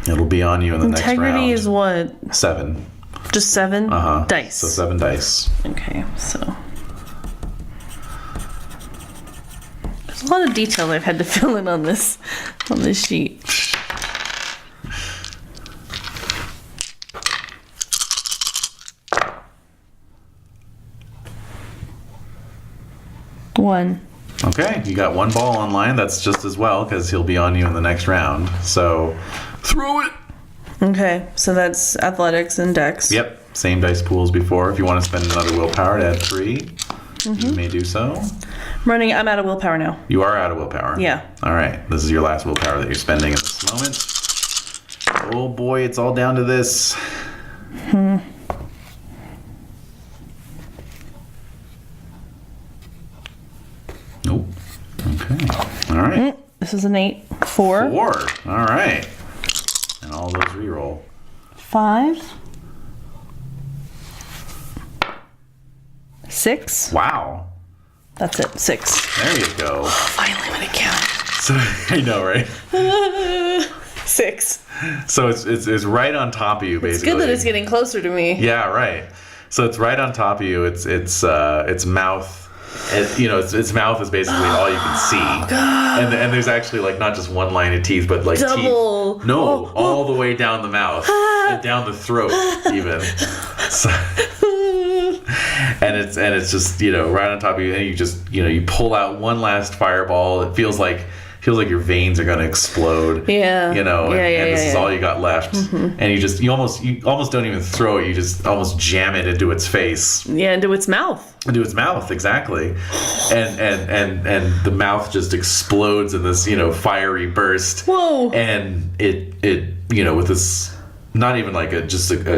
It'll be on you in the next round. Integrity is what? 7. Just 7 dice. So 7 dice. Okay, so there's a lot of detail I've had to fill in on this sheet. One. Okay, you got 1 ball online. That's just as well because he'll be on you in the next round. So throw it. Okay, so that's athletics and dex. Yep, same dice pool as before. If you want to spend another willpower to add 3, you may do so. I'm out of willpower now. You are out of willpower. Yeah. All right, this is your last willpower that you're spending at this moment. Oh boy, it's all down to this. Nope. Okay. All right. This is an 8. 4. 4. All right. And all those reroll. 5. 6. Wow. That's it. 6. There you go. Finally, when it counted. So I know, right? 6. So it's right on top of you, basically. It's good that it's getting closer to me. Yeah, right. So it's right on top of you. Its mouth. Its mouth is basically all you can see. And there's actually like not just one line of teeth, but like double. Teeth. No, all the way down the mouth and down the throat even. So, and it's just right on top of you, and you just you pull out one last fireball. It feels like your veins are gonna explode. Yeah. And this is all you got left. Mm-hmm. And you almost don't even throw it. You just almost jam it into its face. Yeah, into its mouth. Into its mouth, exactly. And the mouth just explodes in this fiery burst. Whoa. And it with this not even like a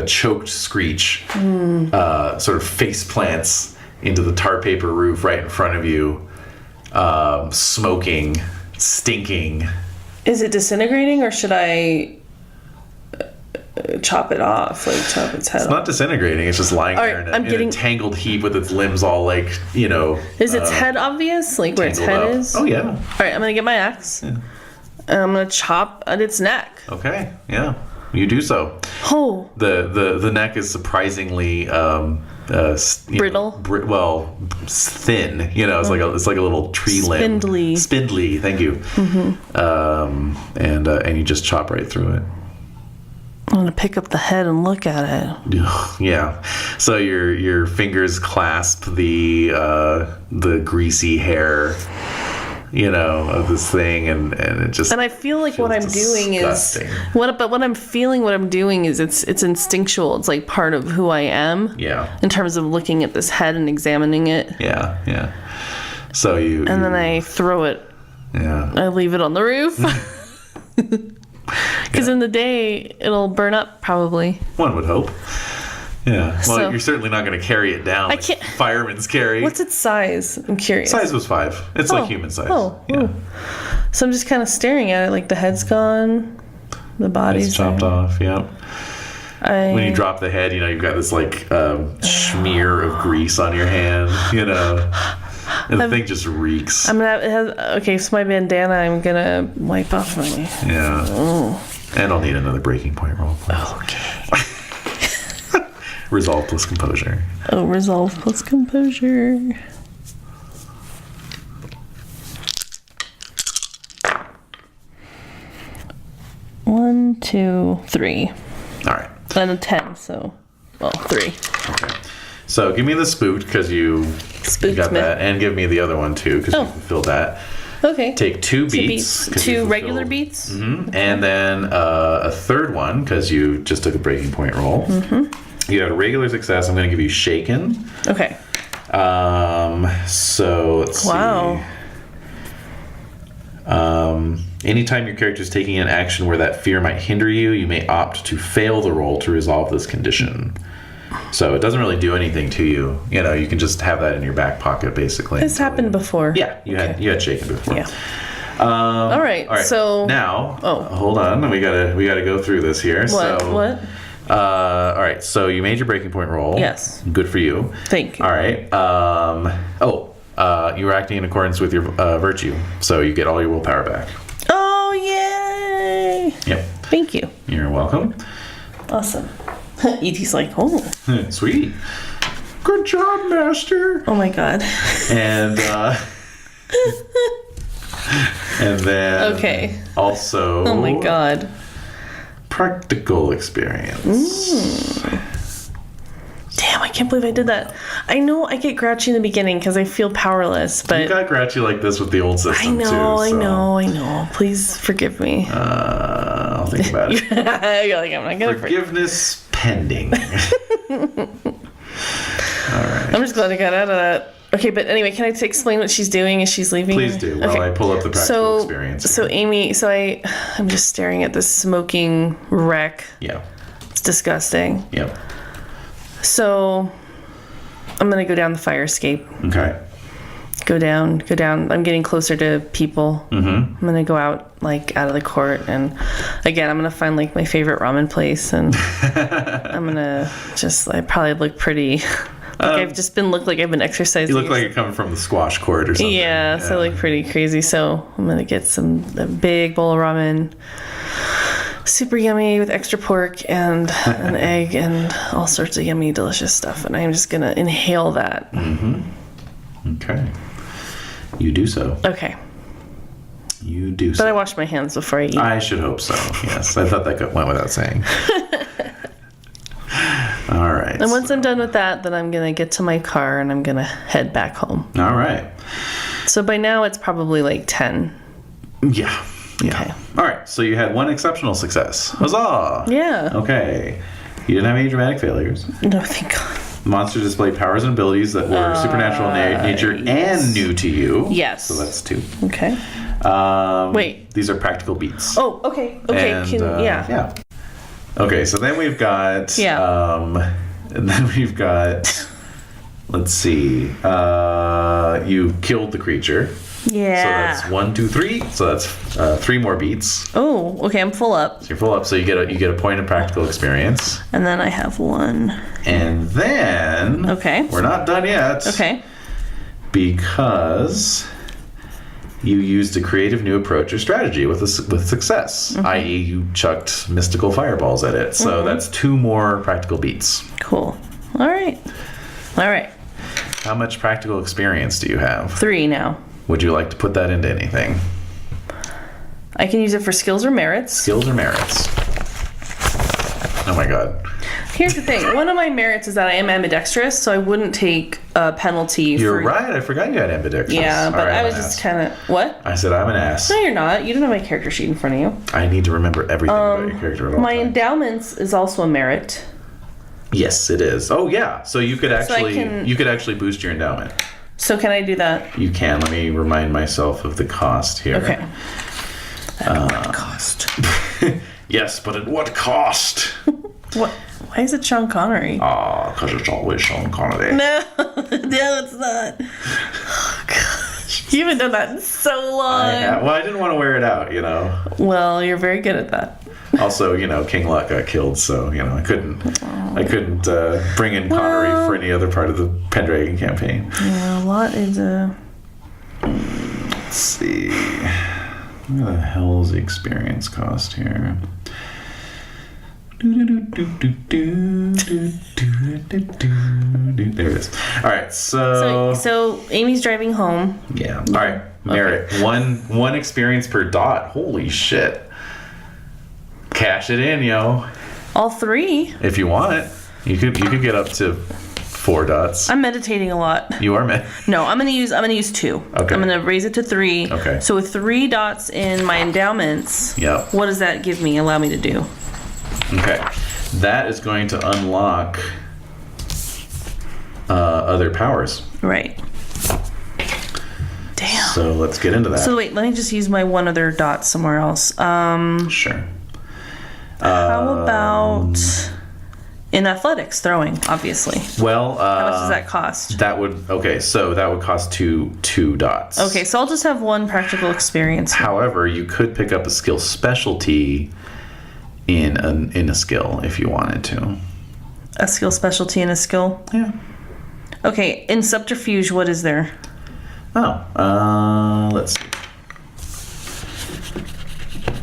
choked screech, sort of face plants into the tar paper roof right in front of you, smoking, stinking. Is it disintegrating, or should I chop it off, like chop its head off? It's not disintegrating. It's just lying there in a tangled heap with its limbs all like Is its head obvious, like where its head is? Oh yeah. All right, I'm gonna get my axe. Yeah. And I'm gonna chop at its neck. Okay. Yeah. You do so. Oh. The neck is surprisingly brittle. Thin. It's like a little tree limb. Spindly. Thank you. Mm-hmm. And you just chop right through it. I'm gonna pick up the head and look at it. Yeah. So your fingers clasp the greasy hair, of this thing, and it just. And I feel like what I'm doing is what I'm doing is it's instinctual. It's like part of who I am. Yeah. In terms of looking at this head and examining it. Yeah. So then I throw it. Yeah. I leave it on the roof. Because in the day, it'll burn up, probably. One would hope. Yeah. Well, you're certainly not going to carry it down like firemen's carry. What's its size? I'm curious. Size was 5. It's like human size. Yeah. So I'm just kind of staring at it, like the head's gone, the body's chopped off, yeah. When you drop the head, you've got this like smear of grease on your hand, And the thing just reeks. So my bandana I'm gonna wipe off my. Yeah. Oh. And I'll need another breaking point roll. Okay. Resolve plus composure. Oh, resolve plus composure. One, 2, 3. All right. And a 10, so 3. Okay. So give me the spoot because you Spooked You got me. that. And give me the other one, too, because you fulfilled that. Okay. Take 2 beats. 2 regular beats. Mm-hmm. And then a third one, because you just took a breaking point roll. Mm-hmm. You had a regular success. I'm going to give you shaken. Okay. So let's see. Anytime your character is taking an action where that fear might hinder you, you may opt to fail the roll to resolve this condition. So it doesn't really do anything to you. You know, you can just have that in your back pocket, basically. This happened before. Yeah, you had shaken before. Yeah. All right. So now, hold on. We gotta go through this here. What? All right. So you made your breaking point roll. Yes. Good for you. Thank you. All right. You were acting in accordance with your virtue, so you get all your willpower back. Oh, yay! Yep. Thank you. You're welcome. Awesome. E.T.'s like, oh. Sweet. Good job, master. Oh my god. And and then okay. Also. Oh my god. Practical experience. Damn, I can't believe I did that. I know I get grouchy in the beginning because I feel powerless, but... You got grouchy like this with the old system, too. I know. Please forgive me. I'll think about it. You're like, I'm not gonna Forgiveness pending. All right. I'm just glad I got out of that. Okay, but anyway, can I explain what she's doing as she's leaving? Please do, while I pull up the practical experience. So Amy, I'm just staring at this smoking wreck. Yeah. It's disgusting. Yep. So I'm going to go down the fire escape. Okay. Go down. I'm getting closer to people. Mm-hmm. I'm going to go out of the court. And again, I'm going to find my favorite ramen place. And I'm going to I probably look pretty. I've just look like I've been exercising. You look like you're coming from the squash court or something. Yeah, so I look pretty crazy. So I'm going to get a big bowl of ramen. Super yummy with extra pork and an egg and all sorts of yummy, delicious stuff. And I'm just going to inhale that. Mm-hmm. Okay. You do so. Okay. You do so. But I wash my hands before I eat. I should hope so, yes. I thought that went without saying. All right. And once I'm done with that, then I'm going to get to my car and I'm going to head back home. All right. So by now it's probably 10. Yeah. Okay. All right. So you had 1 exceptional success. Huzzah! Yeah. Okay. You didn't have any dramatic failures. No, thank God. Monster displayed powers and abilities that were supernatural in nature and new to you. Yes. So that's 2. Okay. Wait. These are practical beats. Oh, okay. Okay. And, yeah. Okay, so then we've got... let's see. You killed the creature. Yeah. So that's 1, 2, 3. So that's 3 more beats. Oh, okay. I'm full up. So you're full up. So you get a point of practical experience. And then I have 1. And then... Okay. We're not done yet. Okay. Because you used a creative new approach or strategy with success. Mm-hmm. I.e., you chucked mystical fireballs at it. So that's 2 more practical beats. Cool. All right. How much practical experience do you have? 3 now. Would you like to put that into anything? I can use it for skills or merits. Skills or merits? Oh my god. Here's the thing. One of my merits is that I am ambidextrous, so I wouldn't take a penalty. You're right. I forgot you had ambidextrous. Yeah, but right, I was just kind of... What? I said I'm an ass. No, you're not. You don't have my character sheet in front of you. I need to remember everything about your character at all My times. endowments is also a merit. Yes, it is. Oh yeah. So you could actually boost your endowment. So can I do that? You can. Let me remind myself of the cost here. Okay. What cost? Yes, but at what cost? What? Why is it Sean Connery? Because it's always Sean Connery. No, it's not. Oh, gosh. You haven't done that in so long. I didn't want to wear it out, Well, you're very good at that. Also, King Lot got killed, so I couldn't bring in Connery for any other part of the Pendragon campaign. Yeah, Lot is a... Let's see. What the hell is the experience cost here? There it is. All right, so Amy's driving home. Yeah. All right, merit. Okay. One experience per dot. Holy shit. Cash it in, yo. All 3. If you want, you could get up to 4 4 dots. I'm meditating a lot. You are No, I'm gonna use 2. Okay. I'm gonna raise it to 3. Okay. So with 3 dots in my endowments, Yep. what does that give me? Allow me to do? Okay. That is going to unlock other powers. Right. Damn. So let's get into that. So wait, let me just use my one other dot somewhere else. Sure. How about in athletics, throwing, obviously? Well, How much does that cost? So that would cost two dots. Okay, so I'll just have 1 practical experience. However, you could pick up a skill specialty in a skill if you wanted to. A skill specialty and a skill? Yeah. Okay, in subterfuge, what is there? Oh, let's see.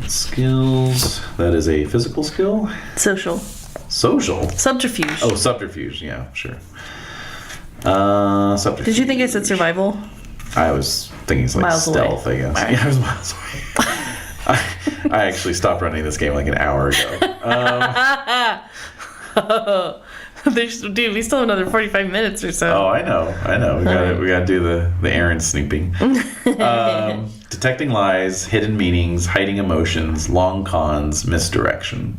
Skills. That is a physical skill? Social. Social? Subterfuge. Oh, subterfuge. Yeah, sure. Subterfuge. Did you think I said survival? I was thinking it's like Miles stealth, away. I guess. Right. Yeah, I was miles away. I actually stopped running this game like an hour ago. Dude, we still have another 45 minutes or so. Oh, I know. We gotta do the errand snooping. Detecting lies, hidden meanings, hiding emotions, long cons, misdirection.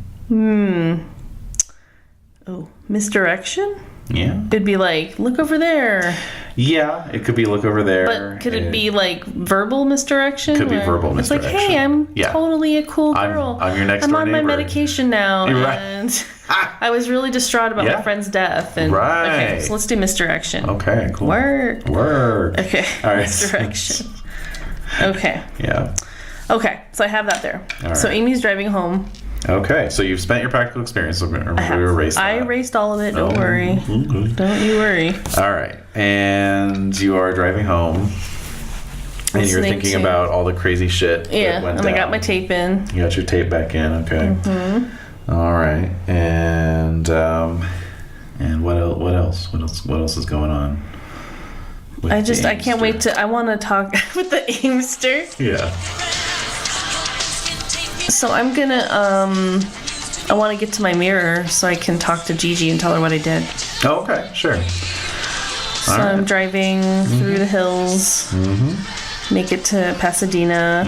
Oh, misdirection? Yeah. It'd be like, look over there. Yeah, it could be look over there. But could it be like verbal misdirection? Could be verbal misdirection. It's like, hey, I'm totally a cool girl. I'm your next door I'm on neighbor. my medication now. You're right. And I was really distraught about my friend's death. And, right. Okay, so let's do misdirection. Okay, cool. Work. Okay. All right. Misdirection. Okay. Yeah. Okay, so I have that there. All So right. Amy's driving home. Okay, so you've spent your practical experience. So we erased that. I erased all of it. Don't worry. Okay. Don't you worry. All right, and you are driving home, and you're Listening thinking to- about all the crazy shit. Yeah, that went and I got down. my tape in. You got your tape back in. Okay. Mm-hmm. All right, and what else? What else is going on? with I the can't wait Aimster? I want to talk with the Aimster. Yeah. So I'm gonna, I want to get to my mirror so I can talk to Gigi and tell her what I did. Oh, okay, sure. So I'm driving through the hills, make it to Pasadena.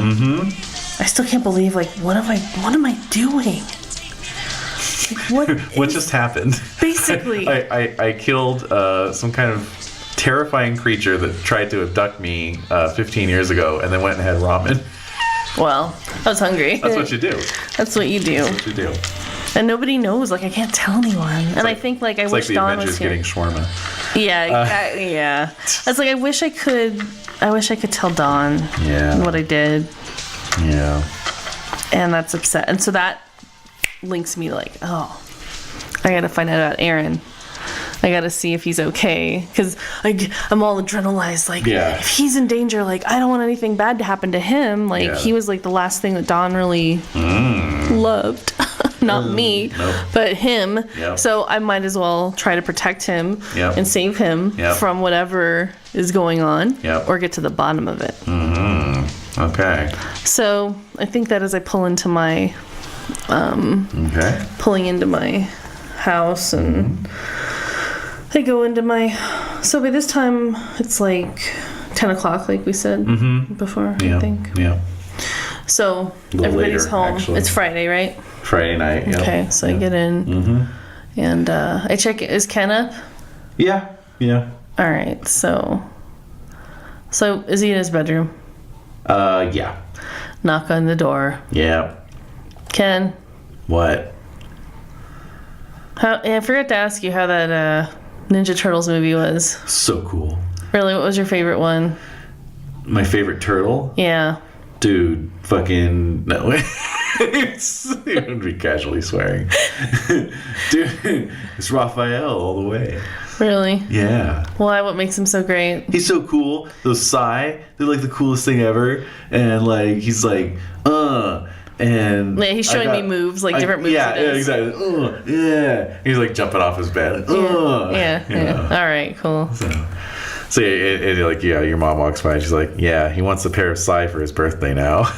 I still can't believe, like, what am I doing? Like, What just happened? Basically. I killed some kind of terrifying creature that tried to abduct me 15 years ago and then went and had ramen. Well, I was hungry. That's what you do. That's what you do. That's what you do. And nobody knows. Like, I can't tell anyone. And I think, like, I It's wish like the Dawn Avengers was here. getting shawarma. Yeah, yeah. It's like I wish I could tell Dawn Yeah. what I did, Yeah. and that's upset. And so that links me to, like, oh, I gotta find out about Aaron. I gotta see if he's okay, because I'm all adrenalized. Like, Yeah. if he's in danger, like, I don't want anything bad to happen to him. Like, Yeah. he was like the last thing that Dawn really loved. Not me, Nope. but him. Yep. So I might as well try to protect him Yep. and save him Yep. from whatever is going on, Yep. or get to the bottom of it. Okay. So I think that as I pull into my Okay. pulling into my house and I go into my, so by this time it's like 10 o'clock, like we said before, Yeah. I think. Yeah. So little everybody's later, home. actually. It's Friday, right? Friday night. Yep. Okay, so I get in and I check, is Ken up? Yeah. Yeah. All right, so is he in his bedroom? Yeah. Knock on the door. Yeah. Ken, What? I forgot to ask you how that Ninja Turtles movie was. So cool. Really, what was your favorite one? My favorite turtle? Yeah. Dude, fucking no. It would be casually swearing. Dude, it's Raphael all the way. Really? Yeah. Why? What makes him so great? He's so cool. Those Psy, they're like the coolest thing ever. And like, he's like, and Yeah, he's showing me moves, like different moves. Yeah, he does. exactly. Yeah. He's like jumping off his bed. Yeah. All right, cool. So your mom walks by and she's like, yeah, he wants a pair of Psy for his birthday now.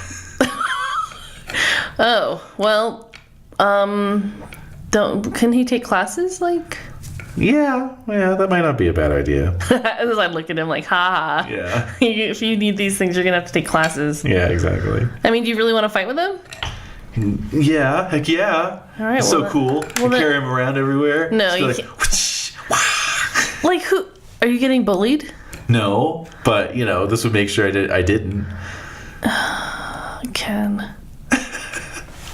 Oh, well, can he take classes? Like, Yeah, that might not be a bad idea. As I look at him like, ha. Yeah. If you need these things, you're going to have to take classes. Yeah, exactly. I mean, do you really want to fight with him? Yeah, heck yeah. All right. So cool. You carry him around everywhere. No, you can't. Like, who? Are you getting bullied? No, but, this would make sure I didn't. Ken.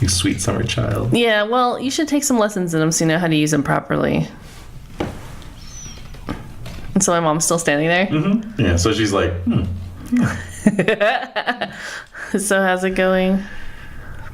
You sweet summer child. Yeah, well, you should take some lessons in them so you know how to use them properly. And so my mom's still standing there? Mm-hmm. Yeah, so she's like, So how's it going?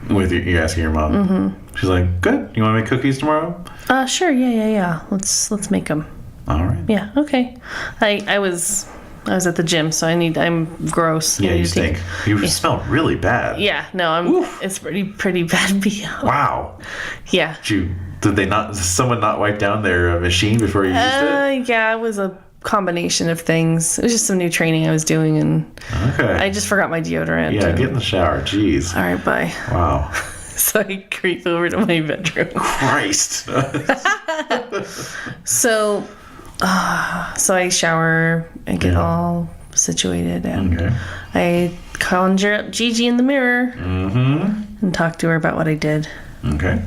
With you're asking your mom? Mm-hmm. She's like, good. You want to make cookies tomorrow? Sure, yeah. Let's make them. All right. Yeah, okay. I was at the gym, so I'm gross. Yeah, you stink. You smell really bad. Yeah, no, it's pretty bad BO. Wow. Yeah. Did someone not wipe down their machine before you used it? Yeah, it was a combination of things. It was just some new training I was doing, and I just forgot my deodorant. Yeah, get in the shower. Jeez. All right, bye. Wow. So I creep over to my bedroom. Christ. So I shower and get all situated, and I conjure up Gigi in the mirror and talk to her about what I did. Okay.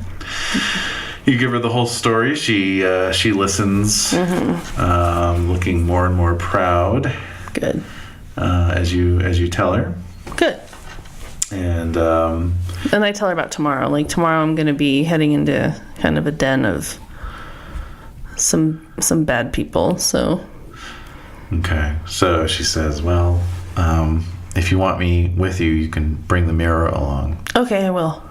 You give her the whole story. She listens, looking more and more proud. Good. As you tell her. Good. And I tell her about tomorrow. Like, tomorrow I'm going to be heading into kind of a den of some bad people, so. Okay. So she says, well, if you want me with you, you can bring the mirror along. Okay, I will.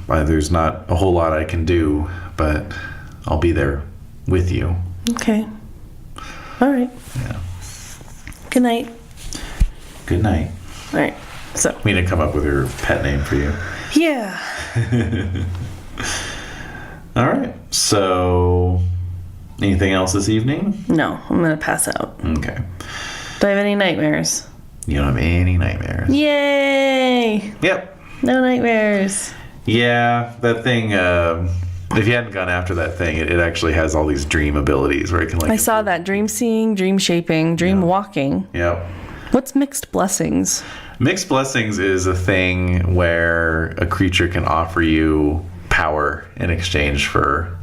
There's not a whole lot I can do, but I'll be there with you. Okay. All right. Yeah. Good night. Good night. All right. So. We need to come up with her pet name for you. Yeah. All right. So, anything else this evening? No, I'm going to pass out. Okay. Do I have any nightmares? You don't have any nightmares. Yay! Yep. No nightmares. Yeah, that thing, if you hadn't gone after that thing, it actually has all these dream abilities where it can, like... I saw that. Dream seeing, dream shaping, dream walking. Yep. What's mixed blessings? Mixed blessings is a thing where a creature can offer you power in exchange for...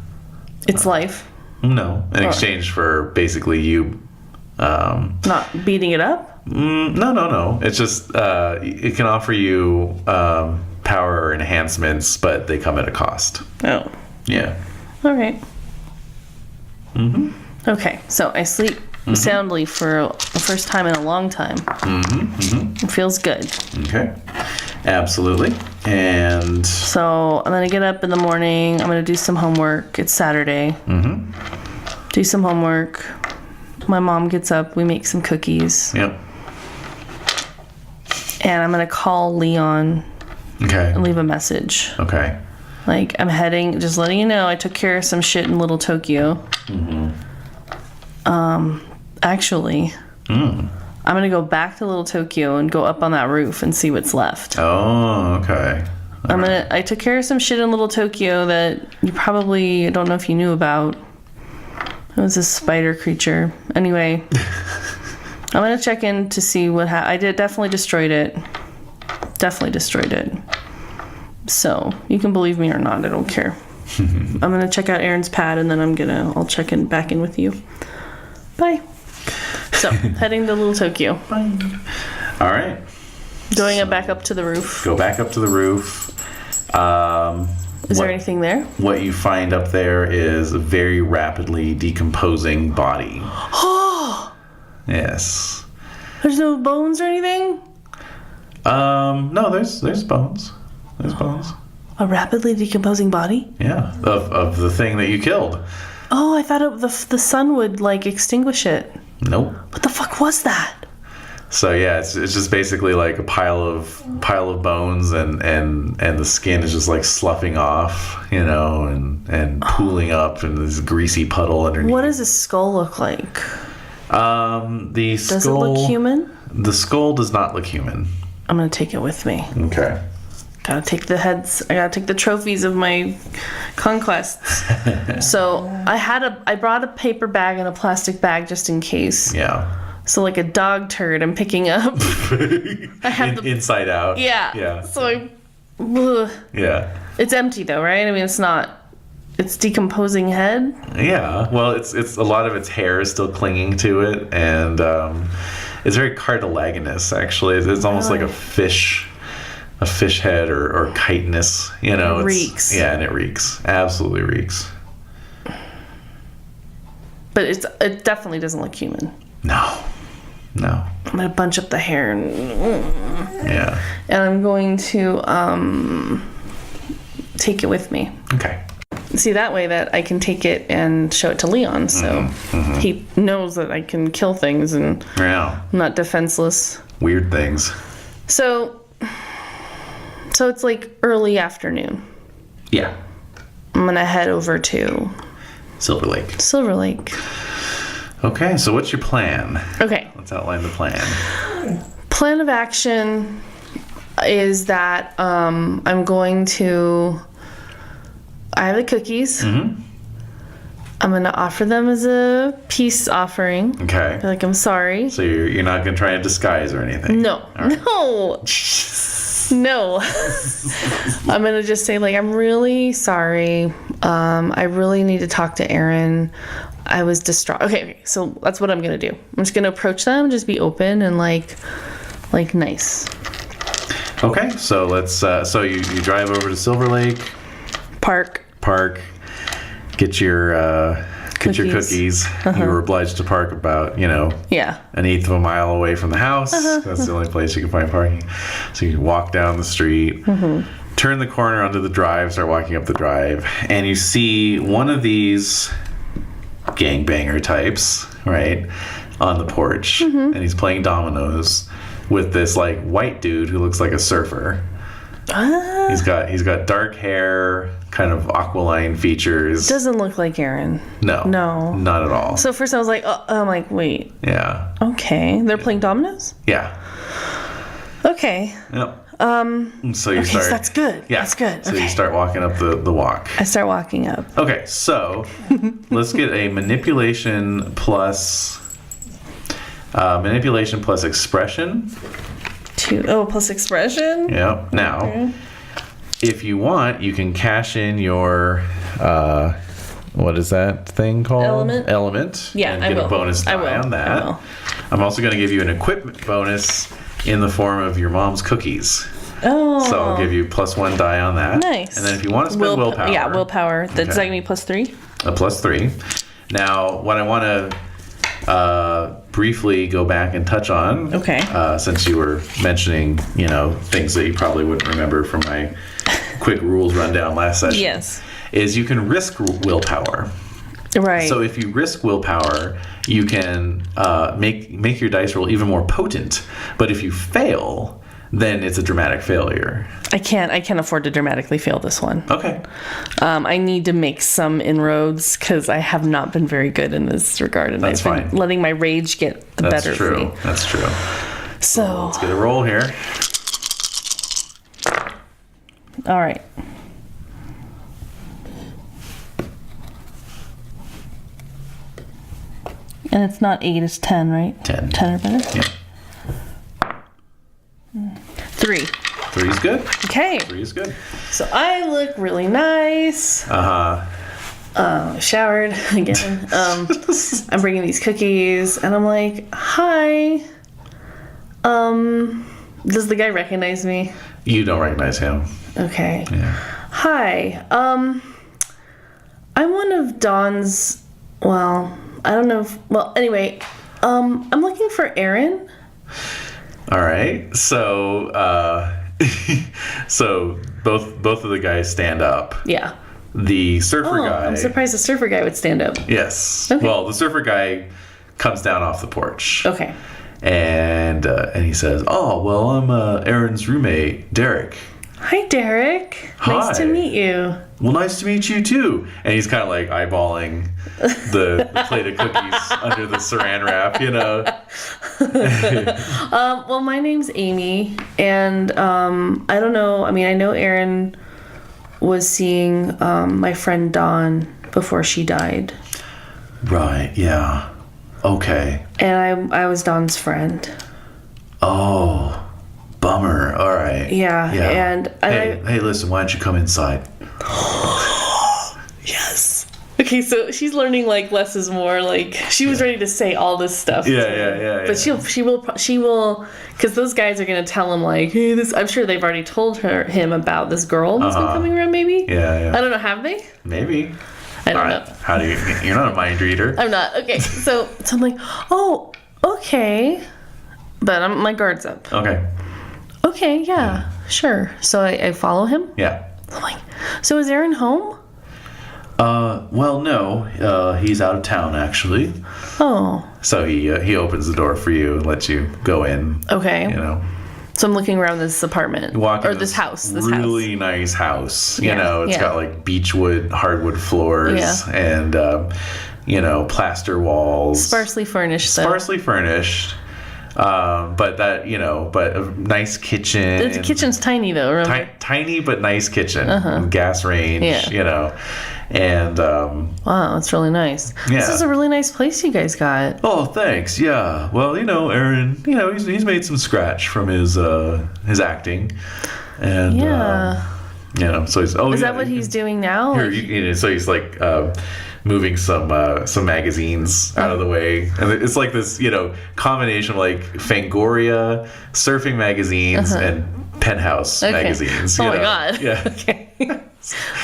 Its life? No, in exchange for basically you... Not beating it up? No. It's just, it can offer you power or enhancements, but they come at a cost. Oh. Yeah. All right. Okay, so I sleep soundly for the first time in a long time. It feels good. Okay. Absolutely. And... So I'm going to get up in the morning. I'm going to do some homework. It's Saturday. Do some homework. My mom gets up. We make some cookies. Yep. And I'm going to call Leon. Okay. And leave a message. Okay. Like, I'm heading, just letting you know, I took care of some shit in Little Tokyo. Actually, I'm going to go back to Little Tokyo and go up on that roof and see what's left. Oh, okay. I took care of some shit in Little Tokyo that you probably, I don't know if you knew about. It was a spider creature. Anyway, I'm going to check in to see what I definitely destroyed it. So, you can believe me or not, I don't care. I'm going to check out Aaron's pad, and then I'll check back in with you. Bye. So, heading to Little Tokyo. Bye. All right. Going back up to the roof. Go back up to the roof. Is there anything there? What you find up there is a very rapidly decomposing body. Oh! Yes. There's no bones or anything? No, there's bones. There's bones. A rapidly decomposing body? Yeah, of the thing that you killed. Oh, I thought the sun would, like, extinguish it. Nope. What the fuck was that? So yeah, it's just basically like a pile of bones, and the skin is just like sloughing off, and pooling up in this greasy puddle underneath. What does a skull look like? The skull. Does it look human? The skull does not look human. I'm gonna take it with me. Okay. gotta take the heads. I gotta take the trophies of my conquests. So I brought a paper bag and a plastic bag just in case. Yeah. So like a dog turd I'm picking up. I have inside out. Yeah. Yeah. So yeah. It's empty though, right? I mean, it's decomposing head. Yeah. Well, it's a lot of its hair is still clinging to it, and it's very cartilaginous. Actually, it's almost like a fish head or chitinous. You know, it reeks. Yeah, and it reeks. Absolutely reeks. But it definitely doesn't look human. No. I'm gonna bunch up the hair and yeah. And I'm going to take it with me. Okay. See, that way that I can take it and show it to Leon, so he knows that I can kill things and I'm not defenseless. Weird things. So it's like early afternoon. Yeah. I'm gonna head over to Silverlake. Okay, so what's your plan? Okay. Let's outline the plan. Plan of action is that I'm going to... I have the cookies. Mm-hmm. I'm going to offer them as a peace offering. Okay. Like, I'm sorry. So you're not going to try and disguise or anything? No. Right. No. I'm going to just say, like, I'm really sorry. I really need to talk to Aaron. I was distraught. Okay, so that's what I'm going to do. I'm just going to approach them, just be open and, like nice. Okay, so let's, so you drive over to Silverlake. Park. Get your cookies. You were obliged to park about, an eighth of a mile away from the house. That's the only place you can find parking. So you walk down the street, turn the corner onto the drive, start walking up the drive, and you see one of these gangbanger types, right, on the porch, and he's playing dominoes with this like white dude who looks like a surfer. He's got dark hair, kind of aquiline features. Doesn't look like Aaron. No, not at all. So first I was like, I'm like, wait. Yeah. Okay, they're playing dominoes? Yeah. Okay. Yep. So you start. So that's good. Yeah, that's good. So you start walking up the walk. I start walking up. Okay, so let's get a manipulation plus expression. Plus expression? Yeah. Now, if you want, you can cash in your, what is that thing called? Element. Yeah, and get a bonus die on that. I will. I'm also going to give you an equipment bonus in the form of your mom's cookies. Oh. So I'll give you +1 die on that. Nice. And then if you want to spend willpower. Yeah, willpower. That's going to be +3? A +3. Now, what I want to briefly go back and touch on, since you were mentioning, things that you probably wouldn't remember from my quick rules rundown last session. Yes. Is you can risk willpower. Right. So if you risk willpower, you can make your dice roll even more potent. But if you fail, then it's a dramatic failure. I can't afford to dramatically fail this one. Okay. I need to make some inroads because I have not been very good in this regard, and I've been letting my rage get the better of me. That's true. So let's get a roll here. All right. And it's not 8, it's 10, right? 10. 10 or better? Yeah. 3. 3 is good. Okay. 3 is good. So I look really nice. Showered again. I'm bringing these cookies, and I'm like, hi. Does the guy recognize me? You don't recognize him. Okay. Yeah. Hi. I'm one of Dawn's. Well, I don't know. Anyway, I'm looking for Aaron. All right. So, so both of the guys stand up. Yeah. The surfer guy. I'm surprised the surfer guy would stand up. Yes. Okay. Well, the surfer guy comes down off the porch. Okay. And he says, "Oh, well, I'm Aaron's roommate, Derek." Hi, Derek. Hi. Nice to meet you. Well, nice to meet you too. And he's kind of like eyeballing the plate of cookies under the saran wrap, you know. Well, my name's Amy, and I don't know. I mean, I know Erin was seeing my friend Dawn before she died. Right. Yeah. Okay. And I was Dawn's friend. Oh, bummer. All right. Yeah. And hey, listen. Why don't you come inside? Yes. Okay, so she's learning like less is more. Like she was ready to say all this stuff. Yeah. But she will, because those guys are gonna tell him like, hey, this. I'm sure they've already told him about this girl that's been coming around. Maybe. Yeah. I don't know. Have they? Maybe. I don't know. How do you? You're not a mind reader. I'm not. Okay. So I'm like, oh, okay. But my guard's up. Okay. Yeah. Sure. So I follow him. Yeah. I'm like, so is Erin home? Well, no. He's out of town actually. Oh. So he opens the door for you and lets you go in. Okay. You know. So I'm looking around this apartment or this house. This really nice house. You know, it's yeah. got like beechwood, hardwood floors, and you know, plaster walls. Sparsely furnished. Sparsely furnished. But that, you know, but a nice kitchen. The kitchen's tiny though, remember? Tiny but nice kitchen. Gas range, you know. And wow, that's really nice. Yeah. This is a really nice place you guys got. Oh, thanks. Yeah. Well, you know, Aaron, you know, he's made some scratch from his acting. And you know, so he's Is that what he's doing now? Here, you know, so he's like moving some magazines out of the way, and it's like this, you know, combination of like Fangoria, surfing magazines, and Penthouse magazines. Oh you my know? God. Yeah. Okay.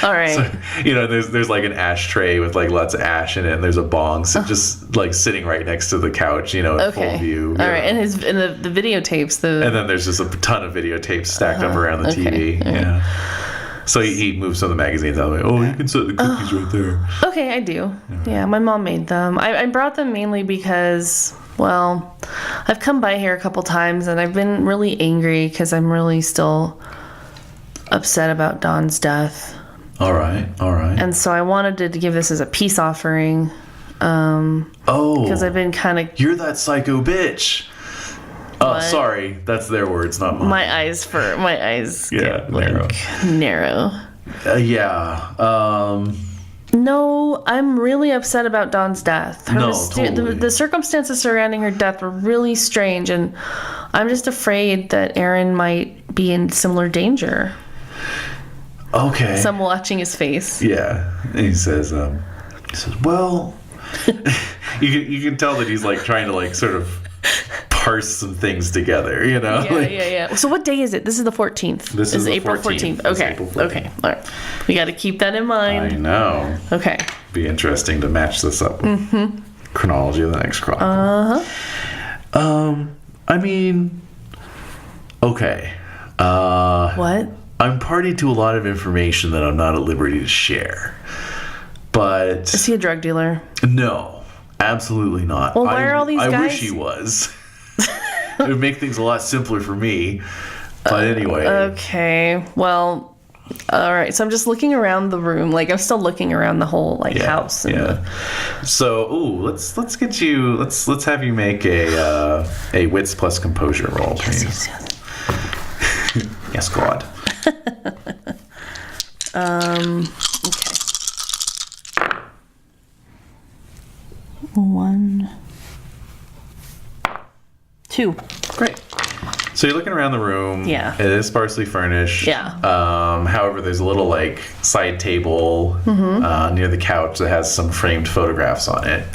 All right. So, you know, there's like an ashtray with like lots of ash in it, and there's a bong just like sitting right next to the couch, you know, in full view. All right, and the videotapes. And then there's just a ton of videotapes stacked up around the TV. Right. Yeah. So he moves some of the magazines out of the way. Oh, you can set the cookies right there. Okay, I do. Yeah, my mom made them. I brought them mainly because, well, I've come by here a couple times and I've been really angry because I'm really still upset about Dawn's death. All right. And so I wanted to give this as a peace offering. Because I've been kind of... You're that psycho bitch. Oh, sorry. That's their words, not mine. My eyes get, narrow. Narrow. Yeah. No, I'm really upset about Dawn's death. Totally. The circumstances surrounding her death were really strange, and I'm just afraid that Erin might be in similar danger. Okay. So I'm watching his face. Yeah. And he says, well, you can tell that he's like trying to like sort of parse some things together, you know? Yeah. So what day is it? This is the 14th. This is April 14th. Okay. April 14th. Okay. All right. We got to keep that in mind. I know. Okay. Be interesting to match this up. Chronology of the next chronicle. I mean, okay. What? I'm party to a lot of information that I'm not at liberty to share. But... Is he a drug dealer? No. Absolutely not. Well, why are all these guys... I wish he was. It would make things a lot simpler for me. But anyway. Okay. Well, all right. So I'm just looking around the room. Like, I'm still looking around the whole, house. And So, let's get you... Let's have you make a wits plus composure roll, please. Yes. Yes, God. Okay. 1, 2. Great. So you're looking around the room. Yeah. It is sparsely furnished. Yeah. However, there's a little like side table near the couch that has some framed photographs on it.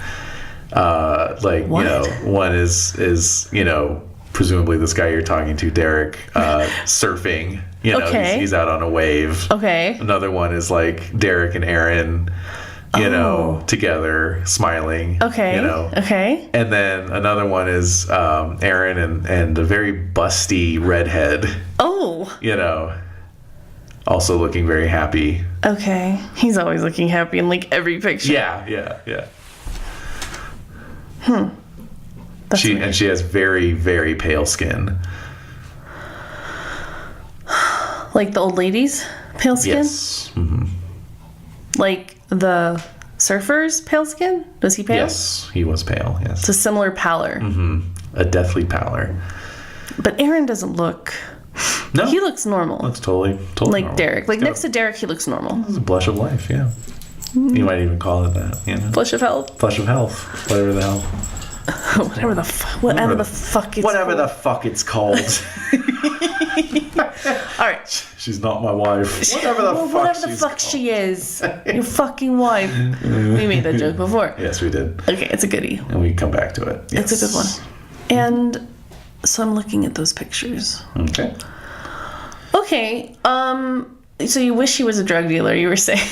What? You know, one is you know, presumably this guy you're talking to, Derek, surfing. You know, he's out on a wave. Okay. Another one is like Derek and Aaron, you know, together, smiling. Okay. You know. Okay. And then another one is Aaron and a very busty redhead. Oh. You know, also looking very happy. Okay. He's always looking happy in like every picture. Yeah. She has very, very pale skin. Like the old ladies, pale skin? Yes. Mm-hmm. Like the surfers, pale skin? Was he pale? Yes, he was pale, yes. It's a similar pallor. Mm-hmm. A deathly pallor. But Aaron doesn't look... No. He looks normal. Looks totally like normal. Derek. Like next to Derek, he looks normal. It's a blush of life, yeah. You might even call it that, you know? Flush of health. Flush of health. Whatever the hell. Whatever the fuck it's Whatever called. the fuck it's called. All right. She's not my wife. Whatever the fuck she is. Your fucking wife. We made that joke before. Yes, we did. Okay, it's a goodie. And we come back to it. Yes. It's a good one. And so I'm looking at those pictures. Okay. Okay. So you wish he was a drug dealer, you were saying.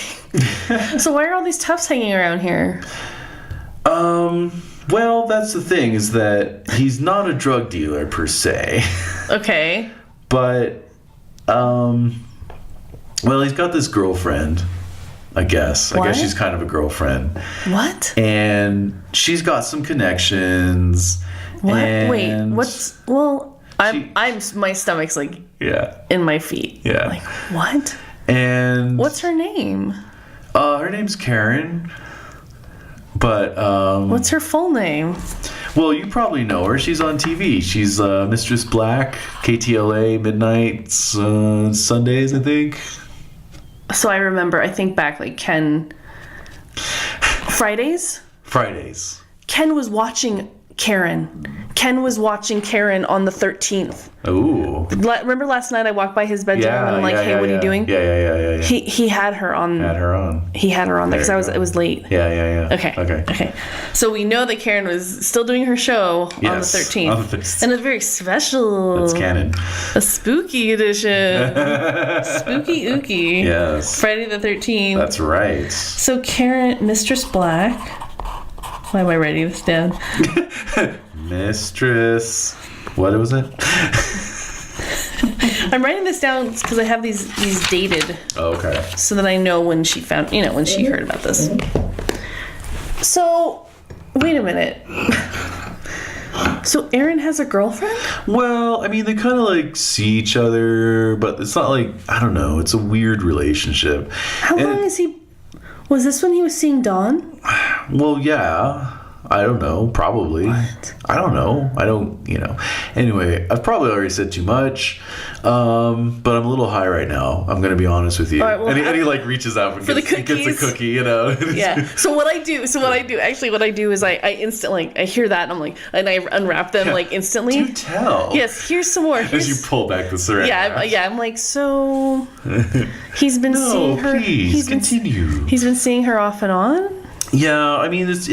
So why are all these toughs hanging around here? Well, that's the thing, is that he's not a drug dealer per se. Okay. But, well, he's got this girlfriend, I guess. What? I guess she's kind of a girlfriend. What? And she's got some connections. What? And Wait, what's... Well, my stomach's like... Yeah. In my feet. Yeah. Like, what? And... What's her name? Her name's Karen. But, What's her full name? Well, you probably know her. She's on TV. She's Mistress Black, KTLA, midnights, Sundays, I think. So I remember, I think back, like, Ken... Fridays? Fridays. Ken was watching Karen. Ken was watching Karen on the 13th. Ooh. Remember last night I walked by his bedroom and I'm like, hey, what are you doing? Yeah. He had her on. He had her on there because it was late. Yeah. Okay. So we know that Karen was still doing her show on the 13th. On the 13th. And a very special. That's canon. A spooky edition. Spooky ooky. Yes. Friday the 13th. That's right. So Karen, Mistress Black. Why am I writing this down? Mistress. What was it? I'm writing this down because I have these dated. Oh, okay. So that I know when she found, when she heard about this. So, wait a minute. So Aaron has a girlfriend? Well, I mean, they kind of like see each other, but it's not like, I don't know, it's a weird relationship. How long is he? Was this when he was seeing Dawn? Well, yeah. I don't know. Probably. What? I don't know. Anyway, I've probably already said too much, but I'm a little high right now. I'm going to be honest with you. All right, well, and he like reaches out and gets a cookie, Yeah. So what I do is I instantly, I hear that and I'm like, and I unwrap them like instantly. Do tell. Yes, here's some more. As you pull back the syringe. I'm like, so he's been seeing her. Please continue. He's been seeing her off and on? Yeah, I mean, it's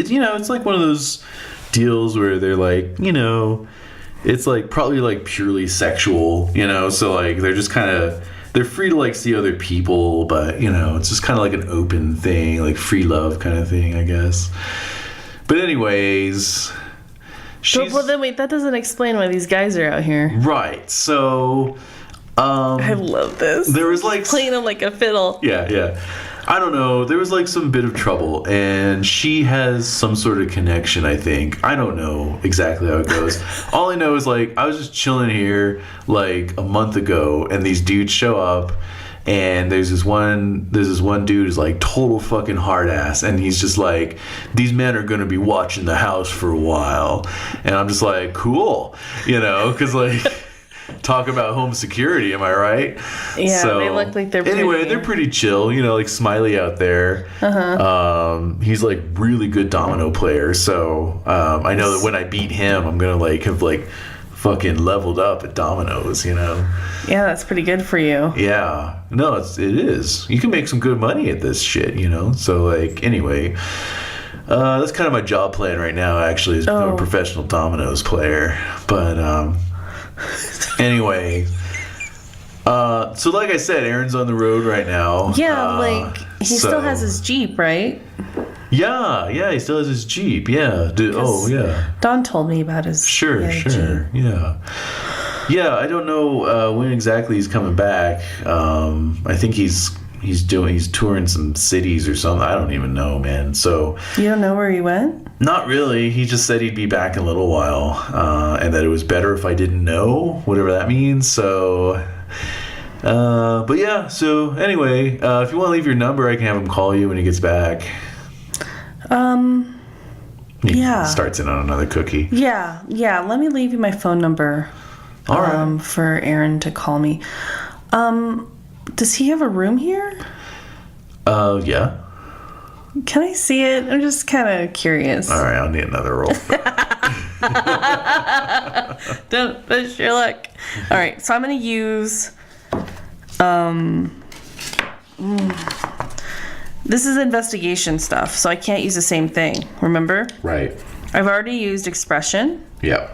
like one of those deals where they're like, it's like probably like purely sexual, so like they're just kind of, they're free to like see other people, but it's just kind of like an open thing, like free love kind of thing, I guess. But anyways, well then wait, that doesn't explain why these guys are out here. Right, so I love this. There was like playing him like a fiddle. Yeah. I don't know. There was like some bit of trouble, and she has some sort of connection, I think. I don't know exactly how it goes. All I know is like I was just chilling here like a month ago, and these dudes show up, and there's this one dude who's like total fucking hard ass, and he's just like, these men are gonna be watching the house for a while, and I'm just like, cool, because like. Talk about home security, am I right? Yeah, so, they look like they're anyway, they're pretty chill, like Smiley out there. He's like really good domino player, so I know that when I beat him, I'm gonna like have like fucking leveled up at dominoes, Yeah, that's pretty good for you. Yeah, no, it is. You can make some good money at this shit, So like anyway. That's kind of my job plan right now, actually, is become a professional dominoes player. But anyway, so like I said, Aaron's on the road right now. Yeah, he still has his Jeep, right? Yeah, he still has his Jeep. Yeah. Yeah. Don told me about his. Sure. Jeep. Yeah, I don't know when exactly he's coming back. I think he's touring some cities or something. I don't even know, man. So you don't know where he went? Not really. He just said he'd be back in a little while, and that it was better if I didn't know, whatever that means. So But yeah, so anyway, if you want to leave your number, I can have him call you when he gets back. He starts in on another cookie. Yeah. Let me leave you my phone number. All right. For Aaron to call me. Does he have a room here? Yeah. Can I see it? I'm just kind of curious. All right, I'll need another roll. Don't push your luck. All right, so I'm going to use... This is investigation stuff, so I can't use the same thing. Remember? Right. I've already used expression. Yeah.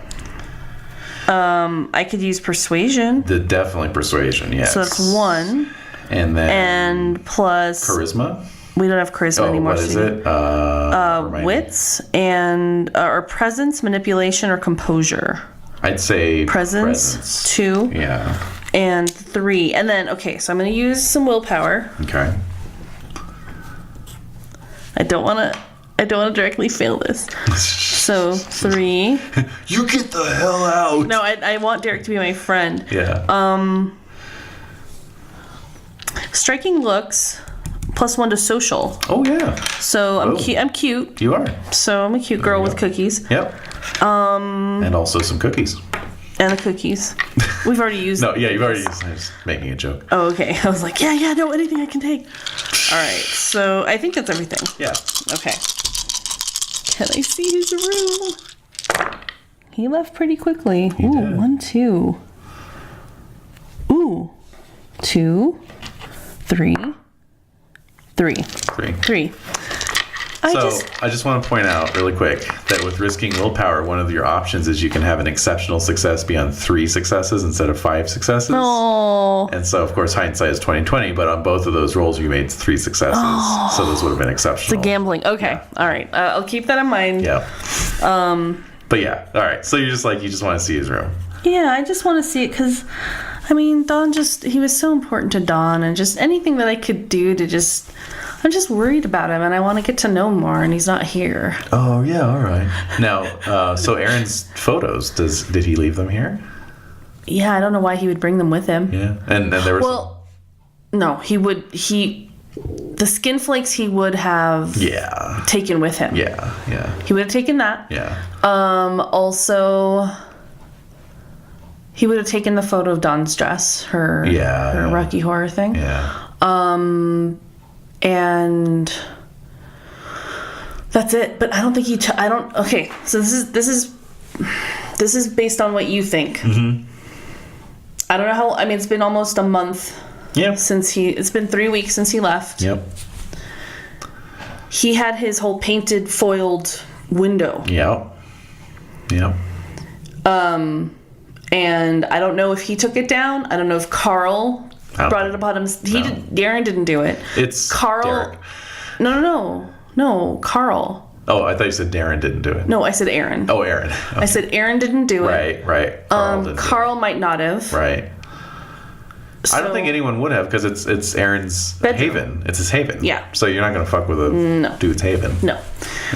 I could use persuasion. Definitely persuasion, yes. So that's 1. And then... And plus... Charisma? We don't have charisma anymore. What is it? Wits and... or presence, manipulation, or composure. I'd say presence. 2. Yeah. And 3. And then, okay, so I'm going to use some willpower. Okay. I don't want to directly fail this. So 3. You get the hell out. No, I want Derek to be my friend. Yeah. Striking looks plus 1 to social. Oh yeah. So I'm cute. You are. So I'm a cute girl with cookies. Yep. And also some cookies. And the cookies. We've already used. No, yeah, you've already used. I was making a joke. Oh, okay. I was like, yeah, no, anything I can take. All right. So I think that's everything. Yeah. Okay. Can I see his room? He left pretty quickly. He Ooh, did. 1, 2. Ooh. 2, 3. 3. I just want to point out really quick that with risking willpower, one of your options is you can have an exceptional success beyond 3 successes instead of 5 successes. Oh. And so, of course, hindsight is 20/20, but on both of those rolls, you made 3 successes. Oh. So those would have been exceptional. It's a gambling. Okay. Yeah. All right. I'll keep that in mind. Yeah. But yeah. All right. So you just want to see his room. Yeah, I just want to see it because, I mean, he was so important to Dawn, and just anything that I could do to just... I'm just worried about him, and I want to get to know him more, and he's not here. Oh, yeah, all right. Now, so Aaron's photos, did he leave them here? Yeah, I don't know why he would bring them with him. Yeah, and there was... No, the skin flakes he would have taken with him. Yeah. He would have taken that. Yeah. Also... He would have taken the photo of Dawn's dress, her Rocky Horror thing. Yeah. And that's it. But I don't think okay, so this is based on what you think. Mm-hmm. I don't know it's been almost a month. Yep. It's been 3 weeks since he left. Yep. He had his whole painted, foiled window. Yep. And I don't know if he took it down. I don't know if Carl brought it upon him. Aaron didn't do it. It's Carl. Derek. No, Carl. Oh, I thought you said Darren didn't do it. No, I said Aaron. Oh, Aaron. Okay. I said Aaron didn't do it. Right. Carl might not have. Right. So, I don't think anyone would have because it's Aaron's bedroom. haven. It's his haven. Yeah. So you're not going to fuck with a dude's haven. No.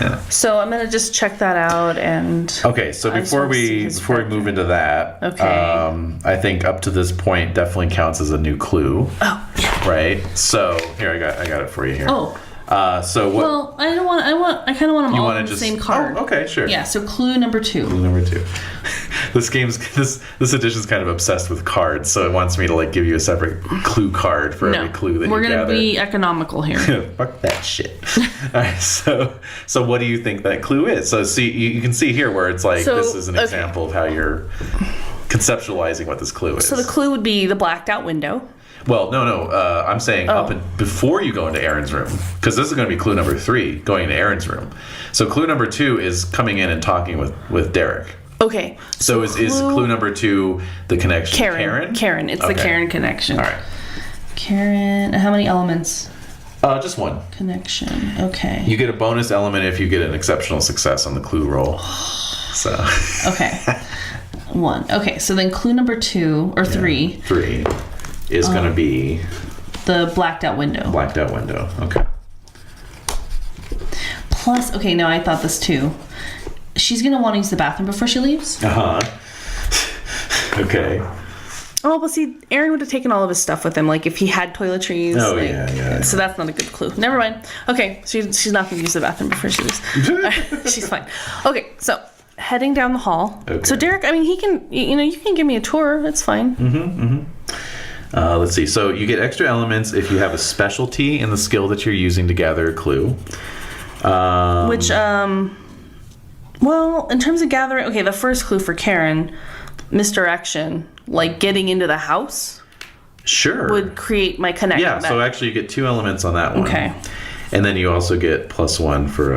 Yeah. So I'm going to just check that out and... Okay, so before we move into that, I think up to this point definitely counts as a new clue. Oh, yeah. Right? So here, I got it for you here. Oh. So what? Well, I kind of want them all on the same card. Oh, okay, sure. Yeah. So clue number 2. Clue number 2. This edition's kind of obsessed with cards, so it wants me to give you a separate clue card for every clue that you gather. We're gonna be economical here. Fuck that shit. All right. So what do you think that clue is? So see, you can see here where it's this is an example of how you're conceptualizing what this clue is. So the clue would be the blacked out window. Well, no. I'm saying before you go into Aaron's room, because this is going to be clue number 3, going into Aaron's room. So clue number 2 is coming in and talking with Derek. Okay. So is clue number 2 the connection? Karen? Karen. It's the Karen connection. All right. Karen. How many elements? Just 1. Connection. Okay. You get a bonus element if you get an exceptional success on the clue roll. So. Okay. 1. Okay. So then clue number 2 or 3. 3 is going to be the blacked out window. Blacked out window. Okay. Plus, okay, no, I thought this too. She's going to want to use the bathroom before she leaves. Uh-huh. Okay. Oh, well, see, Aaron would have taken all of his stuff with him, like if he had toiletries. Oh, like, yeah. So that's not a good clue. Never mind. Okay, she's not going to use the bathroom before she leaves. She's fine. Okay, so heading down the hall. Okay. So Derek, I mean, he can, you can give me a tour. It's fine. Let's see. So you get extra elements if you have a specialty in the skill that you're using to gather a clue. Which, well, in terms of gathering, okay, the first clue for Karen, misdirection, like getting into the house. Sure. Would create my connection. Yeah, so actually you get 2 elements on that one. Okay. And then you also get +1 for,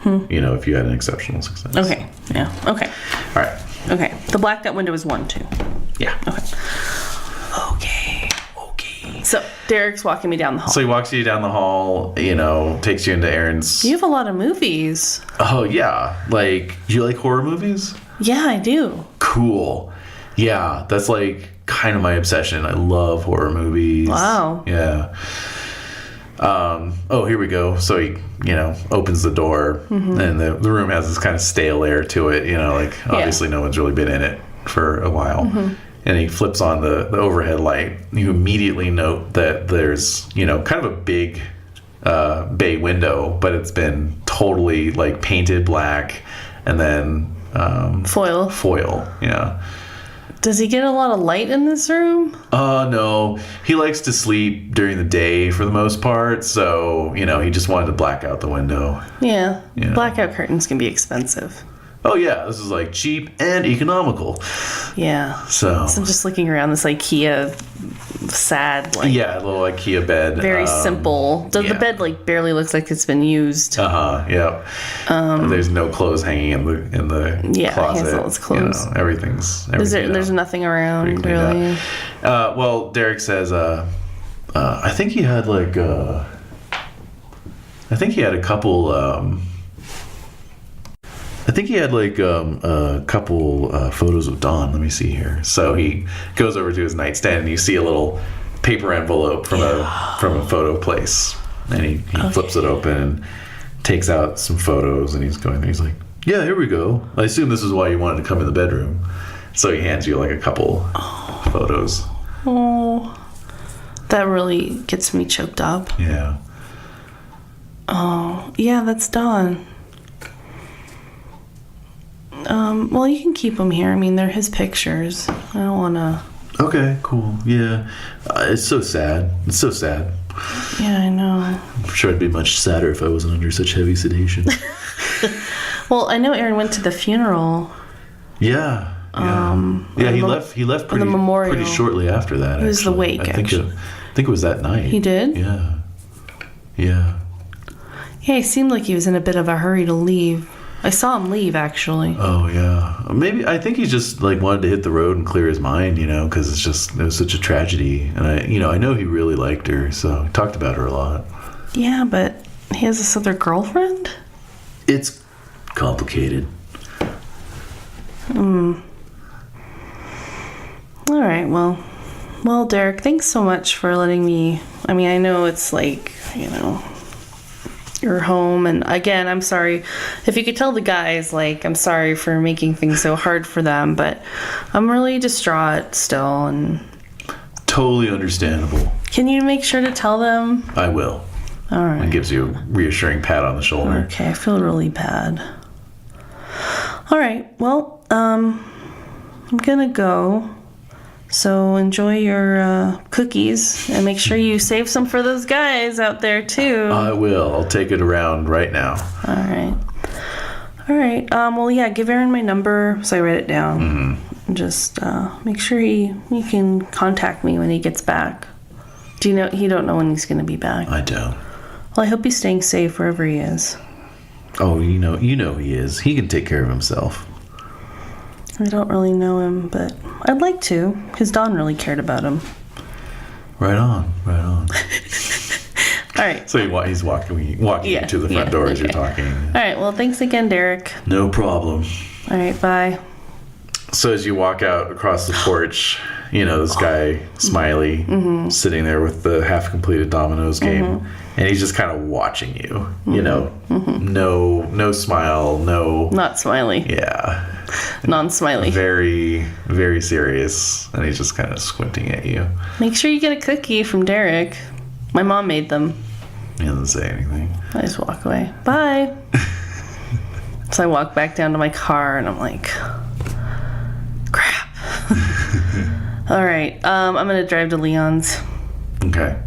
if you had an exceptional success. Okay. Yeah. Okay. All right. Okay. The blacked out window is 1, 2. Yeah. Okay. So Derek's walking me down the hall. So he walks you down the hall, takes you into Aaron's... You have a lot of movies. Oh, yeah. Like, do you like horror movies? Yeah, I do. Cool. Yeah, that's like kind of my obsession. I love horror movies. Wow. Yeah. Here we go. So he, opens the door, and the room has this kind of stale air to it. Obviously no one's really been in it for a while. And he flips on the overhead light. You immediately note that there's, kind of a big bay window, but it's been totally like painted black, and then foil. Yeah. Does he get a lot of light in this room? No. He likes to sleep during the day for the most part, so, he just wanted to black out the window. Yeah. Blackout curtains can be expensive. Oh, yeah. This is, like, cheap and economical. Yeah. So I'm just looking around this IKEA sad, a little IKEA bed. Very simple. The bed, barely looks like it's been used. Yeah. There's no clothes hanging in the closet. Hansel is clothes. Everything's There's nothing around, really. Well, Derek says, I think he had, a couple... I think he had a couple photos of Dawn. Let me see here. So he goes over to his nightstand, and you see a little paper envelope from a photo place, and he flips it open and takes out some photos, and he's going there. He's like, "Yeah, here we go. I assume this is why you wanted to come in the bedroom." So he hands you a couple photos. Oh, that really gets me choked up. Yeah. Oh, yeah, that's Dawn. Well, you can keep them here. I mean, they're his pictures. I don't want to... Okay, cool. Yeah. It's so sad. Yeah, I know. I'm sure I'd be much sadder if I wasn't under such heavy sedation. Well, I know Aaron went to the funeral. Yeah. He left pretty shortly after that. It was the wake, I think it was that night. He did? Yeah. Yeah, he seemed like he was in a bit of a hurry to leave. I saw him leave, actually. Oh, yeah. Maybe, I think he just, wanted to hit the road and clear his mind, because it was such a tragedy. And I know he really liked her, so he talked about her a lot. Yeah, but he has this other girlfriend? It's complicated. All right, well, Derek, thanks so much for letting me... I mean, I know it's your home, and again, I'm sorry if you could tell the guys, I'm sorry for making things so hard for them, but I'm really distraught still, and totally understandable. Can you make sure to tell them? I will. All right. And gives you a reassuring pat on the shoulder. Okay, I feel really bad. All right, well, I'm gonna go. So enjoy your cookies, and make sure you save some for those guys out there too. I will. I'll take it around right now. All right. Well, yeah. Give Aaron my number so I write it down. Mm-hmm. Just make sure he can contact me when he gets back. Do you know he don't know when he's going to be back? I don't. Well, I hope he's staying safe wherever he is. Oh, you know he is. He can take care of himself. I don't really know him, but I'd like to, because Dawn really cared about him. Right on. All right. So he's walking you to the front door as you're talking. All right. Well, thanks again, Derek. No problem. All right. Bye. So as you walk out across the porch, this guy, Smiley, sitting there with the half-completed Dominoes game, and he's just kind of watching you, no smile, no... Not smiley. Yeah. Non-smiley. Very, very serious, and he's just kind of squinting at you. Make sure you get a cookie from Derek. My mom made them. He doesn't say anything. I just walk away. Bye. So I walk back down to my car, and I'm like, crap. All right, I'm going to drive to Leon's. Okay.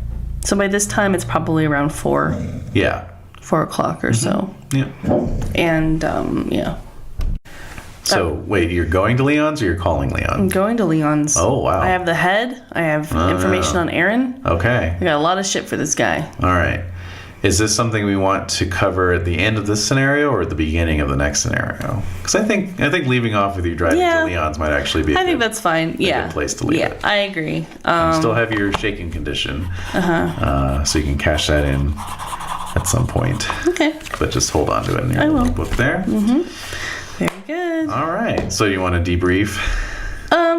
So by this time, it's probably around 4. Yeah. 4 o'clock or so. Yeah. And, yeah. So, wait, you're going to Leon's or you're calling Leon? I'm going to Leon's. Oh, wow. I have the head. I have information on Aaron. Okay. I got a lot of shit for this guy. All right. Is this something we want to cover at the end of this scenario or at the beginning of the next scenario? Because I think leaving off with you driving to Leon's might actually be think that's fine. Yeah. Good place to leave it. I agree. You still have your shaking condition. So you can cash that in at some point. Okay. But just hold on to it in your little book there. Very good. All right. So you want to debrief?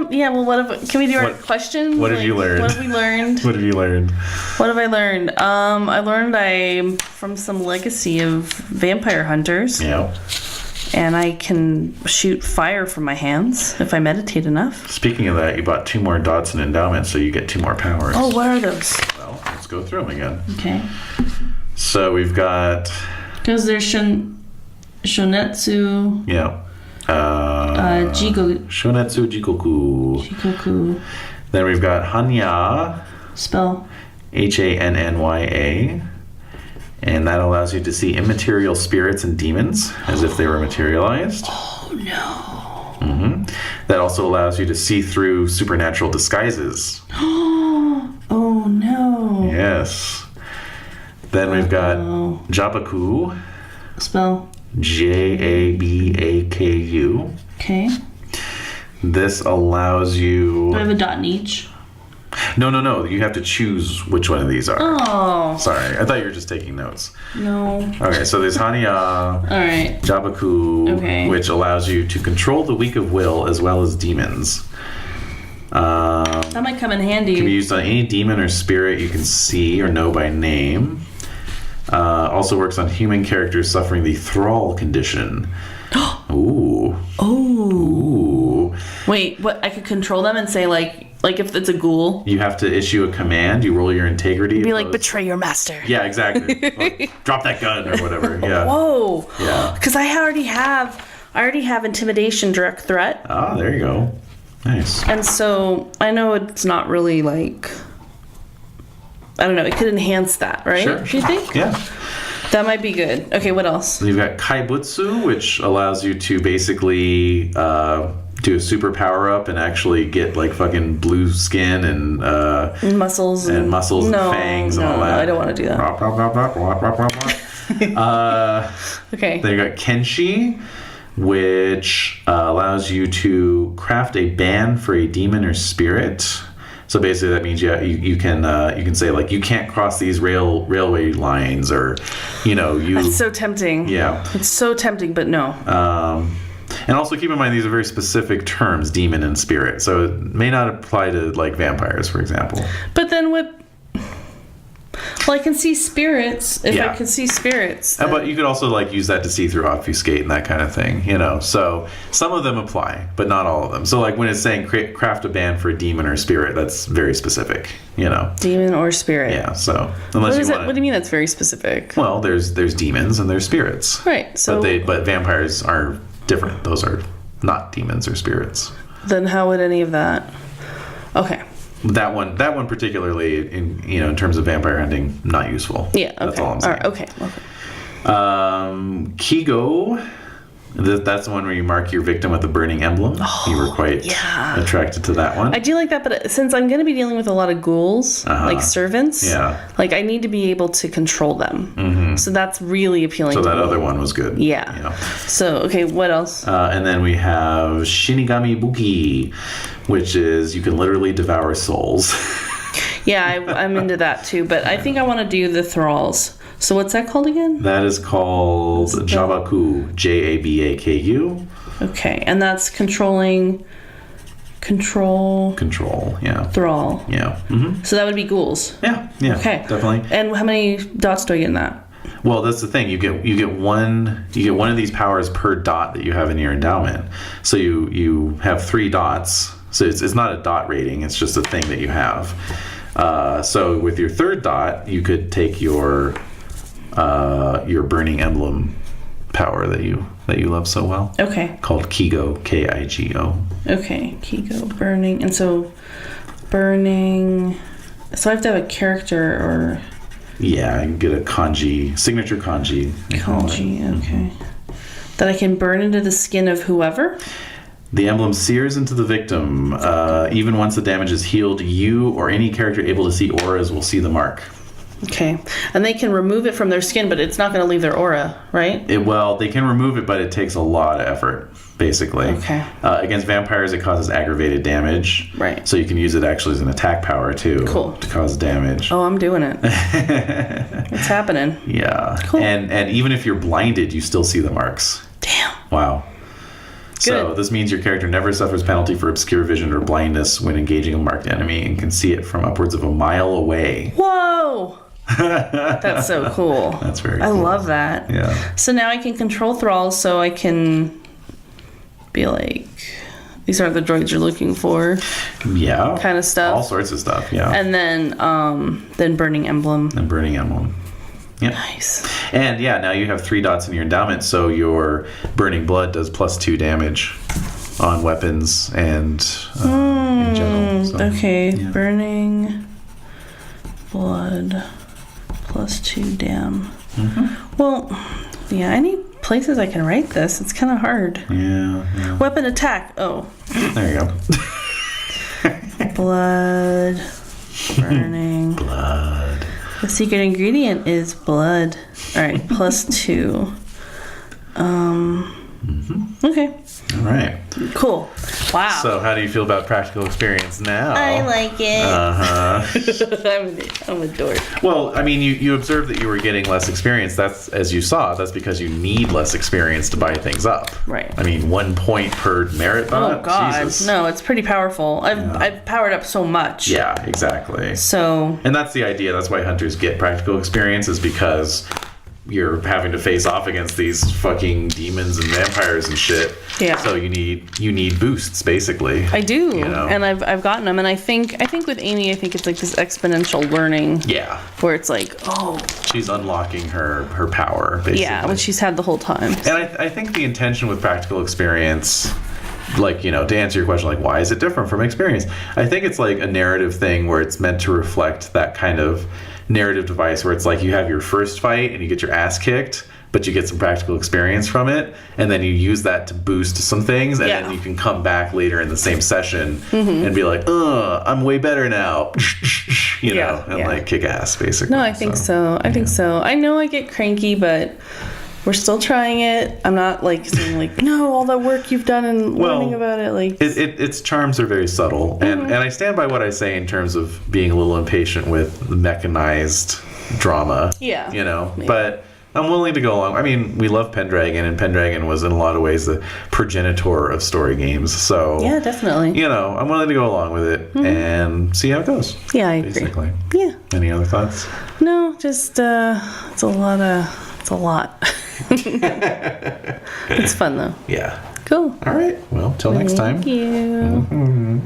Yeah, well, can we do our question? What have you learned? What have we learned? What have you learned? What have I learned? I learned I'm from some legacy of vampire hunters. Yeah. And I can shoot fire from my hands if I meditate enough. Speaking of that, you bought 2 more Dodson endowments, so you get 2 more powers. Oh, what are those? Well, let's go through them again. Okay. So we've got... Because there's Shonetsu... Yeah. Shonetsu Jikoku. Jikoku. Then we've got Hanya. Spell. Hanya. And that allows you to see immaterial spirits and demons as if they were materialized. Oh, no. That also allows you to see through supernatural disguises. Oh, no. Yes. Then we've got Jabaku. Spell. Jabaku. Okay. This allows you... Do I have a dot in each? No. You have to choose which one of these are. Oh. Sorry. I thought you were just taking notes. No. Okay, so there's Hanya. All right. Jabaku, which allows you to control the weak of will as well as demons. That might come in handy. Can be used on any demon or spirit you can see or know by name. Also works on human characters suffering the thrall condition. Ooh. Oh. Wait, what? I could control them and say like if it's a ghoul. You have to issue a command. You roll your integrity. Be like, betray your master. Yeah, exactly. Drop that gun or whatever. Yeah. Whoa. Yeah. Because I already have intimidation, direct threat. Ah, there you go. Nice. And so I know it's not really like. I don't know. It could enhance that, right? Sure. Do you think? Yeah. That might be good. Okay, what else? You've got Kaibutsu, which allows you to basically do a super power up and actually get like fucking blue skin and muscles and fangs and all that. No, I don't want to do that. Okay. Then you got Kenshi, which allows you to craft a ban for a demon or spirit. So basically, that means you can say like you can't cross these railway lines, or you. That's so tempting. Yeah, it's so tempting, but no. And also keep in mind these are very specific terms, demon and spirit, so it may not apply to like vampires, for example. But then what? Well, I can see spirits. If I can see spirits. But you could also like use that to see through, obfuscate, and that kind of thing, So some of them apply, but not all of them. So like when it's saying craft a band for a demon or spirit, that's very specific, Demon or spirit. Yeah. So unless what do you mean that's very specific? Well, there's demons and there's spirits. Right. So but vampires are different. Those are not demons or spirits. Then how would any of that? Okay. That one particularly, in terms of vampire hunting, not useful. Yeah, okay. That's all I'm saying. All right, okay. Kigo, that's the one where you mark your victim with a burning emblem. You were quite attracted to that one. I do like that, but since I'm going to be dealing with a lot of ghouls, like servants, like I need to be able to control them. Mm-hmm. So that's really appealing to me. So that other one was good. Yeah. So, okay, what else? And then we have Shinigami Buki, which is you can literally devour souls. Yeah, I'm into that too, but I think I want to do the thralls. So what's that called again? That is called Jabaku, Jabaku. Okay, and that's controlling Control. Yeah. Thrall. Yeah. Mm-hmm. So that would be ghouls. Yeah. Okay. Definitely. And how many dots do I get in that? Well, that's the thing. You get one of these powers per dot that you have in your endowment. So you have 3 dots. So it's not a dot rating. It's just a thing that you have. So with your 3rd dot, you could take your burning emblem power that you love so well. Okay. Called Kigo, Kigo. Okay, Kigo, burning, and so burning. So I have to have a character or. Yeah, I can get a kanji, signature kanji. Kanji, okay. That I can burn into the skin of whoever? The emblem sears into the victim. Even once the damage is healed, you or any character able to see auras will see the mark. Okay. And they can remove it from their skin, but it's not going to leave their aura, right? Well, they can remove it, but it takes a lot of effort, basically. Okay. Against vampires, it causes aggravated damage. Right. So you can use it actually as an attack power, too. Cool. To cause damage. Oh, I'm doing it. It's happening. Yeah. Cool. And even if you're blinded, you still see the marks. Damn. Wow. So this means your character never suffers penalty for obscure vision or blindness when engaging a marked enemy and can see it from upwards of a mile away. Whoa! That's so cool. That's very cool. I love that. Yeah. So now I can control thralls, so I can be like, these aren't the droids you're looking for. Yeah. Kind of stuff. All sorts of stuff, yeah. And then burning emblem. And burning emblem. Yep. Nice. And yeah, now you have 3 dots in your endowment, so your burning blood does +2 damage on weapons and in general. So, Okay, yeah. burning blood +2 dam. Mm-hmm. Well, yeah, I need places I can write this. It's kind of hard. Yeah. Weapon attack. Oh, There you go. blood, burning. Blood. The secret ingredient is blood. All right, +2. Okay, All right. cool. Wow. So how do you feel about practical experience now? I like it. Uh-huh. I'm a dork. Well, I mean, you observed that you were getting less experience. That's, as you saw, that's because you need less experience to buy things up. Right. I mean, 1 point per merit bot? Oh God, Jesus. no! It's pretty powerful. I've powered up so much. Yeah, exactly. So And that's the idea. That's why hunters get practical experience, is because you're having to face off against these fucking demons and vampires and shit. Yeah. So you need boosts, basically. I do, You know? and I've gotten them, and I think with Amy, I think it's like this exponential learning. Yeah. Where it's like, oh, She's unlocking her power, basically. yeah, which she's had the whole time. And I think the intention with practical experience, like, to answer your question, like, why is it different from experience? I think it's like a narrative thing where it's meant to reflect that kind of narrative device where it's like you have your first fight and you get your ass kicked, but you get some practical experience from it, and then you use that to boost some things, and then you can come back later in the same session and be like, I'm way better now, like kick ass, basically. No, I think so. I think so. I know I get cranky, but we're still trying it. I'm not like saying like, no, all the work you've done and learning about it. Like its charms are very subtle, and I stand by what I say in terms of being a little impatient with mechanized drama. Yeah. But I'm willing to go along. I mean, we love Pendragon, and Pendragon was in a lot of ways the progenitor of story games. So yeah, definitely. I'm willing to go along with it and see how it goes. Yeah, I agree. Basically. Yeah. Any other thoughts? No, just it's a lot. It's fun though. Yeah. Cool. All right. Well, till next time. Thank you.